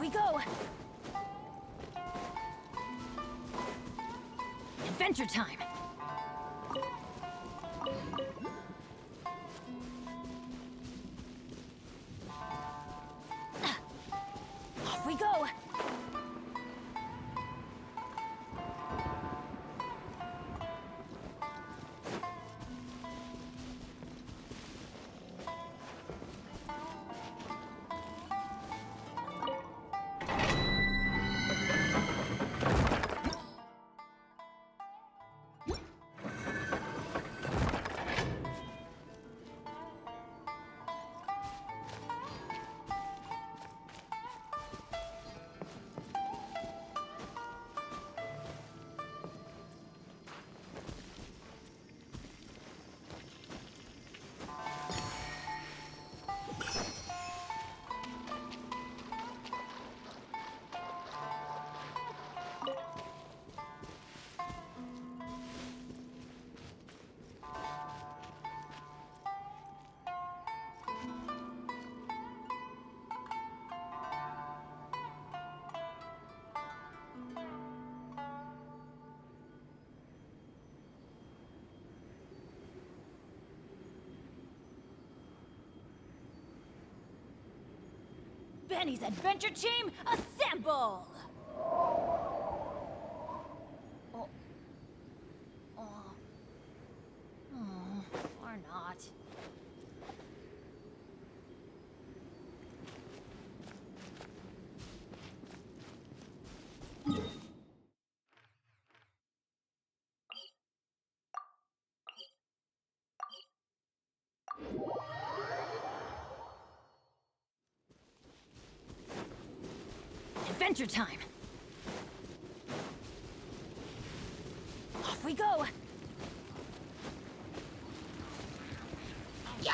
Speaker 20: we go! Adventure time! Off we go! Benny's adventure team, assemble! Or not. Adventure time! Off we go! Yeah!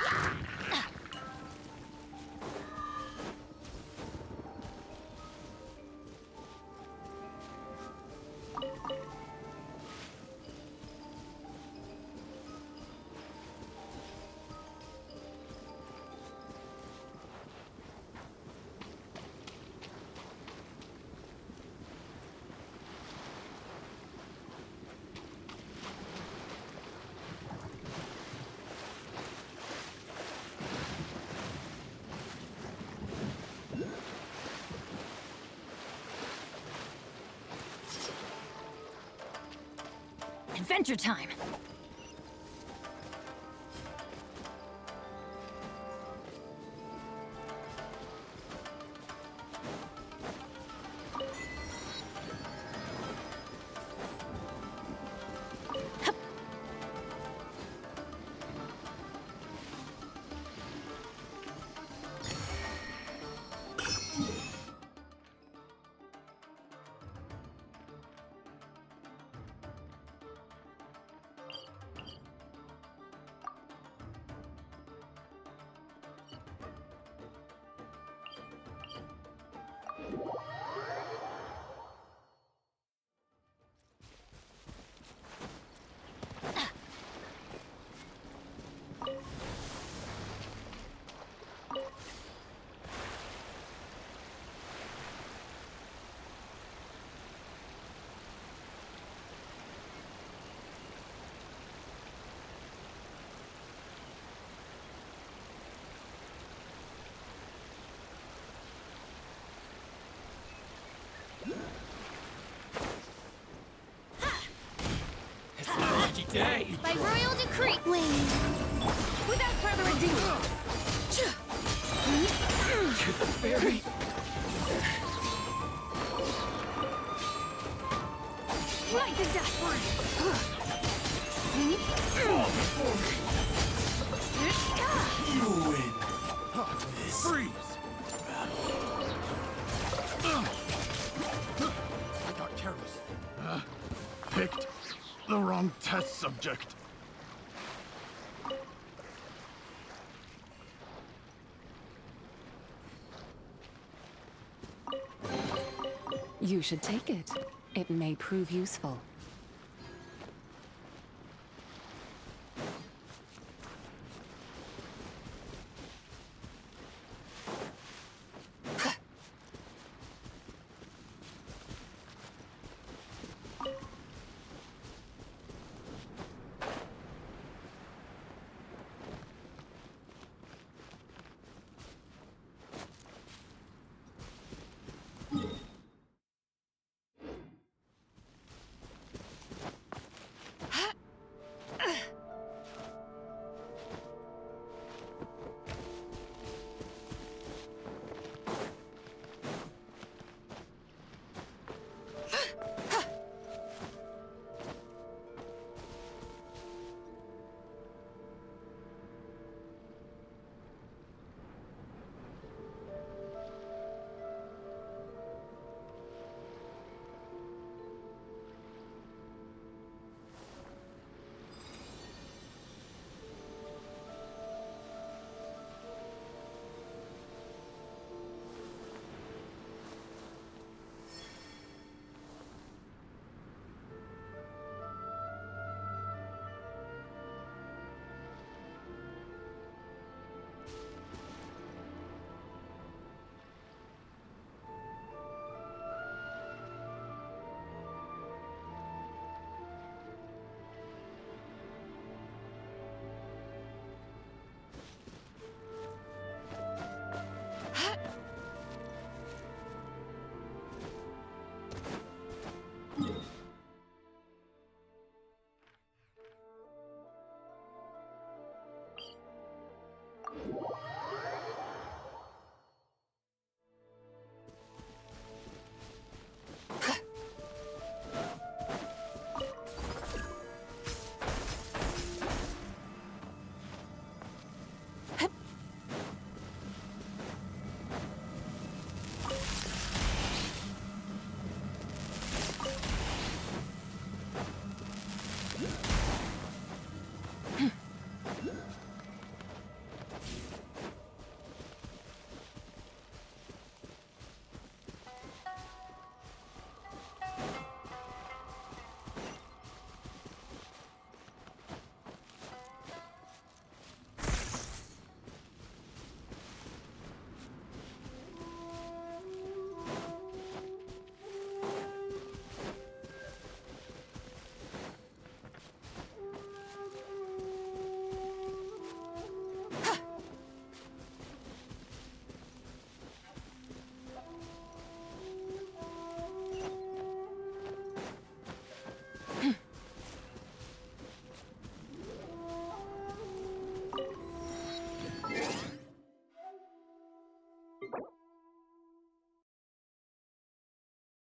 Speaker 20: Adventure time!
Speaker 15: Day.
Speaker 20: By royal decree! Wait. Without further ado!
Speaker 15: To the very...
Speaker 20: Like the dash line!
Speaker 15: You win. Freeze!
Speaker 8: I got careless. Picked the wrong test subject.
Speaker 10: You should take it. It may prove useful.